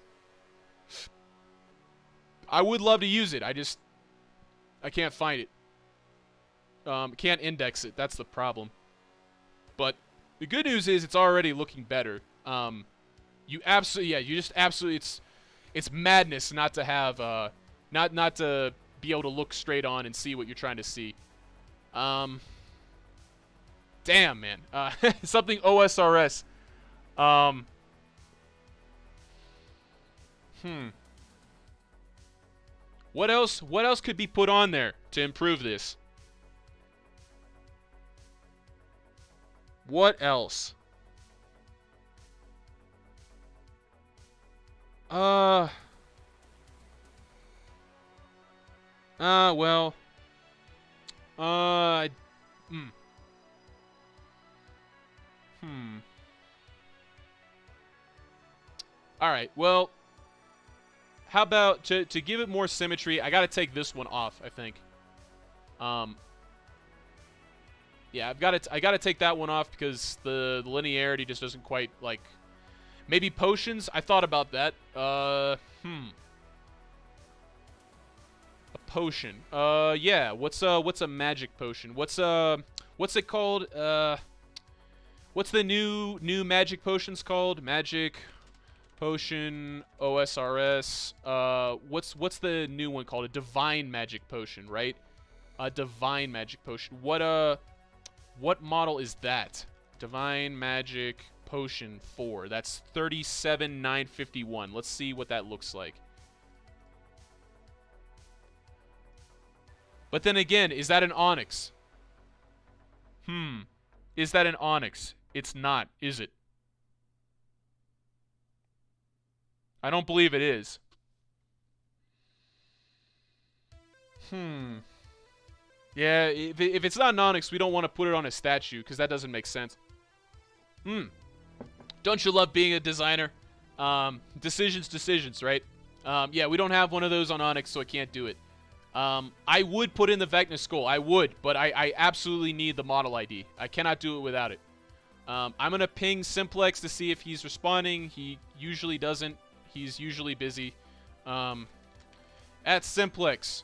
I would love to use it. I can't find it. Can't index it. That's the problem. But the good news is it's already looking better. You just absolutely, it's madness not to have, not to be able to look straight on and see what you're trying to see. Damn, man. Something OSRS. What else? What else could be put on there to improve this? What else? Well. All right. Well, how about to give it more symmetry? I got to take this one off, I think. Yeah, I got to take that one off because the linearity just doesn't quite like. Maybe potions. I thought about that. A potion. Yeah. What's a magic potion? What's it called? What's the new magic potions called? Magic potion OSRS. What's the new one called? A divine magic potion, right? A divine magic potion. What model is that? Divine magic potion 4. That's 37,951. Let's see what that looks like. But then again, is that an Onyx? Is that an Onyx? It's not, is it? I don't believe it is. Yeah, if it's not an Onyx, we don't want to put it on a statue, because that doesn't make sense. Don't you love being a designer? Decisions, right? Yeah, we don't have one of those on Onyx, so I can't do it. I would put in the Vecna Skull. I would, but I absolutely need the model ID. I cannot do it without it. I'm going to ping Simplex to see if he's responding. He usually doesn't. He's usually busy. At Simplex.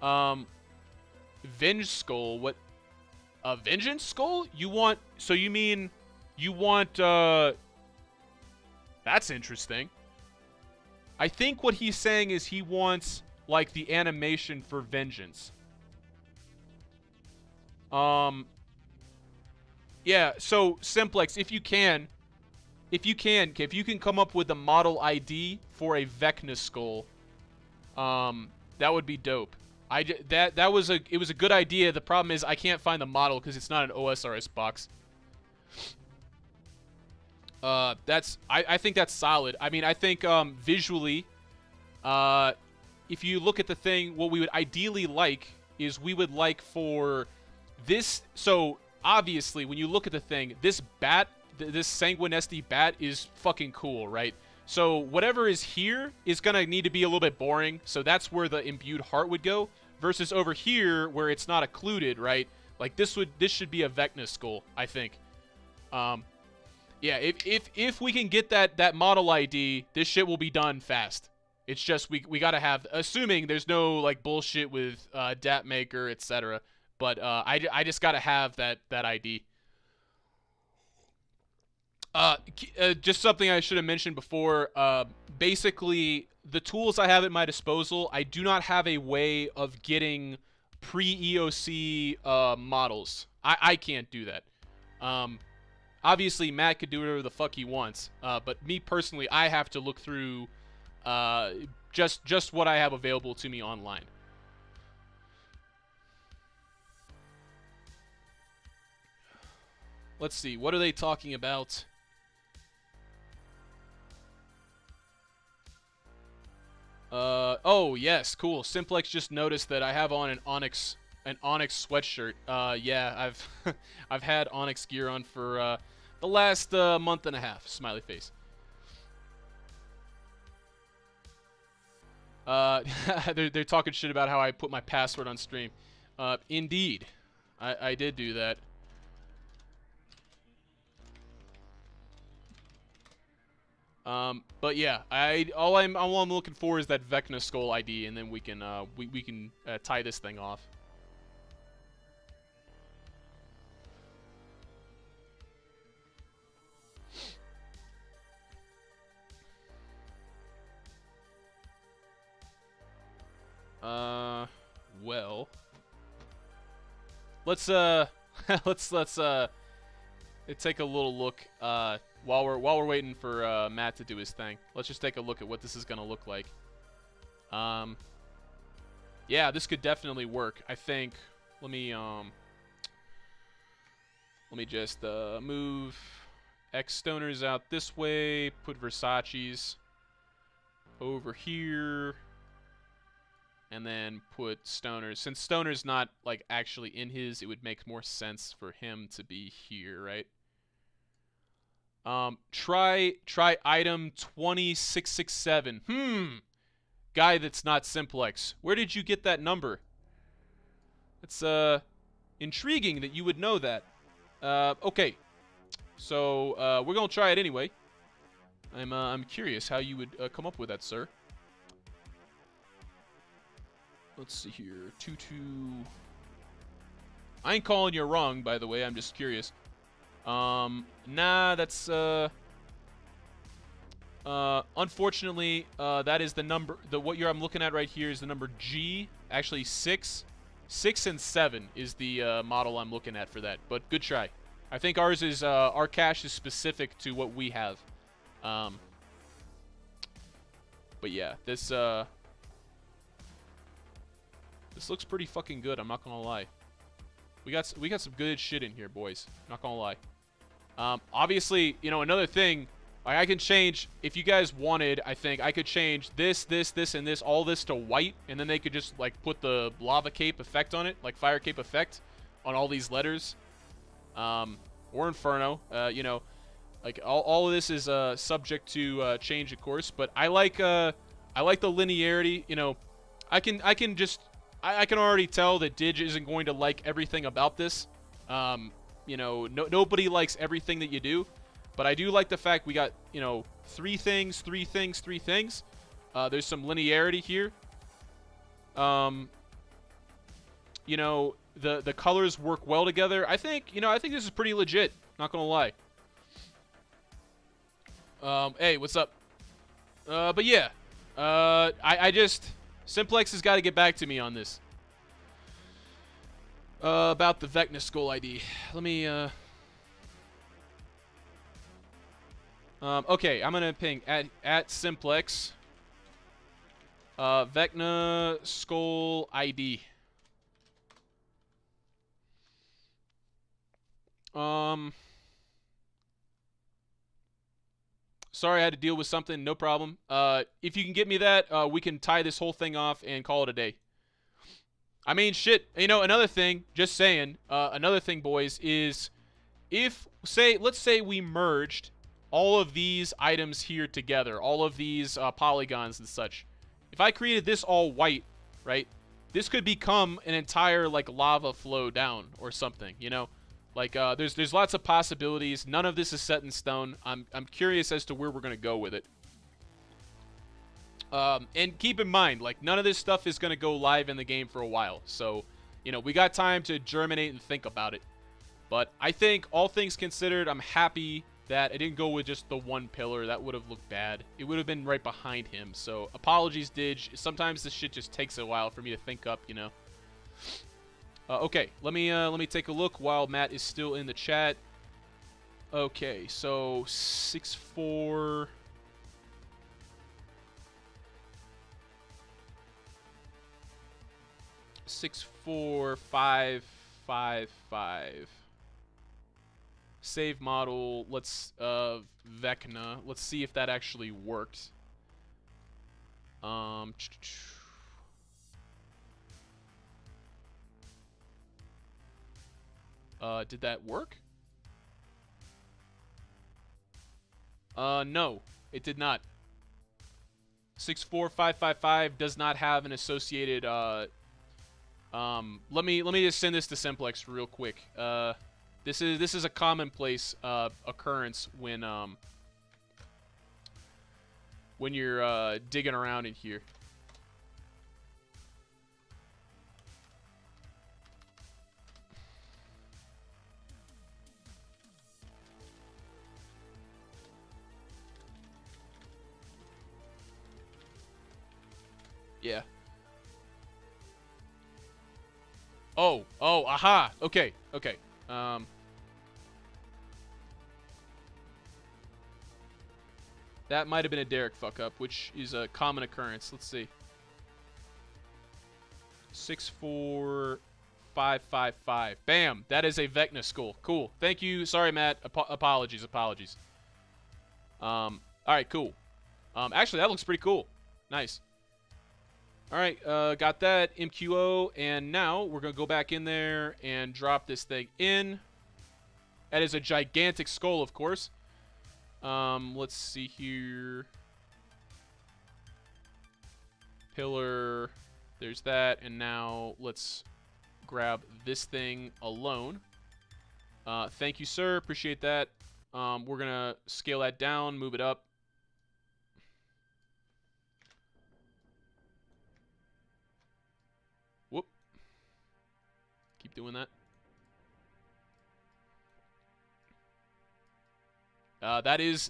Venge Skull. What? A Vengeance Skull? You want... So you mean... You want... That's interesting. I think what he's saying is he wants... like the animation for Vengeance. Yeah, so Simplex, if you can come up with a model ID for a Vecna Skull, that would be dope. It was a good idea. The problem is I can't find the model because it's not an OSRS box. I think that's solid. I mean, I think visually, if you look at the thing, what we would ideally like is we would like for this. So obviously, when you look at the thing, this bat, this Sanguinesti bat is fucking cool, right? So whatever is here is gonna need to be a little bit boring. So that's where the imbued heart would go. Versus over here where it's not occluded, right? Like this should be a Vecna Skull, I think. Yeah, if we can get that model ID, this shit will be done fast. It's just we gotta have, assuming there's no like bullshit with DAP Maker, etc. But I just gotta have that ID. Just something I should have mentioned before. Basically, the tools I have at my disposal, I do not have a way of getting pre-EOC models. I can't do that. Obviously, Matt could do whatever the fuck he wants. But me personally, I have to look through just what I have available to me online. Let's see. What are they talking about? Oh, yes, cool. Simplex just noticed that I have on an Onyx sweatshirt. Yeah, I've had Onyx gear on for the last month and a half. Smiley face. They're talking shit about how I put my password on stream. Indeed, I did do that. But yeah, all I'm looking for is that Vecna Skull ID, and then we can tie this thing off. Well, let's let's take a little look while we're waiting for Matt to do his thing. Let's just take a look at what this is gonna look like. Yeah, this could definitely work. I think. Let me just move X Stoners out this way. Put Versace's over here. And then put Stoners. Since Stoner's not like actually in his, it would make more sense for him to be here, right? Try item 20667. Guy that's not Simplex. Where did you get that number? It's intriguing that you would know that. Okay. So we're gonna try it anyway. I'm curious how you would come up with that, sir. Let's see here. 22. I ain't calling you wrong, by the way. I'm just curious. Nah, that's unfortunately, that is the number. What I'm looking at right here is the number G. Actually, 6 and 7 is the model I'm looking at for that. But good try. I think ours is our cache is specific to what we have. But yeah, this looks pretty fucking good. I'm not gonna lie. We got some good shit in here, boys. Not gonna lie. Obviously, you know, another thing, like I can change, if you guys wanted, I think I could change this, and this, all this to white, and then they could just like put the lava cape effect on it, like fire cape effect on all these letters, or Inferno. You know, like all of this is subject to change, of course. But I like the linearity. You know, I can already tell that Dig isn't going to like everything about this. You know, nobody likes everything that you do, but I do like the fact we got, you know, three things. There's some linearity here. You know, the colors work well together. I think this is pretty legit. Not gonna lie. Hey, what's up? But yeah, I just Simplex has got to get back to me on this. About the Vecna Skull ID. Let me, okay, I'm gonna ping at Simplex. Vecna Skull ID. Sorry I had to deal with something, no problem. If you can get me that, we can tie this whole thing off and call it a day. I mean, shit, you know, another thing, just saying, another thing, boys, is let's say we merged all of these items here together, all of these polygons and such. If I created this all white, right, this could become an entire, like, lava flow down or something, you know? Like, there's lots of possibilities. None of this is set in stone. I'm curious as to where we're going to go with it. And keep in mind, like, none of this stuff is going to go live in the game for a while. So, you know, we got time to germinate and think about it. But I think, all things considered, I'm happy that I didn't go with just the one pillar. That would have looked bad. It would have been right behind him. So, apologies, Dig. Sometimes this shit just takes a while for me to think up, you know. Okay, let me take a look while Matt is still in the chat. Okay, so 6'4". 6'4", 5'5". Save model. Let's Vecna. Let's see if that actually worked. Did that work? No, it did not. 6'4", 5'5" does not have an associated, let me just send this to Simplex real quick. This is a commonplace, occurrence when you're, digging around in here. Yeah. Oh, aha. Okay. That might have been a Derek fuck up, which is a common occurrence. Let's see. 64555. Bam. That is a Vecna skull. Cool. Thank you. Sorry, Matt. Apologies. All right, cool. Actually, that looks pretty cool. Nice. All right, got that MQO, and now we're going to go back in there and drop this thing in. That is a gigantic skull, of course. Let's see here. Pillar. There's that, and now let's grab this thing alone. Thank you, sir. Appreciate that. We're going to scale that down, move it up. Whoop. Keep doing that.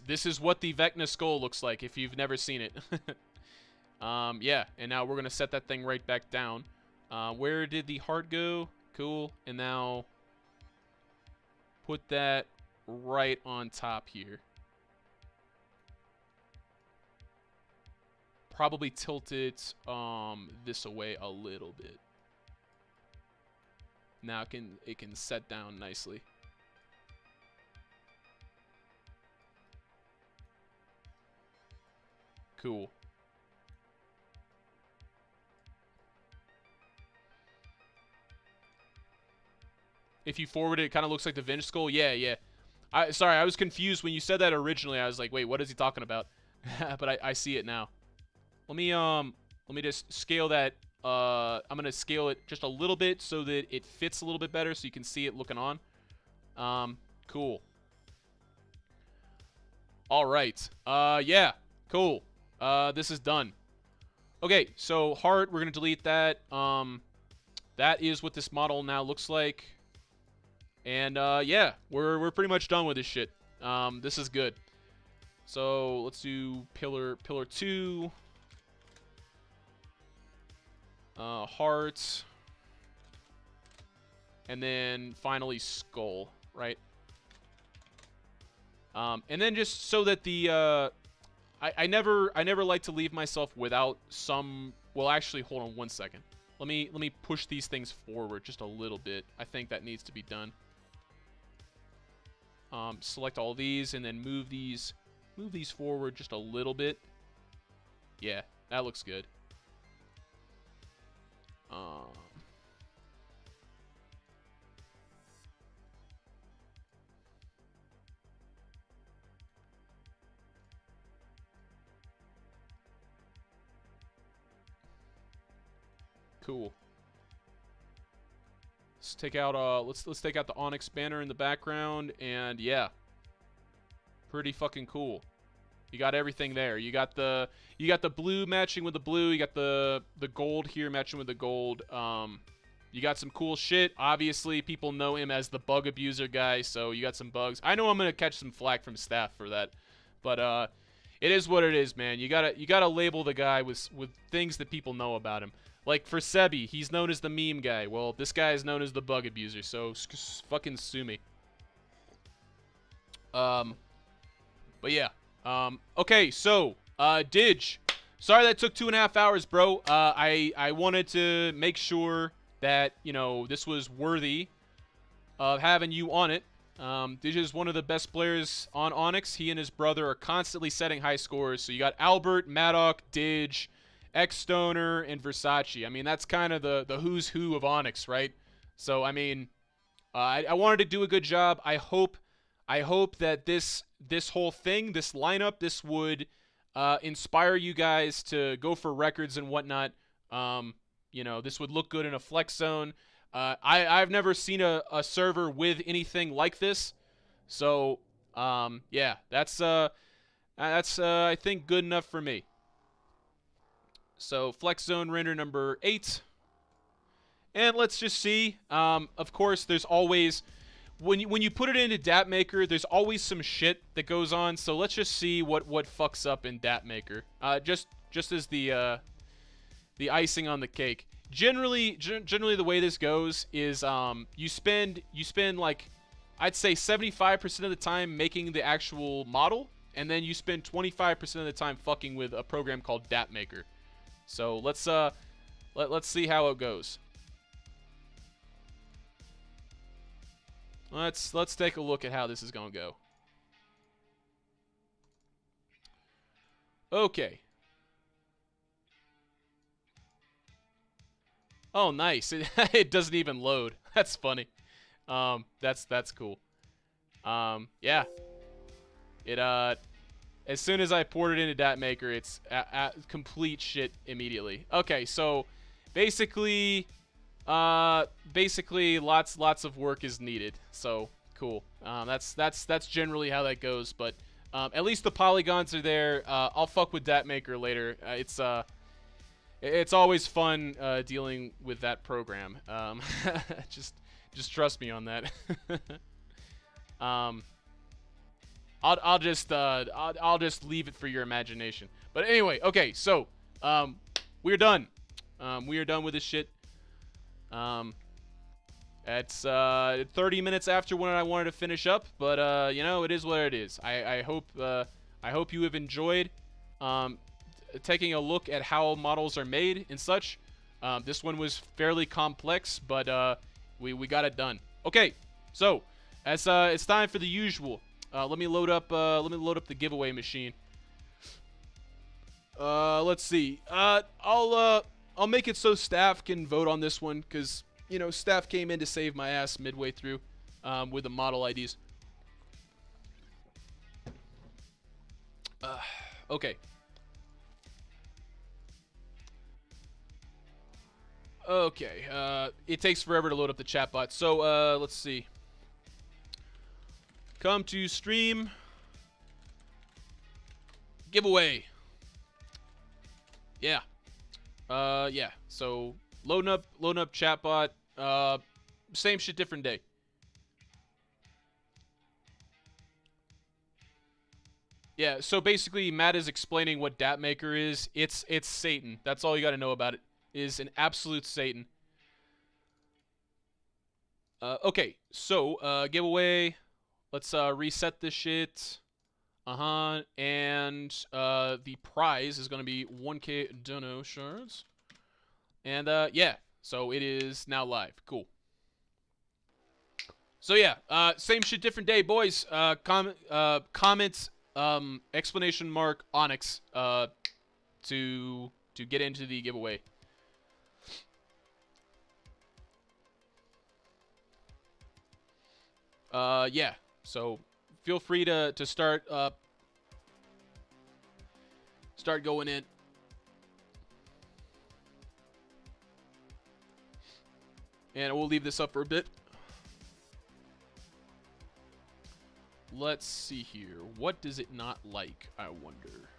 This is what the Vecna skull looks like if you've never seen it. Yeah, and now we're going to set that thing right back down. Where did the heart go? Cool. And now put that right on top here. Probably tilt it this away a little bit. Now it can set down nicely. Cool. If you forward it, it kind of looks like the Venge skull. Yeah. Sorry, I was confused when you said that originally. I was like, wait, what is he talking about? But I see it now. Let me just scale that. I'm gonna scale it just a little bit so that it fits a little bit better, so you can see it looking on. Cool. All right. Yeah. Cool. This is done. Okay, so heart, we're gonna delete that. That is what this model now looks like. And yeah, we're pretty much done with this shit. This is good. So let's do pillar 2. Heart. And then finally skull, right? And then just so that the I never like to leave myself without some. Well, actually, hold on one second. Let me push these things forward just a little bit. I think that needs to be done. Select all these and then move these forward just a little bit. Yeah, that looks good. Cool. Let's take out let's take out the Onyx banner in the background, and yeah, pretty fucking cool. You got everything there. You got the blue matching with the blue. You got the gold here matching with the gold. You got some cool shit. Obviously, people know him as the bug abuser guy, so you got some bugs. I know I'm gonna catch some flack from staff for that, but it is what it is, man. You gotta label the guy with things that people know about him. Like for Sebi, he's known as the meme guy. Well, this guy is known as the bug abuser, so fucking sue me. But yeah. Okay, so, Didge. Sorry that took 2.5 hours, bro. I wanted to make sure that, you know, this was worthy of having you on it. Didge is one of the best players on Onyx. He and his brother are constantly setting high scores. So you got Albert, Maddock, Didge, X-Stoner, and Versace. I mean, that's kind of the who's who of Onyx, right? So, I mean, I wanted to do a good job. I hope that this whole thing, this lineup, this would inspire you guys to go for records and whatnot. You know, this would look good in a flex zone. I've never seen a server with anything like this. So, yeah, that's I think good enough for me. So flex zone render number 8. And let's just see. Of course, there's always, when you put it into DAP Maker, there's always some shit that goes on. So let's just see what fucks up in DAP Maker. Just as the icing on the cake. generally the way this goes is you spend like, I'd say 75% of the time making the actual model, and then you spend 25% of the time fucking with a program called DAP Maker. So let's see how it goes. Let's take a look at how this is gonna go. Okay. Oh, nice. It doesn't even load. That's funny. That's cool. Yeah. It as soon as I poured it into DAT Maker, it's complete shit immediately. Okay, so basically lots of work is needed. So cool. That's generally how that goes. But at least the polygons are there. I'll fuck with DAT Maker later. It's always fun dealing with that program. Just trust me on that. I'll just leave it for your imagination. But anyway, okay, so we're done. We are done with this shit. It's 30 minutes after when I wanted to finish up, but you know, it is what it is. I hope you have enjoyed taking a look at how models are made and such. This one was fairly complex, but we got it done. Okay, so as it's time for the usual. Let me load up the giveaway machine. Let's see. I'll make it so staff can vote on this one, because you know, staff came in to save my ass midway through with the model IDs. Okay. Okay, it takes forever to load up the chatbot. So, let's see. Come to stream. Giveaway. Yeah. Yeah. So, loading up chatbot. Same shit, different day. Yeah, so basically Matt is explaining what DAP Maker is. It's Satan. That's all you got to know about it. Is an absolute Satan. Okay, so giveaway. Let's reset this shit. And the prize is gonna be 1K dono shards. And yeah, so it is now live. Cool. So yeah, same shit, different day, boys. Comment exclamation mark Onyx to get into the giveaway. Yeah, so feel free to start going in. And we'll leave this up for a bit. Let's see here. What does it not like, I wonder?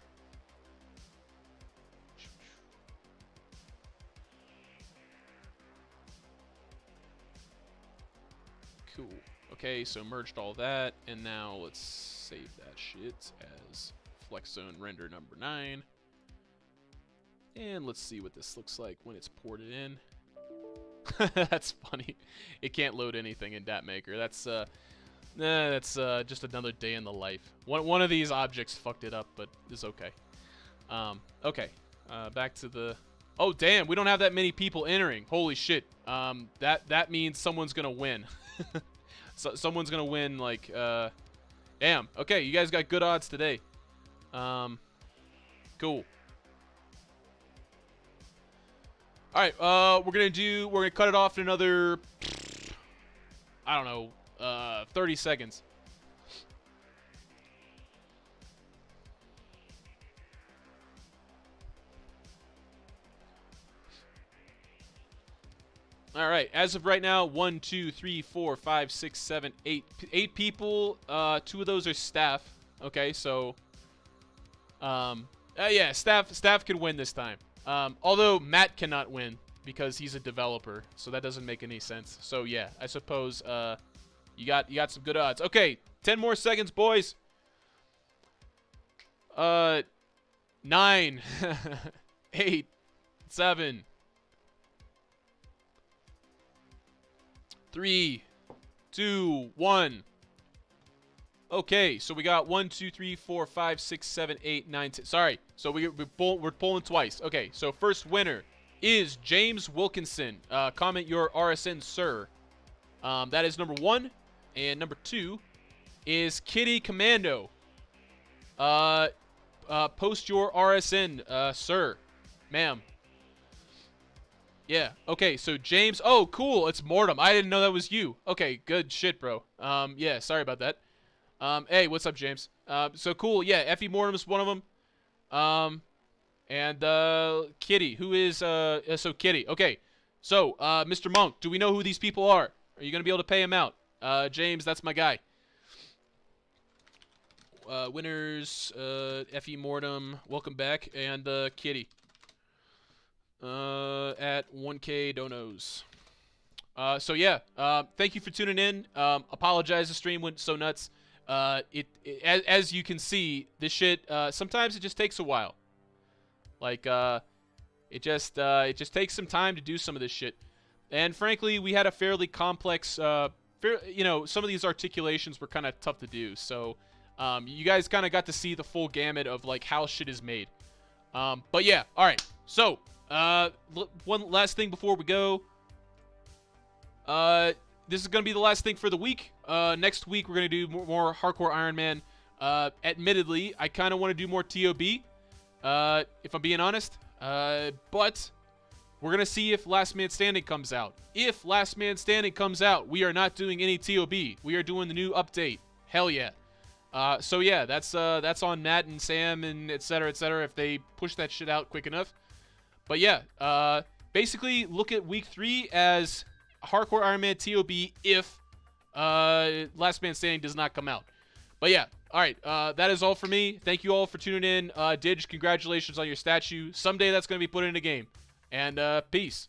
Cool. Okay, so merged all that, and now let's save that shit as flex zone render number 9. And let's see what this looks like when it's ported in. That's funny. It can't load anything in DAP Maker. That's just another day in the life. One of these objects fucked it up, but it's okay. Okay. Back to the... Oh, damn, we don't have that many people entering. Holy shit. That means someone's gonna win. So, someone's gonna win, like, damn. Okay, you guys got good odds today. Cool. Alright, we're gonna cut it off in another, I don't know, 30 seconds. All right, as of right now, 1, 2, 3, 4, 5, 6, 7, 8. 8 people. 2 of those are staff. Okay, so, yeah, staff can win this time. Although Matt cannot win because he's a developer, so that doesn't make any sense. So yeah, I suppose you got some good odds. Okay, 10 more seconds, boys. 9, 8, 7, 3, 2, 1. Okay, so we got 1, 2, 3, 4, 5, 6, 7, 8, 9, 10. Sorry. So we're pulling twice. Okay, so first winner is James Wilkinson. Comment your RSN, sir. That is number 1. And number 2 is Kitty Commando. Post your RSN, sir. Ma'am. Yeah. Okay, so James. Oh, cool. It's Mortem. I didn't know that was you. Okay, good shit, bro. Yeah, sorry about that. Hey, what's up, James? So cool. Yeah, Effie Mortem is one of them. And Kitty, who is so Kitty. Okay. So, Mr. Monk, do we know who these people are? Are you going to be able to pay him out? James, that's my guy. Winners, Effie Mortem, welcome back, and Kitty. At 1K donos. So yeah, thank you for tuning in. Apologize, the stream went so nuts. As you can see, this shit, sometimes it just takes a while. Like, it just takes some time to do some of this shit. And frankly, we had a fairly complex, you know, some of these articulations were kind of tough to do. So, you guys kind of got to see the full gamut of, like, how shit is made. But yeah, alright. So, one last thing before we go. This is going to be the last thing for the week. Next week, we're going to do more Hardcore Iron Man. Admittedly, I kind of want to do more TOB, if I'm being honest. But we're going to see if Last Man Standing comes out. If Last Man Standing comes out, we are not doing any TOB. We are doing the new update. Hell yeah. So yeah, that's on Matt and Sam and et cetera, if they push that shit out quick enough. But yeah, basically look at week 3 as Hardcore Iron Man TOB if Last Man Standing does not come out. But yeah, alright, that is all for me. Thank you all for tuning in. Didge, congratulations on your statue. Someday that's going to be put in a game. And peace.